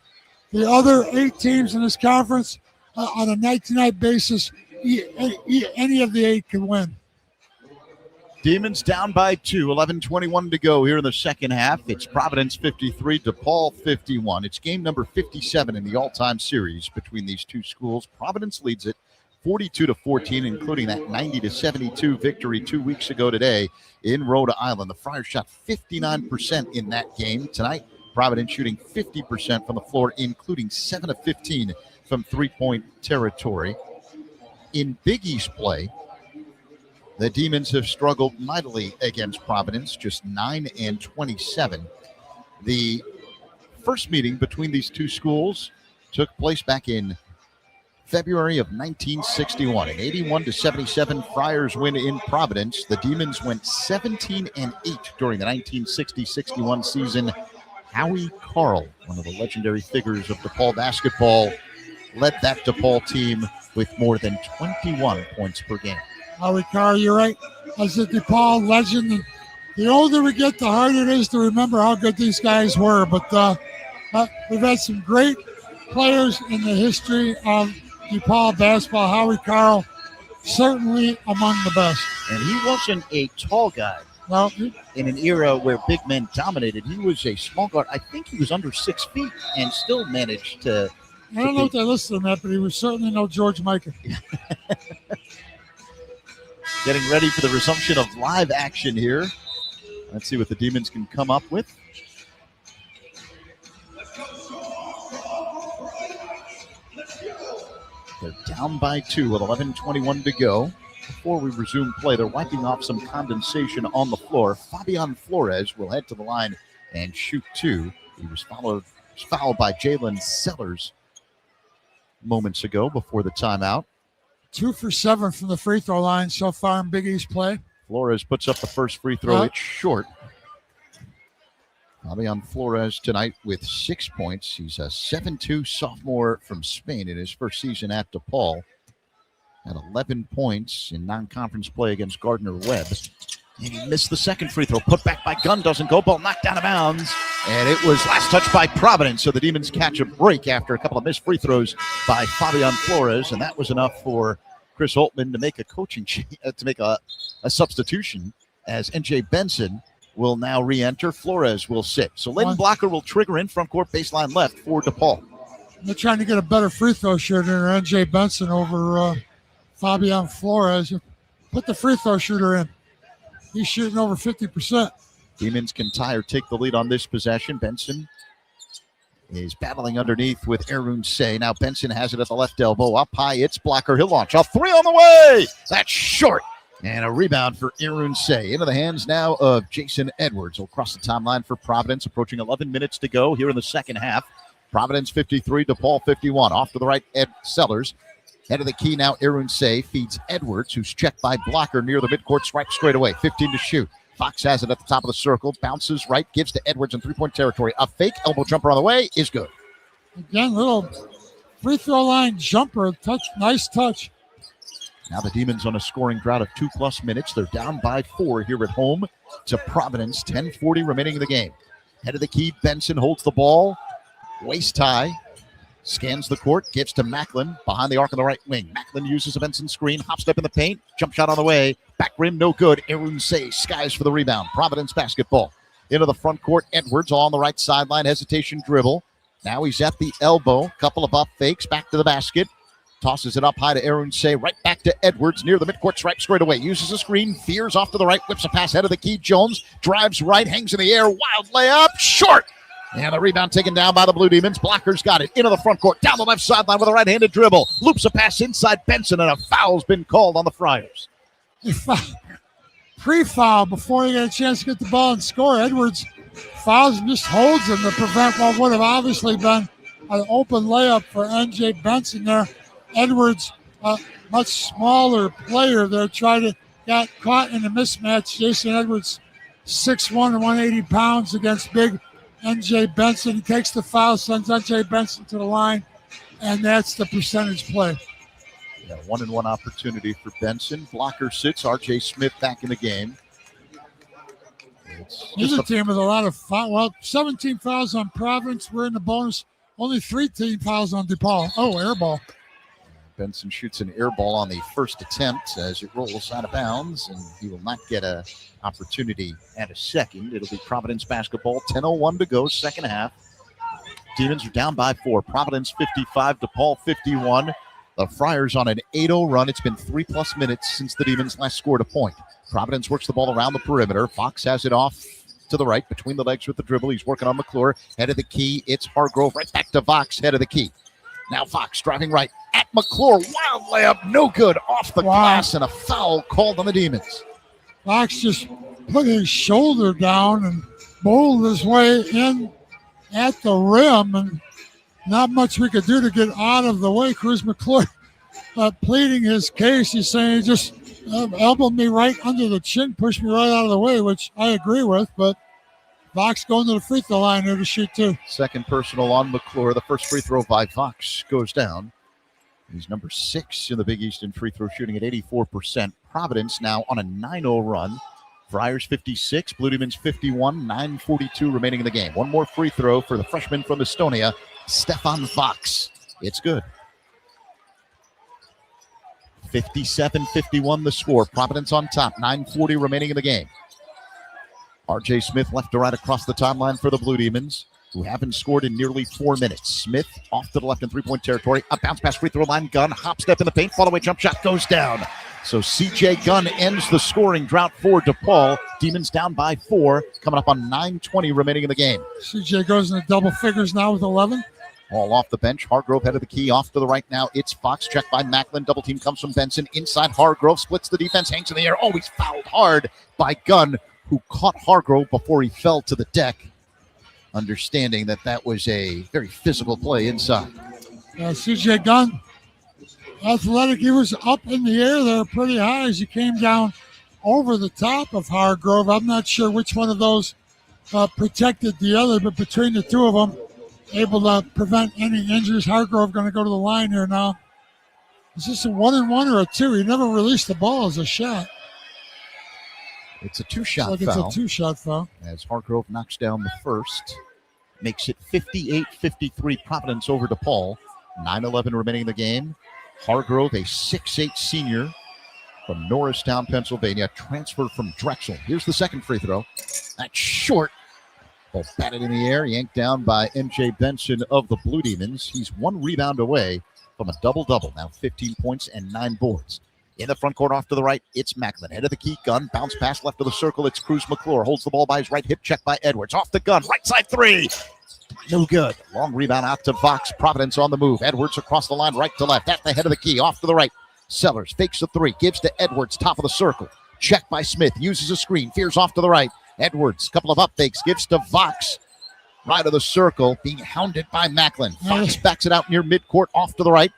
the other 8 teams in this conference, on a night-to-night basis, any of the 8 can win. Demons down by 2, 11:21 to go here in the second half. It's Providence 53, DePaul 51. It's game number 57 in the all-time series between these two schools. Providence leads it 42-14, including that 90-72 victory 2 weeks ago today in Rhode Island. The Friars shot 59% in that game. Tonight, Providence shooting 50% from the floor, including 7 of 15 from three-point territory. In Big East play, the Demons have struggled mightily against Providence, just 9-27. The first meeting between these two schools took place back in February of 1961. An 81-77 Friars win in Providence. The Demons went 17-8 during the 1960-61 season. Howie Carl, one of the legendary figures of DePaul basketball, led that DePaul team with more than 21 points per game. Howie Carr, you're right. As a DePaul legend, and the older we get, the harder it is to remember how good these guys were. But we've had some great players in the history of DePaul basketball. Howie Carl, certainly among the best. And he wasn't a tall guy. Well, in an era where big men dominated, he was a small guard. I think he was under 6 feet and still managed to. I don't know what they listed him at, but he was certainly no George Mikan. Getting ready for the resumption of live action here. Let's see what the Demons can come up with. They're down by 2 with 11:21 to go. Before we resume play, they're wiping off some condensation on the floor. Fabian Flores will head to the line and shoot 2. He was fouled by Jalen Sellers moments ago before the timeout. 2 for 7 from the free throw line so far in Big East play. Flores puts up the first free throw. It's short. Fabian Flores tonight with 6 points. He's a 7'2" sophomore from Spain in his first season at DePaul. Had 11 points in non-conference play against Gardner-Webb. And he missed the second free throw. Put back by Gunn, doesn't go. Ball knocked out of bounds. And it was last touch by Providence. So the Demons catch a break after a couple of missed free throws by Fabian Flores. And that was enough for Chris Holtman to make a coaching to make a substitution, as N.J. Benson will now re-enter. Flores will sit. So Layden Blocker will trigger in front court baseline left for DePaul. They're trying to get a better free throw shooter than N.J. Benson over Fabian Flores. Put the free throw shooter in. He's shooting over 50%. Demons can tie or take the lead on this possession. Benson is battling underneath with Arun Say. Now Benson has it at the left elbow. Up high, it's Blocker. He'll launch. A 3 on the way. That's short. And a rebound for Arun Say. Into the hands now of Jason Edwards. He'll cross the timeline for Providence. Approaching 11 minutes to go here in the second half. Providence 53, DePaul 51. Off to the right, Ed Sellers. Head of the key now, Arun Say feeds Edwards, who's checked by Blocker near the midcourt stripe straight away. 15 to shoot. Fox has it at the top of the circle. Bounces right, gives to Edwards in three-point territory. A fake elbow jumper on the way is good. Again, little free throw line jumper. Nice touch. Now the Demons on a scoring drought of 2+ minutes. They're down by 4 here at home to Providence. 10:40 remaining in the game. Head of the key, Benson holds the ball. Waist high. Scans the court, gives to Macklin behind the arc on the right wing. Macklin uses a Benson screen, hop step in the paint, jump shot on the way, back rim, no good. Arun Say skies for the rebound. Providence basketball. Into the front court, Edwards on the right sideline, hesitation dribble. Now he's at the elbow, couple of up fakes, back to the basket. Tosses it up high to Arunse, right back to Edwards near the midcourt stripe, straight away. Uses a screen, veers off to the right, whips a pass head of the key. Jones drives right, hangs in the air, wild layup, short. And the rebound taken down by the Blue Demons. Blockers got it into the front court, down the left sideline with a right-handed dribble. Loops a pass inside Benson, and a foul's been called on the Friars. Pre-foul before he got a chance to get the ball and score. Edwards fouls and just holds him to prevent what would have obviously been an open layup for N.J. Benson there. Edwards, a much smaller player there, got caught in a mismatch. Jason Edwards, 6'1" and 180 pounds against big N.J. Benson. He takes the foul, sends N.J. Benson to the line, and that's the percentage play. Yeah, 1-and-1 opportunity for Benson. Blocker sits. R.J. Smith back in the game. He's a team with a lot of fouls. Well, 17 fouls on Providence. We're in the bonus. Only 3 team fouls on DePaul. Oh, air ball. Benson shoots an air ball on the first attempt as it rolls out of bounds, and he will not get an opportunity at a second. It'll be Providence basketball. 10:01 to go, second half. Demons are down by 4. Providence 55, DePaul 51. The Friars on an 8-0 run. It's been 3+ minutes since the Demons last scored a point. Providence works the ball around the perimeter. Fox has it off to the right, between the legs with the dribble. He's working on McClure. Head of the key. It's Hargrove. Right back to Fox. Head of the key. Now Fox driving right at McClure. Wild layup. No good. Off the glass, and a foul called on the Demons. Fox just put his shoulder down and bowled his way in at the rim, and not much we could do to get out of the way. Cruz McClure pleading his case. He's saying he just elbowed me right under the chin, pushed me right out of the way, which I agree with, but Fox going to the free throw line there to shoot 2. Second personal on McClure. The first free throw by Fox goes down. He's number 6 in the Big East in free throw shooting at 84%. Providence now on a 9-0 run. Friars 56, Blue Demons 51, 9:42 remaining in the game. One more free throw for the freshman from Estonia, Stefan Fox. It's good. 57-51 the score. Providence on top, 9:40 remaining in the game. R.J. Smith left to right across the timeline for the Blue Demons, who haven't scored in nearly 4 minutes. Smith off to the left in three-point territory. A bounce pass free throw line. Gunn hop step in the paint. Fall away jump shot goes down. So C.J. Gunn ends the scoring drought for DePaul. Demons down by 4, coming up on 9:20 remaining in the game. C.J. goes into double figures now with 11. All off the bench. Hargrove head of the key. Off to the right now. It's Fox. Checked by Macklin. Double team comes from Benson. Inside Hargrove. Splits the defense. Hangs in the air. Oh, he's fouled hard by Gunn, who caught Hargrove before he fell to the deck, understanding that was a very physical play inside. C.J. Gunn, athletic. He was up in the air there pretty high as he came down over the top of Hargrove. I'm not sure which one of those protected the other, but between the two of them, able to prevent any injuries. Hargrove going to go to the line here now. Is this a 1-and-1 or a 2? He never released the ball as a shot. It's a 2-shot foul. It's a 2-shot foul. As Hargrove knocks down the first. Makes it 58-53 Providence over DePaul. 9:11 remaining in the game. Hargrove, a 6'8 senior from Norristown, Pennsylvania, transferred from Drexel. Here's the second free throw. That's short. Ball batted in the air, yanked down by M.J. Benson of the Blue Demons. He's 1 rebound away from a double-double. Now 15 points and 9 boards. In the front court off to the right, it's Macklin. Head of the key, Gunn. Bounce pass left of the circle. It's Cruz McClure. Holds the ball by his right hip. Check by Edwards. Off the gun. Right side 3. No good. Long rebound out to Fox. Providence on the move. Edwards across the line, right to left. At the head of the key. Off to the right. Sellers fakes the 3. Gives to Edwards. Top of the circle. Check by Smith. Uses a screen. Fears off to the right. Edwards. Couple of up fakes. Gives to Fox. Right of the circle. Being hounded by Macklin. Fox backs it out near midcourt. Off to the right.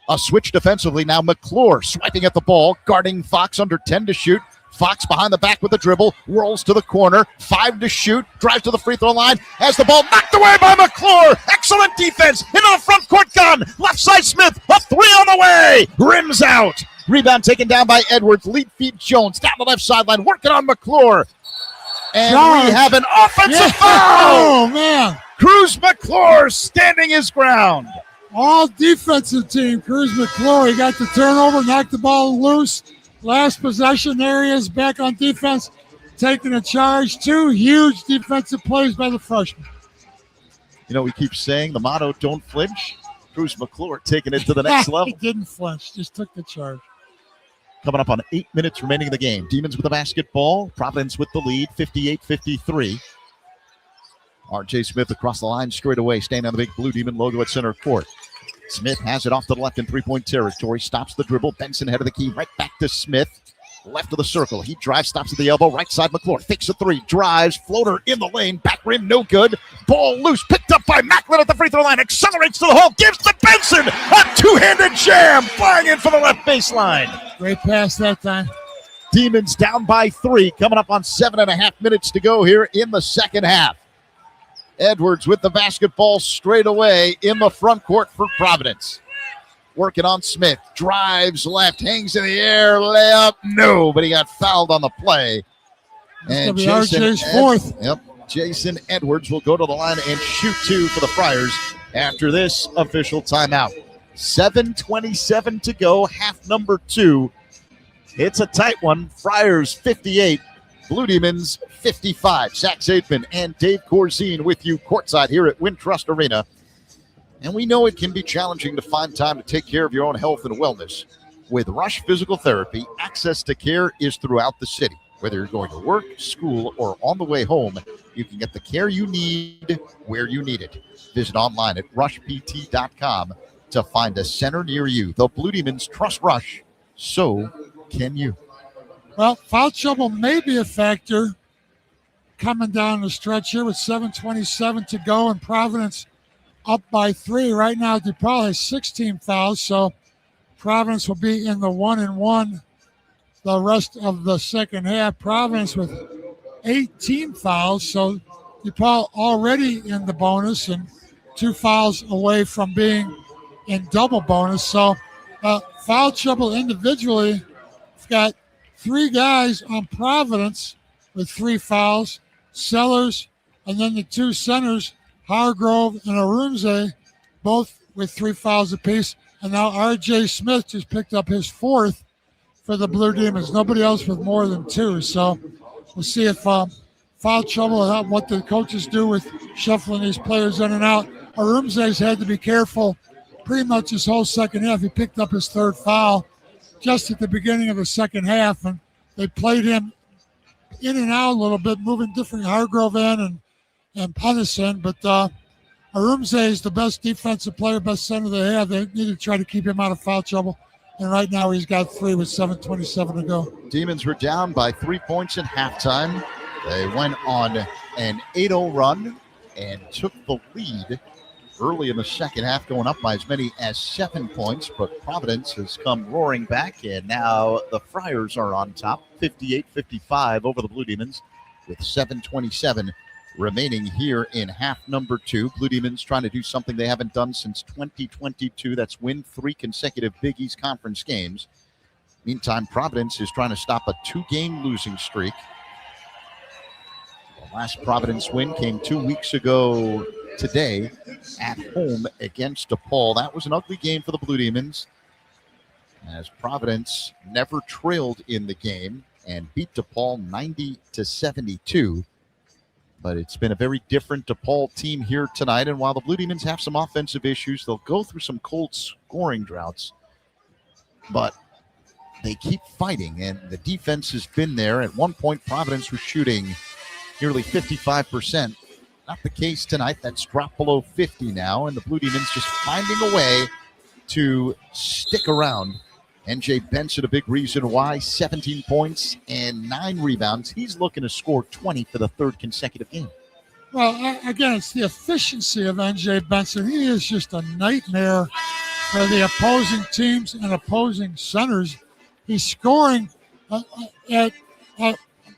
A switch defensively now. McClure swiping at the ball, guarding Fox under 10 to shoot. Fox behind the back with the dribble, whirls to the corner, 5 to shoot, drives to the free throw line, has the ball knocked away by McClure. Excellent defense into the front court. Gun, left side Smith, a 3 on the way, rims out. Rebound taken down by Edwards, lead feed Jones, down the left sideline, working on McClure. And we have an offensive foul. Oh, man. Cruz McClure standing his ground. All defensive team. Cruz McClure, he got the turnover, knocked the ball loose. Last possession, there he is back on defense, taking a charge. 2 huge defensive plays by the freshman. You know, we keep saying the motto, don't flinch. Cruz McClure taking it to the next level. He didn't flinch, just took the charge. Coming up on 8 minutes remaining in the game. Demons with the basketball. Providence with the lead, 58-53. R.J. Smith across the line straight away, staying on the big Blue Demon logo at center court. Smith has it off to the left in three-point territory. Stops the dribble. Benson head of the key. Right back to Smith. Left of the circle. He drives, stops at the elbow. Right side, McClure fakes a three. Drives. Floater in the lane. Back rim, no good. Ball loose. Picked up by Macklin at the free throw line. Accelerates to the hole. Gives to Benson. A two-handed jam. Flying in for the left baseline. Great pass that time. Demons down by 3. Coming up on 7.5 minutes to go here in the second half. Edwards with the basketball straight away in the front court for Providence. Working on Smith. Drives left. Hangs in the air. Layup. No, but he got fouled on the play. And RJ's fourth. Jason Edwards will go to the line and shoot 2 for the Friars after this official timeout. 7:27 to go. Half number 2. It's a tight one. Friars 58. Blue Demons 55. Zach Zaidman and Dave Corzine with you courtside here at Wintrust Arena. And we know it can be challenging to find time to take care of your own health and wellness. With Rush Physical Therapy, access to care is throughout the city. Whether you're going to work, school, or on the way home, you can get the care you need where you need it. Visit online at rushpt.com to find a center near you. The Blue Demons trust Rush, so can you. Well, foul trouble may be a factor coming down the stretch here with 7:27 to go, and Providence up by 3. Right now, DePaul has 16 fouls, so Providence will be in the 1-1 the rest of the second half. Providence with 18 fouls, so DePaul already in the bonus and 2 fouls away from being in double bonus. So foul trouble individually, we've got 3 guys on Providence with 3 fouls, Sellers, and then the 2 centers, Hargrove and Arunze, both with 3 fouls apiece. And now R.J. Smith just picked up his 4th for the Blue Demons. Nobody else with more than 2. So we'll see if foul trouble, what the coaches do with shuffling these players in and out. Arunze's had to be careful pretty much this whole second half. He picked up his 3rd foul just at the beginning of the second half, and they played him in and out a little bit, moving different Hargrove in and Punnison, but Arunze is the best defensive player, best center they have. They need to try to keep him out of foul trouble, and right now he's got 3 with 7:27 to go. Demons were down by 3 points at halftime. They went on an 8-0 run and took the lead early in the second half, going up by as many as 7 points, but Providence has come roaring back, and now the Friars are on top, 58-55 over the Blue Demons with 7:27 remaining here in half number 2. Blue Demons trying to do something they haven't done since 2022. That's win 3 consecutive Big East Conference games. Meantime, Providence is trying to stop a 2-game losing streak. The last Providence win came 2 weeks ago today at home against DePaul. That was an ugly game for the Blue Demons, as Providence never trailed in the game and beat DePaul 90-72. But it's been a very different DePaul team here tonight. And while the Blue Demons have some offensive issues, they'll go through some cold scoring droughts. But they keep fighting, and the defense has been there. At one point, Providence was shooting nearly 55%. Not the case tonight. That's dropped below 50 now, and the Blue Demons just finding a way to stick around. N.J. Benson, a big reason why, 17 points and 9 rebounds. He's looking to score 20 for the 3rd consecutive game. Well, again, it's the efficiency of N.J. Benson. He is just a nightmare for the opposing teams and opposing centers. He's scoring at a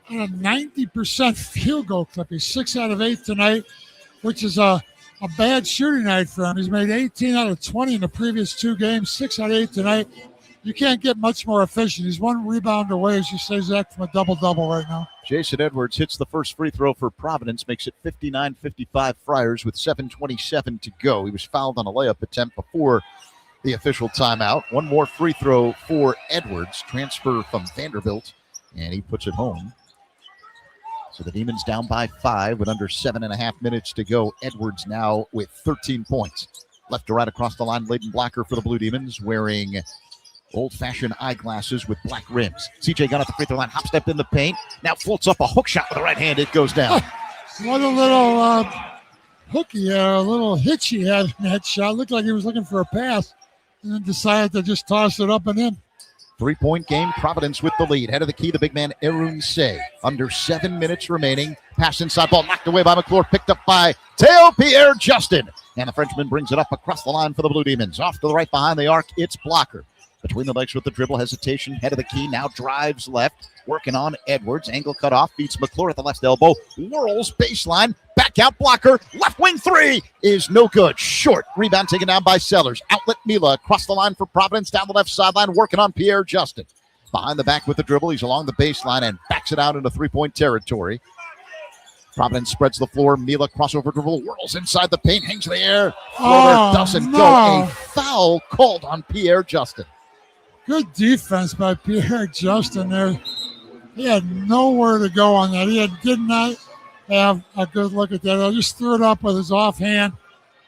90% field goal clip. He's 6 out of 8 tonight, which is a bad shooting night for him. He's made 18 out of 20 in the previous 2 games, 6 out of 8 tonight. You can't get much more efficient. He's 1 rebound away, as you say, Zach, from a double-double right now. Jason Edwards hits the first free throw for Providence, makes it 59-55 Friars with 7:27 to go. He was fouled on a layup attempt before the official timeout. 1 more free throw for Edwards, transfer from Vanderbilt, and he puts it home. So the Demons down by 5 with under 7.5 minutes to go. Edwards now with 13 points. Left to right across the line, Layden Blocker for the Blue Demons, wearing old-fashioned eyeglasses with black rims. CJ Gunn at the free throw line, hop step in the paint. Now floats up a hook shot with the right hand. It goes down. What a little hooky, a little hitch he had in that shot. Looked like he was looking for a pass and then decided to just toss it up and in. 3-point game, Providence with the lead. Head of the key, the big man, Arun Say. Under 7 minutes remaining. Pass inside, ball knocked away by McClure, picked up by Teo Pierre-Justin. And the Frenchman brings it up across the line for the Blue Demons. Off to the right behind the arc, it's Blocker. Between the legs with the dribble, hesitation, head of the key, now drives left, working on Edwards. Angle cut off, beats McClure at the left elbow, whirls baseline, back out Blocker, left wing three is no good. Short, rebound taken down by Sellers. Outlet Mila across the line for Providence, down the left sideline, working on Pierre-Justin. Behind the back with the dribble, he's along the baseline and backs it out into 3-point territory. Providence spreads the floor. Mila crossover dribble, whirls inside the paint, hangs in the air. Floater doesn't go. A foul called on Pierre-Justin. Good defense by Pierre-Justin there. He had nowhere to go on that. Did not have a good look at that. I just threw it up with his offhand.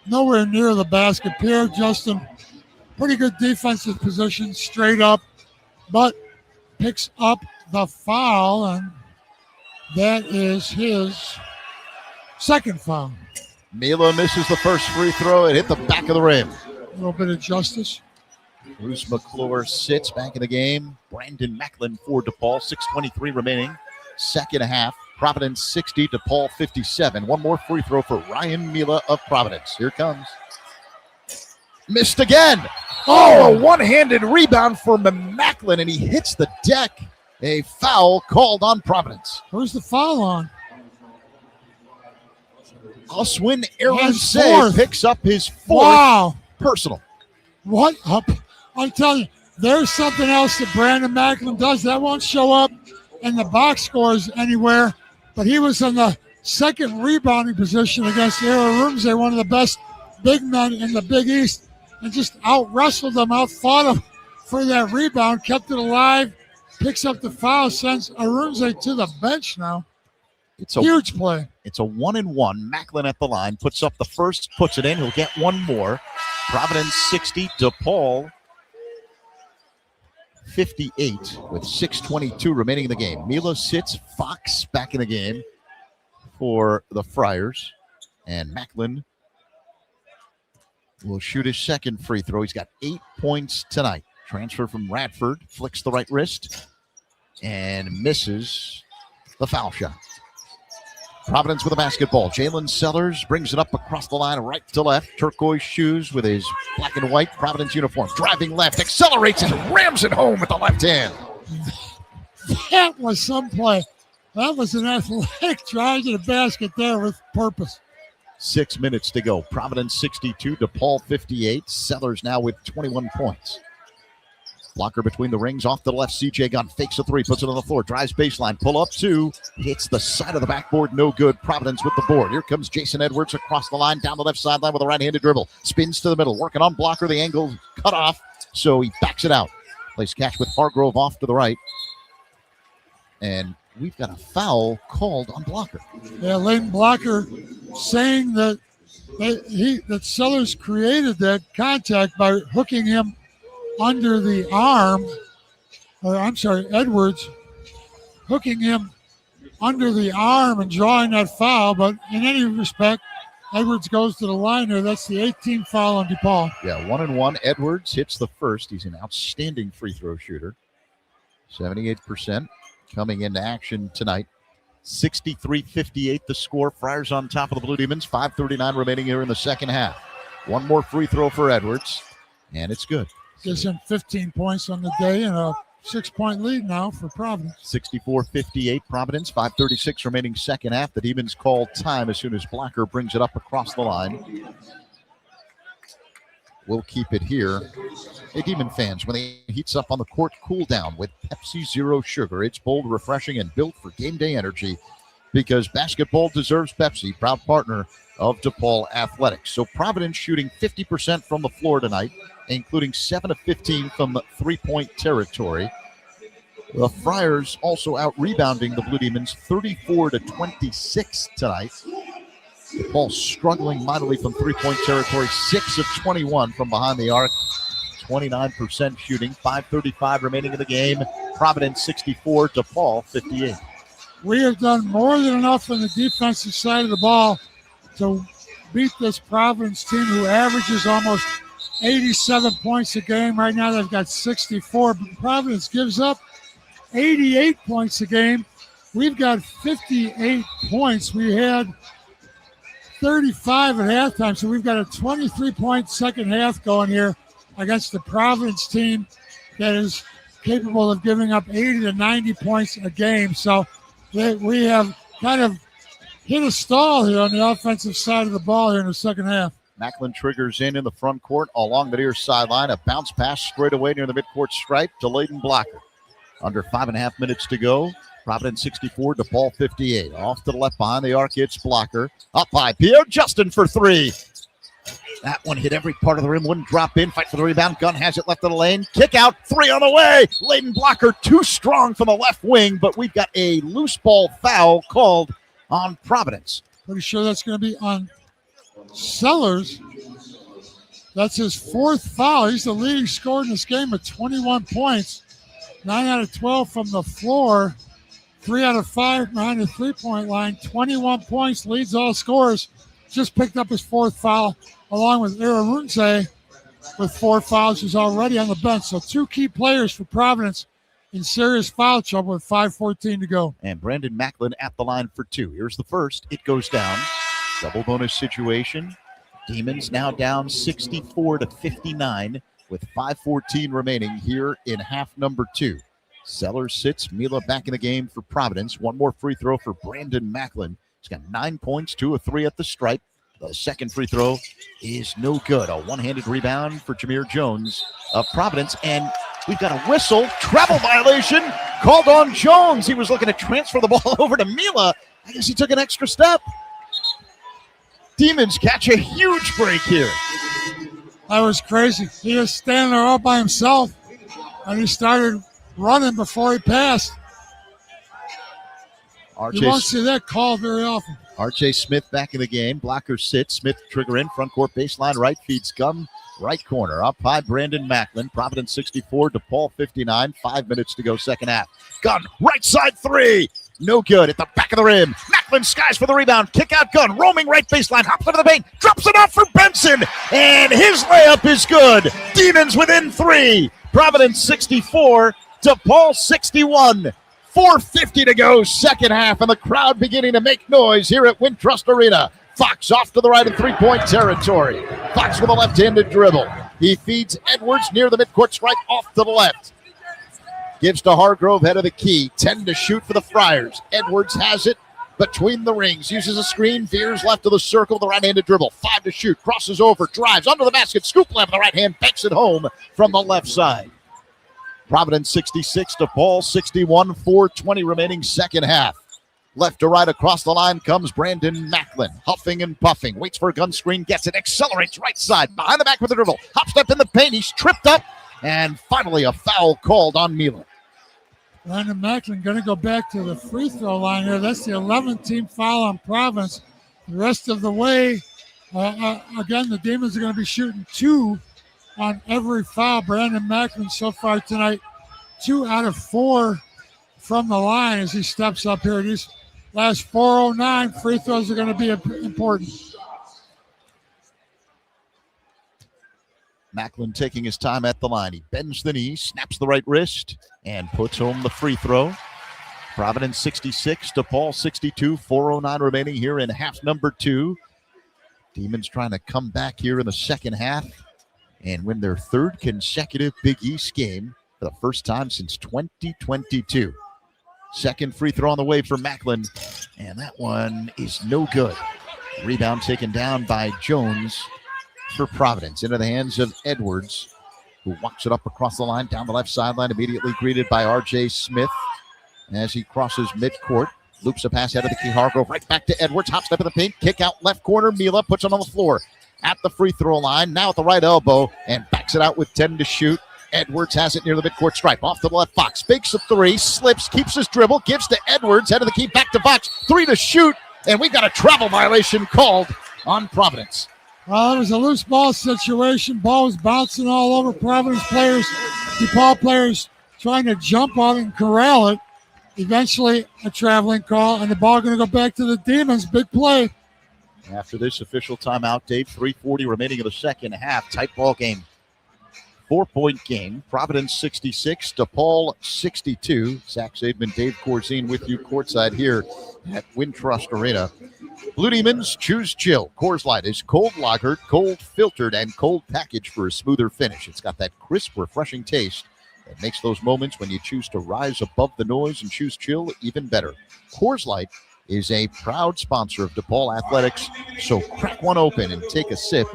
Nowhere near the basket. Pierre-Justin, pretty good defensive position, straight up, but picks up the foul, and that is his second foul. Mila misses the first free throw. It hit the back of the rim. A little bit of justice. Bruce McClure sits back in the game. Brandon Macklin for DePaul. 6:23 remaining. Second half. Providence 60, DePaul 57. One more free throw for Ryan Mila of Providence. Here comes. Missed again. Oh, a one-handed rebound for Macklin, and he hits the deck. A foul called on Providence. Who's the foul on? Oswin Aronsay picks up his fourth personal. What up? I'm telling you, there's something else that Brandon Macklin does that won't show up in the box scores anywhere, but he was in the second rebounding position against Aronsay, one of the best big men in the Big East, and just out-wrestled him, out-fought him for that rebound, kept it alive, picks up the foul, sends Aronsay to the bench now. It's a huge play. It's a 1-and-1. Macklin at the line, puts up the first, puts it in. He'll get one more. Providence 60, DePaul 58 with 6:22 remaining in the game. Mila sits, Fox back in the game for the Friars. And Macklin will shoot his second free throw. He's got 8 points tonight. Transfer from Radford, flicks the right wrist and misses the foul shot. Providence with a basketball. Jalen Sellers brings it up across the line, right to left. Turquoise shoes with his black and white Providence uniform. Driving left, accelerates and rams it home with the left hand. That was some play. That was an athletic drive to the basket there with purpose. 6 minutes to go. Providence 62, DePaul 58. Sellers now with 21 points. Blocker between the rings, off to the left. CJ Gunn fakes a three, puts it on the floor, drives baseline, pull up two, hits the side of the backboard, no good. Providence with the board. Here comes Jason Edwards across the line, down the left sideline with a right-handed dribble. Spins to the middle, working on Blocker. The angle cut off, so he backs it out. Plays catch with Hargrove off to the right. And we've got a foul called on Blocker. Yeah, Layden Blocker saying that Sellers created that contact by hooking him under the arm, Edwards hooking him under the arm and drawing that foul. But in any respect, Edwards goes to the line there. That's the 18th foul on DePaul. Yeah, 1-and-1. Edwards hits the first. He's an outstanding free throw shooter. 78% coming into action tonight. 63-58 the score. Friars on top of the Blue Demons. 5:39 remaining here in the second half. One more free throw for Edwards, and it's good. Gives him 15 points on the day and a 6-point lead now for Providence. 64-58 Providence. 5:36 remaining second half. The Demons call time as soon as Blocker brings it up across the line. We'll keep it here. Hey, Demon fans, when the heats up on the court, cool down with Pepsi Zero Sugar. It's bold, refreshing, and built for game day energy because basketball deserves Pepsi, proud partner of DePaul Athletics. So Providence shooting 50% from the floor tonight, including 7 of 15 from three-point territory. The Friars also out-rebounding the Blue Demons 34-26 tonight. DePaul struggling mightily from three-point territory, 6 of 21 from behind the arc, 29% shooting, 5:35 remaining in the game. Providence 64, DePaul 58. We have done more than enough on the defensive side of the ball to beat this Providence team who averages almost 87 points a game. Right now they've got 64, but Providence gives up 88 points a game. We've got 58 points. We had 35 at halftime, so we've got a 23-point second half going here against the Providence team that is capable of giving up 80 to 90 points a game. So we have kind of hit a stall here on the offensive side of the ball here in the second half. Macklin triggers in the front court along the near sideline. A bounce pass straight away near the midcourt stripe to Layden Blocker. Under 5.5 minutes to go. Providence 64, DePaul 58. Off to the left behind the arc, it's Blocker. Up high, Pierre Justin for three. That one hit every part of the rim, wouldn't drop in. Fight for the rebound. Gunn has it left of the lane. Kick out, three on the way. Layden Blocker too strong from the left wing, but we've got a loose ball foul called on Providence. Pretty sure that's going to be on Sellers. That's his fourth foul. He's the leading scorer in this game with 21 points. 9 out of 12 from the floor. 3 out of 5 behind the three-point line. 21 points, leads all scorers. Just picked up his fourth foul, along with Irarunze with 4 fouls, who's already on the bench. So 2 key players for Providence in serious foul trouble with 5:14 to go. And Brandon Macklin at the line for 2. Here's the first. It goes down. Double bonus situation. Demons now down 64 to 59 with 5:14 remaining here in half number 2. Sellers sits. Mila back in the game for Providence. One more free throw for Brandon Macklin. He's got 9 points, 2 of 3 at the stripe. The second free throw is no good. A one-handed rebound for Jameer Jones of Providence. And we've got a whistle. Travel violation called on Jones. He was looking to transfer the ball over to Mila. I guess he took an extra step. Demons catch a huge break here. That was crazy. He was standing there all by himself, and he started running before he passed. You won't see that call very often. R.J. Smith back in the game. Blocker sits. Smith trigger in. Front court baseline right. Feeds Gunn. Right corner. Up high, Brandon Macklin. Providence 64, DePaul 59. 5 minutes to go second half. Gunn, right side three. No good at the back of the rim. Macklin skies for the rebound. Kick out Gunn. Roaming right baseline. Hops into the paint. Drops it off for Benson. And his layup is good. Demons within 3. Providence 64, DePaul 61. 4:50 to go, second half, and the crowd beginning to make noise here at Wintrust Arena. Fox off to the right in three-point territory. Fox with a left-handed dribble. He feeds Edwards near the midcourt stripe off to the left. Gives to Hargrove, head of the key. 10 to shoot for the Friars. Edwards has it between the rings. Uses a screen, veers left of the circle, the right-handed dribble. 5 to shoot, crosses over, drives under the basket. Scoop left with the right hand, banks it home from the left side. Providence 66, DePaul 61, 4:20 remaining second half. Left to right across the line comes Brandon Macklin, huffing and puffing. Waits for a gun screen, gets it, accelerates right side, behind the back with the dribble. Hop step in the paint, he's tripped up, and finally a foul called on Mila. Brandon Macklin going to go back to the free throw line here. That's the 11th team foul on Providence. The rest of the way, again, the Demons are going to be shooting 2 on every foul. Brandon Macklin so far tonight, 2 out of 4 from the line as he steps up here. These last 4:09 free throws are going to be important. Macklin taking his time at the line. He bends the knee, snaps the right wrist, and puts home the free throw. Providence 66, DePaul 62, 4:09 remaining here in half number 2. Demons trying to come back here in the second half and win their 3rd consecutive Big East game for the first time since 2022. Second free throw on the way for Macklin, and that one is no good. Rebound taken down by Jones for Providence. Into the hands of Edwards, who walks it up across the line, down the left sideline, immediately greeted by R.J. Smith as he crosses midcourt. Loops a pass out of the key. Hargrove right back to Edwards. Hop step in the paint. Kick out left corner. Mila puts it on the floor at the free throw line. Now at the right elbow and backs it out with 10 to shoot. Edwards has it near the midcourt stripe. Off to the left. Fox fakes a 3. Slips. Keeps his dribble. Gives to Edwards. Head of the key. Back to Fox. 3 to shoot. And we've got a travel violation called on Providence. Well, it was a loose ball situation. Ball was bouncing all over Providence players, DePaul players trying to jump on it and corral it. Eventually, a traveling call, and the ball going to go back to the Demons. Big play. After this official timeout, Dave, 3:40 remaining in the second half. Tight ball game. 4-point game. Providence 66, DePaul 62. Zach Zaidman, Dave Corzine with you courtside here at Wintrust Arena. Blue Demons choose chill. Coors Light is cold lagered, cold filtered, and cold packaged for a smoother finish. It's got that crisp, refreshing taste that makes those moments when you choose to rise above the noise and choose chill even better. Coors Light is a proud sponsor of DePaul Athletics, so crack one open and take a sip.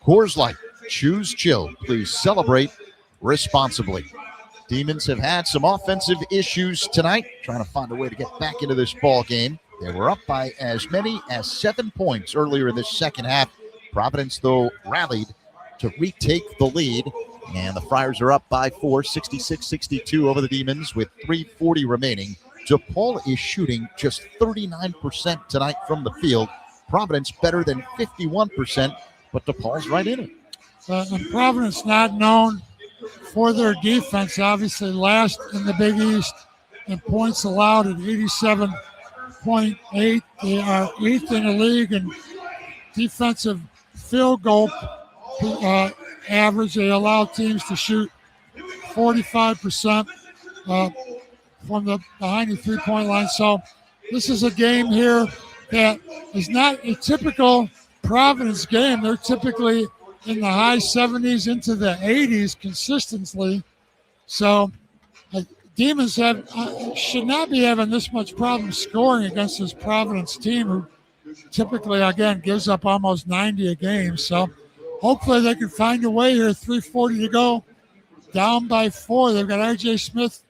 Coors Light, choose chill. Please celebrate responsibly. Demons have had some offensive issues tonight, trying to find a way to get back into this ball game. They were up by as many as 7 points earlier in this second half. Providence, though, rallied to retake the lead. And the Friars are up by 4, 66-62 over the Demons with 3:40 remaining. DePaul is shooting just 39% tonight from the field. Providence better than 51%, but DePaul's right in it. And Providence not known for their defense, obviously last in the Big East in points allowed at 87.8. They are 8th in the league in defensive field goal average. They allow teams to shoot 45% from the behind the three-point line. So this is a game here that is not a typical Providence game. They're typically in the high 70s into the 80s consistently. So Demons should not be having this much problem scoring against this Providence team, who typically, again, gives up almost 90 a game. So hopefully they can find a way here. 3:40 to go, down by 4. They've got R.J. Smith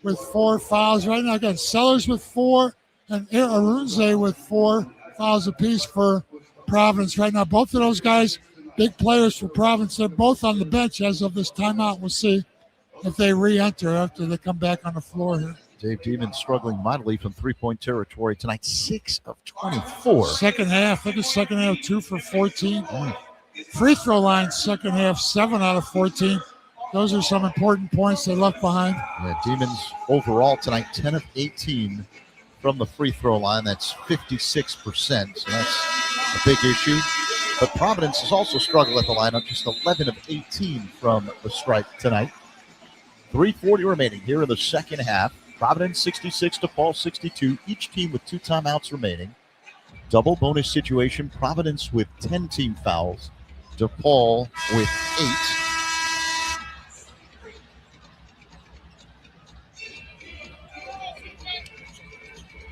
with 4 fouls right now. Again, Sellers with 4 and Arunze with 4 fouls apiece for Providence right now. Both of those guys, big players for Providence. They're both on the bench as of this timeout. We'll see if they re-enter after they come back on the floor here. Dave, Demons struggling mightily from three-point territory tonight. 6 of 24. Second half, look at second half, 2 for 14. Free throw line, second half, 7 out of 14. Those are some important points they left behind. Yeah, Demons overall tonight, 10 of 18 from the free throw line. That's 56%. So that's a big issue. But Providence has also struggled at the lineup, just 11 of 18 from the stripe tonight. 3:40 remaining here in the second half. Providence 66, DePaul 62, each team with 2 timeouts remaining. Double bonus situation, Providence with 10 team fouls, DePaul with 8.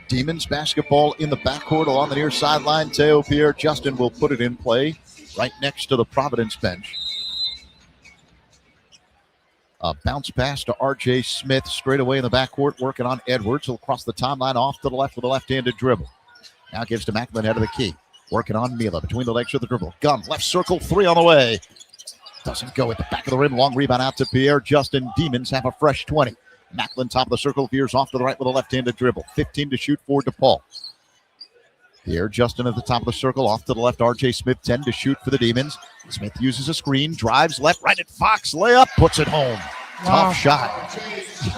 Demons basketball in the backcourt along the near sideline. Teo Pierre Justin will put it in play right next to the Providence bench. A bounce pass to R.J. Smith straight away in the backcourt, working on Edwards. He'll cross the timeline off to the left with a left-handed dribble. Now gives to Macklin, head of the key. Working on Mila between the legs of the dribble. Gun, left circle, 3 on the way. Doesn't go at the back of the rim. Long rebound out to Pierre Justin. Demons have a fresh 20. Macklin, top of the circle, veers off to the right with a left-handed dribble. 15 to shoot for DePaul. Pierre Justin at the top of the circle, off to the left. R.J. Smith, 10 to shoot for the Demons. Smith uses a screen, drives left, right at Fox. Layup, puts it home. Wow. Tough shot.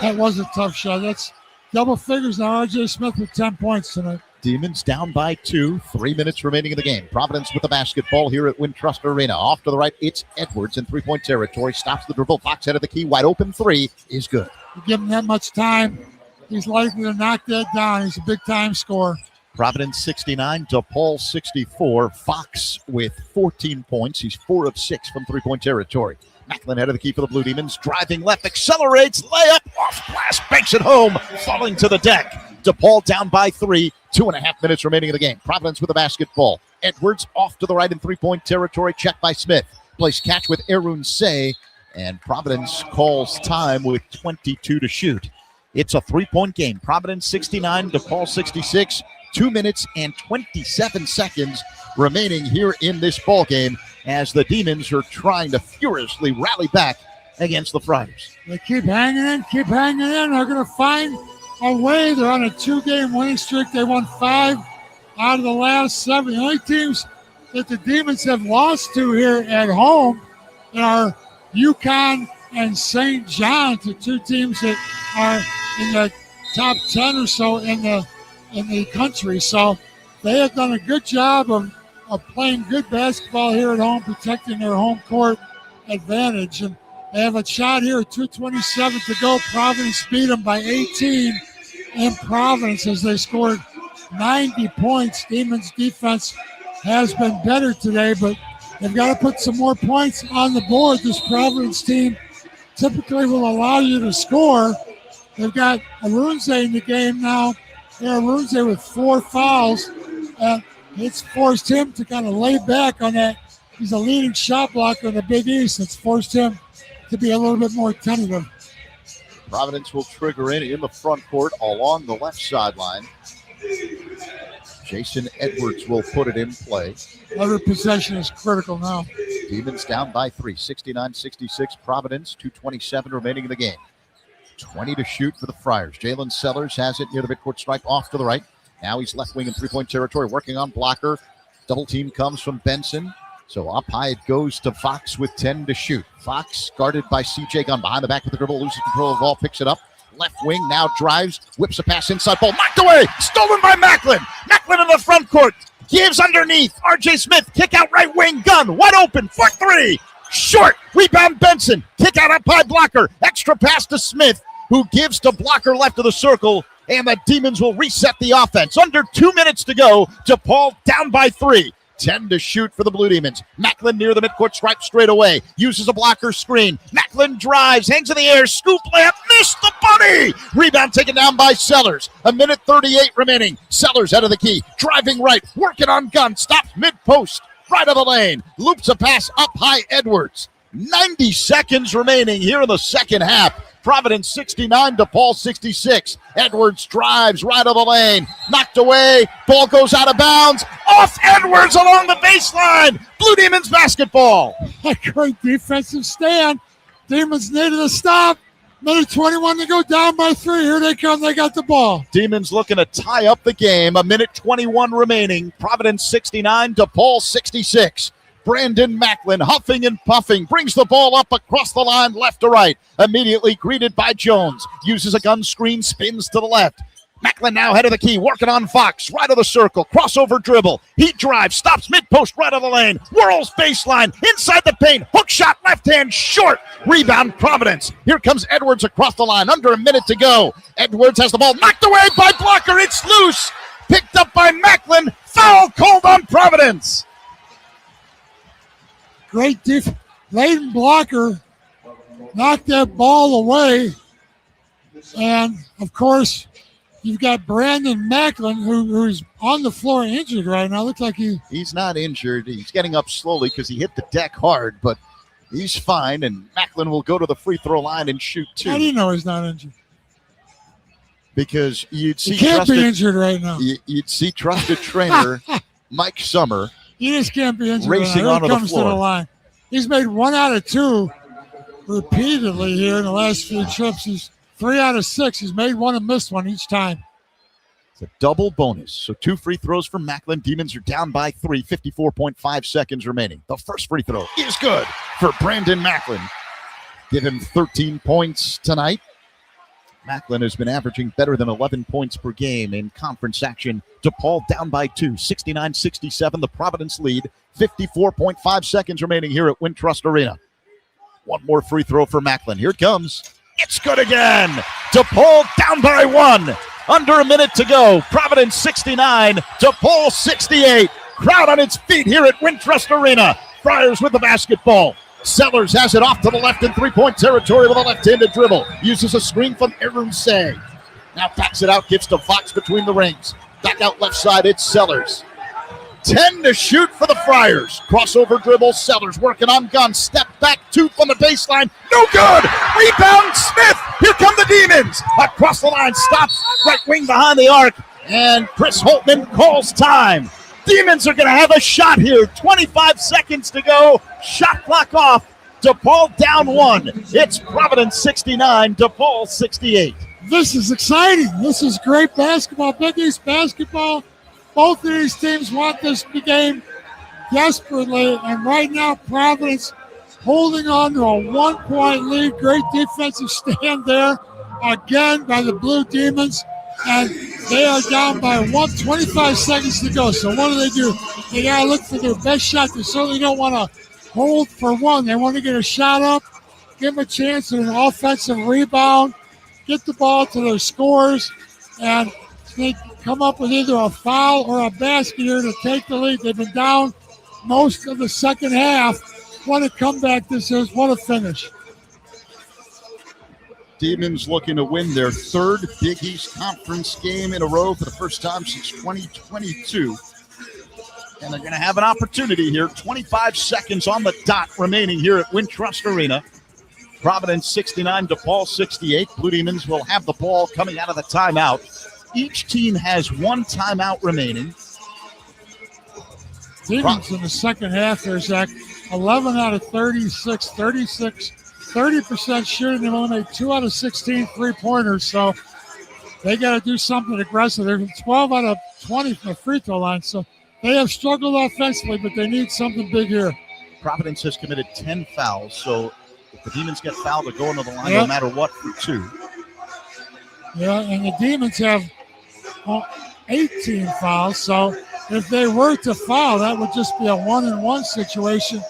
That was a tough shot. That's double figures now. R.J. Smith with 10 points tonight. Demons down by 2. 3 minutes remaining in the game. Providence with the basketball here at Wintrust Arena. Off to the right, it's Edwards in three-point territory. Stops the dribble. Fox head of the key. Wide open 3 is good. You give him that much time, he's likely to knock that down. He's a big-time scorer. Providence 69, DePaul 64. Fox with 14 points. He's 4 of 6 from three-point territory. Macklin head of the key for the Blue Demons. Driving left, accelerates, layup, off glass, banks it home, falling to the deck. DePaul down by 3. 2.5 minutes remaining in the game. Providence with the basketball. Edwards off to the right in three-point territory. Checked by Smith. Plays catch with Arunze. And Providence calls time with 22 to shoot. It's a 3-point game. Providence 69, DePaul 66. 2 minutes and 27 seconds remaining here in this ball game as the Demons are trying to furiously rally back against the Friars. They keep hanging in, They're going to find away. They're on a 2-game winning streak. They won 5 out of the last 7. The only teams that the Demons have lost to here at home are UConn and St. John's, the 2 teams that are in the top 10 or so in the country. So they have done a good job of playing good basketball here at home, protecting their home court advantage. And they have a shot here at 2:27 to go. Providence beat them by 18 in Providence as they scored 90 points. Demons defense has been better today, but they've got to put some more points on the board. This Providence team typically will allow you to score. They've got Arunze in the game now. Arunze with 4 fouls. It's forced him to kind of lay back on that. He's a leading shot blocker in the Big East. It's forced him to be a little bit more tentative. Providence will trigger in the front court along the left sideline. Jason Edwards will put it in play. Every possession is critical now. Demons down by 3, 69-66. Providence, 2:27 remaining in the game. 20 to shoot for the Friars. Jalen Sellers has it near the midcourt stripe off to the right. Now he's left wing in three-point territory, working on blocker. Double team comes from Benson. So up high it goes to Fox with 10 to shoot. Fox guarded by CJ Gunn behind the back with the dribble, loses control of the ball, picks it up. Left wing now drives, whips a pass inside, ball knocked away, stolen by Macklin. Macklin in the front court, gives underneath. RJ Smith, kick out right wing, Gunn, wide open, for 3. Short, rebound Benson, kick out up high blocker. Extra pass to Smith, who gives to blocker left of the circle. And the Demons will reset the offense. Under 2 minutes to go. DePaul down by 3. 10 to shoot for the Blue Demons. Macklin near the midcourt stripe straight away. Uses a blocker screen. Macklin drives, hangs in the air, scoop layup, missed the bunny. Rebound taken down by Sellers. 1:38 remaining. Sellers out of the key. Driving right, working on Gunn. Stops mid-post, right of the lane. Loops a pass up high Edwards. 90 seconds remaining here in the second half. Providence 69, DePaul 66. Edwards drives right of the lane. Knocked away. Ball goes out of bounds. Off Edwards along the baseline. Blue Demons basketball. A great defensive stand. Demons needed a stop. 1:21 to go, down by 3. Here they come. They got the ball. Demons looking to tie up the game. 1:21 remaining. Providence 69, DePaul 66. Brandon Macklin, huffing and puffing, brings the ball up across the line, left to right. Immediately greeted by Jones. Uses a gun screen, spins to the left. Macklin now head of the key, working on Fox, right of the circle, crossover dribble. He drives, stops mid-post, right of the lane, whirls baseline, inside the paint, hook shot, left hand, short. Rebound, Providence. Here comes Edwards across the line, under a minute to go. Edwards has the ball knocked away by blocker. It's loose. Picked up by Macklin. Foul called on Providence. Great defense. Layden Blocker knocked that ball away. And, of course, you've got Brandon Macklin, who's on the floor injured right now. Looks like he's not injured. He's getting up slowly because he hit the deck hard, but he's fine. And Macklin will go to the free throw line and shoot 2. How do you know he's not injured? Because you'd see he can't be injured right now. You'd see trusted trainer Mike Summer. He just can't be injured. Racing onto the floor. To the line. He's made 1 out of 2 repeatedly here in the last few trips. He's 3 out of 6. He's made 1 and missed 1 each time. It's a double bonus. So 2 free throws from Macklin. Demons are down by 3, 54.5 seconds remaining. The first free throw is good for Brandon Macklin. Give him 13 points tonight. Macklin has been averaging better than 11 points per game in conference action. DePaul down by 2, 69-67. The Providence lead, 54.5 seconds remaining here at Wintrust Arena. 1 more free throw for Macklin. Here it comes. It's good again. DePaul down by 1. Under a minute to go. Providence 69, DePaul 68. Crowd on its feet here at Wintrust Arena. Friars with the basketball. Sellers has it off to the left in three-point territory with a left-handed dribble. Uses a screen from Arunze. Now backs it out, gives to Fox between the rings. Back out left side, it's Sellers. 10 to shoot for the Friars. Crossover dribble, Sellers working on Gunn. Step back, 2 from the baseline. No good! Rebound, Smith! Here come the Demons! Across the line, stops, right wing behind the arc. And Chris Holtman calls time. Demons are going to have a shot here. 25 seconds to go. Shot clock off. DePaul down 1. It's Providence 69, DePaul 68. This is exciting. This is great basketball. Big East basketball. Both of these teams want this game desperately. And right now, Providence holding on to a 1-point lead. Great defensive stand there again by the Blue Demons. And they are down by 25 seconds to go. So what do? They got to look for their best shot. They certainly don't want to hold for one. They want to get a shot up, give them a chance at an offensive rebound, get the ball to their scores, and they come up with either a foul or a basket here to take the lead. They've been down most of the second half. What a comeback this is. What a finish. Demons looking to win their third Big East Conference game in a row for the first time since 2022. And they're going to have an opportunity here. 25 seconds on the dot remaining here at Wintrust Arena. Providence 69, DePaul 68. Blue Demons will have the ball coming out of the timeout. Each team has one timeout remaining. Demons in the second half there, Zach. 11 out of 36, 30% shooting. They've only made 2 out of 16 3-pointers, so they got to do something aggressive. They're 12 out of 20 from the free throw line, so they have struggled offensively, but they need something big here. Providence has committed 10 fouls, so if the Demons get fouled, they're going to the line no matter what for 2. Yeah, and the Demons have 18 fouls, so if they were to foul, that would just be a 1-and-1 situation.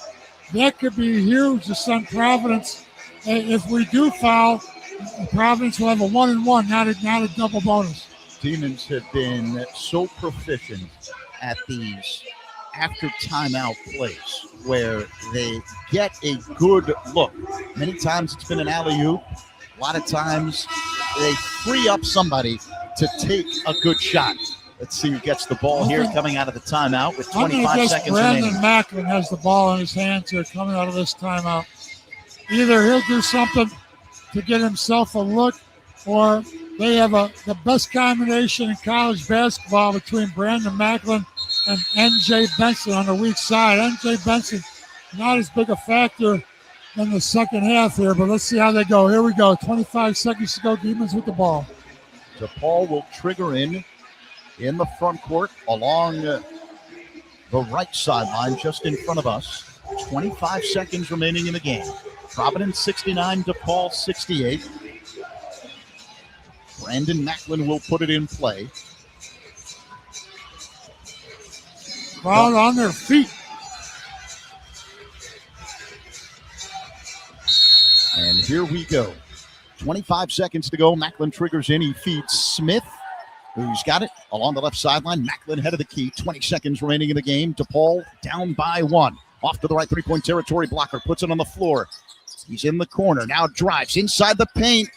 That could be huge to send Providence. If we do foul, Providence will have a 1-and-1, not a double bonus. Demons have been so proficient at these after timeout plays where they get a good look. Many times it's been an alley-oop. A lot of times they free up somebody to take a good shot. Let's see who gets the ball here coming out of the timeout with 25 seconds remaining. Brandon Macklin has the ball in his hands here coming out of this timeout. Either he'll do something to get himself a look, or they have the best combination in college basketball between Brandon Macklin and N.J. Benson on the weak side. N.J. Benson, not as big a factor in the second half here, but let's see how they go. Here we go. 25 seconds to go. Demons with the ball. DePaul will trigger in the front court along the right sideline just in front of us. 25 seconds remaining in the game. Providence 69, DePaul 68. Brandon Macklin will put it in play. Crowd on their feet. And here we go. 25 seconds to go. Macklin triggers in. He feeds Smith, who's got it along the left sideline. Macklin head of the key. 20 seconds remaining in the game. DePaul down by 1. Off to the right, 3-point territory. Blocker puts it on the floor. He's in the corner. Now drives inside the paint.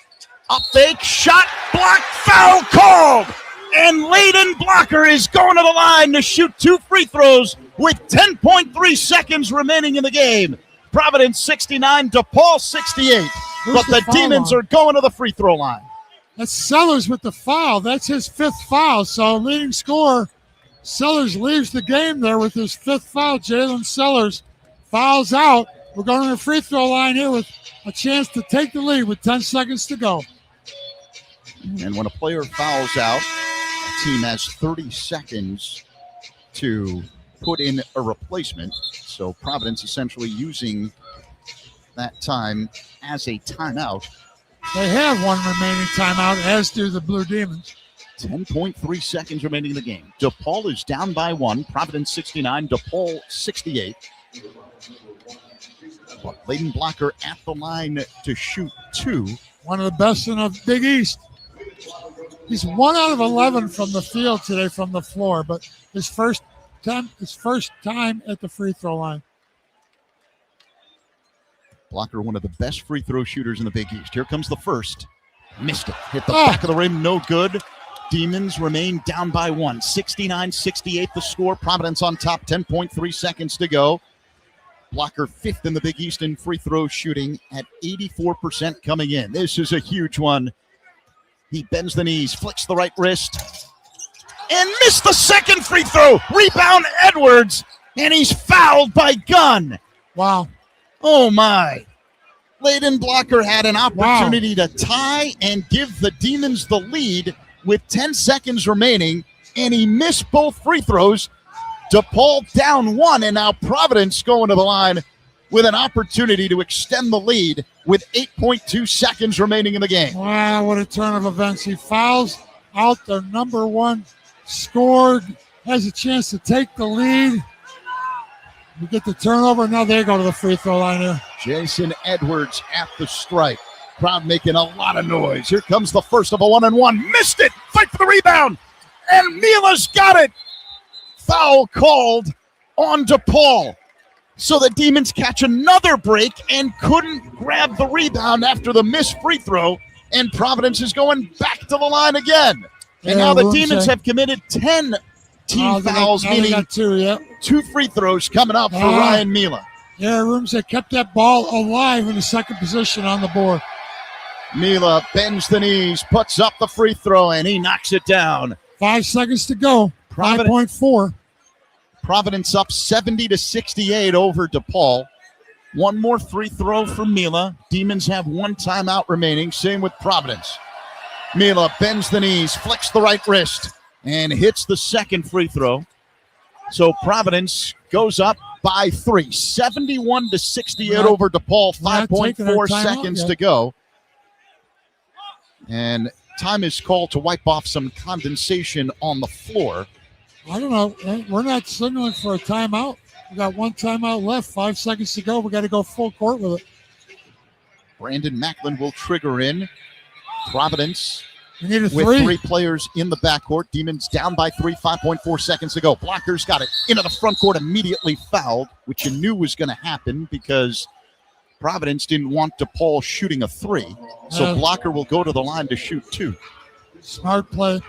A fake shot. Block. Foul called. And Layden Blocker is going to the line to shoot 2 free throws with 10.3 seconds remaining in the game. Providence 69, DePaul 68. But the Demons are going to the free throw line. That's Sellers with the foul. That's his 5th foul. So leading scorer, Sellers leaves the game there with his 5th foul. Jalen Sellers fouls out. We're going to the free throw line here with a chance to take the lead with 10 seconds to go. And when a player fouls out, a team has 30 seconds to put in a replacement. So Providence essentially using that time as a timeout. They have one remaining timeout, as do the Blue Demons. 10.3 seconds remaining in the game. DePaul is down by 1. Providence 69, DePaul 68. But Layden Blocker at the line to shoot 2. One of the best in the Big East. He's 1 out of 11 from the field today from the floor, but his first time at the free throw line. Blocker, one of the best free throw shooters in the Big East. Here comes the first. Missed it. Hit the back of the rim. No good. Demons remain down by 1. 69-68 the score. Providence on top. 10.3 seconds to go. Blocker 5th in the Big East in free throw shooting at 84% coming in. This is a huge one. He bends the knees, flicks the right wrist, and missed the second free throw. Rebound Edwards, and he's fouled by Gunn. Wow. Oh, my. Layden Blocker had an opportunity to tie and give the Demons the lead with 10 seconds remaining, and he missed both free throws. DePaul down one, and now Providence going to the line with an opportunity to extend the lead with 8.2 seconds remaining in the game. Wow, what a turn of events. He fouls out the number one scorer, has a chance to take the lead. We get the turnover. Now they go to the free throw line here. Jason Edwards at the stripe. Crowd making a lot of noise. Here comes the first of a 1-on-1. Missed it. Fight for the rebound. And Mila's got it. Foul called on DePaul. So the Demons catch another break and couldn't grab the rebound after the missed free throw. And Providence is going back to the line again. And now the Demons have committed 10 team fouls, meaning two free throws coming up for Ryan Mila. Yeah, Rumsey kept that ball alive in the second position on the board. Mila bends the knees, puts up the free throw, and he knocks it down. 5 seconds to go. 5.4. Providence up 70-68 over DePaul. One more free throw for Mila. Demons have one timeout remaining. Same with Providence. Mila bends the knees, flicks the right wrist, and hits the second free throw. So Providence goes up by 3. 71-68 over DePaul. 5.4 seconds to go. And time is called to wipe off some condensation on the floor. I don't know. We're not signaling for a timeout. We got one timeout left. 5 seconds to go. We got to go full court with it. Brandon Macklin will trigger in. Providence we need a with three. 3 players in the backcourt. Demons down by 3. 5.4 seconds to go. Blocker's got it into the front court, immediately fouled, which you knew was going to happen because Providence didn't want DePaul shooting a 3. So Blocker will go to the line to shoot 2. Smart play.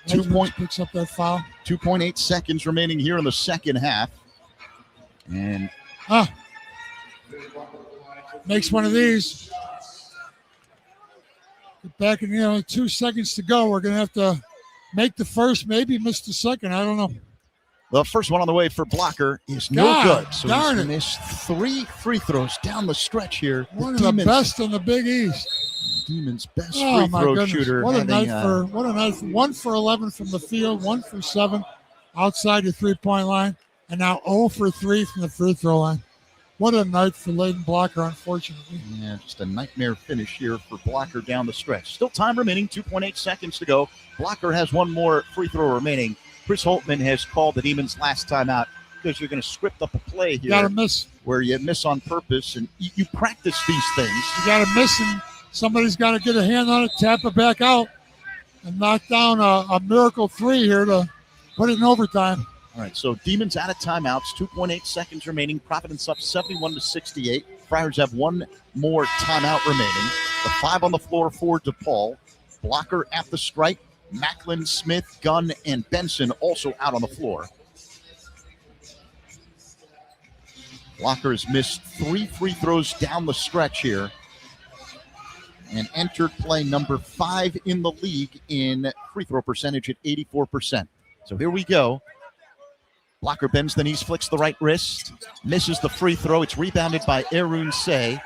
2 point picks up that foul. 2.8 seconds remaining here in the second half. And makes one of these. Get back in 2 seconds to go. We're going to have to make the first, maybe miss the second. I don't know. The first one on the way for Blocker is no good. So he's missed 3 free throws down the stretch here. One of the best in the Big East. Demons' best free throw shooter. What a night for 1 for 11 from the field, 1 for 7 outside the 3-point line, and now 0 for 3 from the free throw line. What a night for Layden Blocker, unfortunately. Yeah, just a nightmare finish here for Blocker down the stretch. Still time remaining, 2.8 seconds to go. Blocker has one more free throw remaining. Chris Holtman has called the Demons last time out because you're going to script up a play here. You got to miss. Where you miss on purpose, and you practice these things. You got to miss, and somebody's got to get a hand on it, tap it back out, and knock down a miracle 3 here to put it in overtime. All right, so Demons out of timeouts, 2.8 seconds remaining. Providence up 71-68. Friars have one more timeout remaining. The 5 on the floor for DePaul. Blocker at the stripe. Macklin, Smith, Gunn, and Benson also out on the floor. Blocker has missed 3 free throws down the stretch here and entered play number 5 in the league in free throw percentage at 84%. So here we go. Blocker bends the knees, flicks the right wrist, misses the free throw. It's rebounded by Arun Say.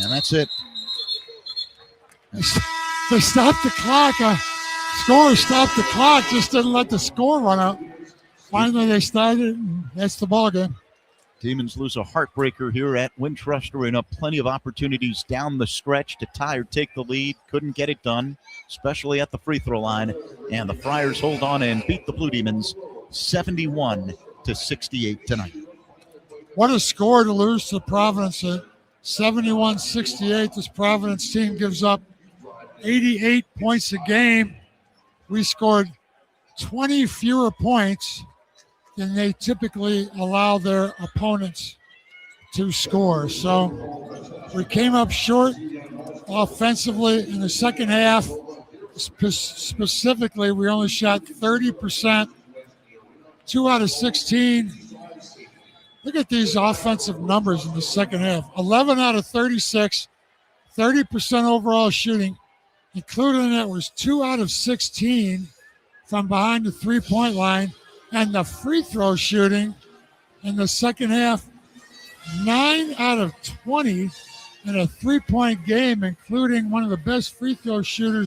And that's it. They stopped the clock. Scorer stopped the clock, just didn't let the score run out. Finally, they started, and that's the ball game. Demons lose a heartbreaker here at Wintrust Arena. Plenty of opportunities down the stretch to tie or take the lead. Couldn't get it done, especially at the free throw line. And the Friars hold on and beat the Blue Demons 71-68 tonight. What a score to lose to Providence at 71-68. This Providence team gives up 88 points a game. We scored 20 fewer points than they typically allow their opponents to score. So we came up short offensively in the second half. Specifically, we only shot 30%, 2 out of 16. Look at these offensive numbers in the second half. 11 out of 36, 30% overall shooting. Included in that was 2 out of 16 from behind the 3-point line. And the free throw shooting in the second half, 9 out of 20 in a 3-point game, including one of the best free throw shooters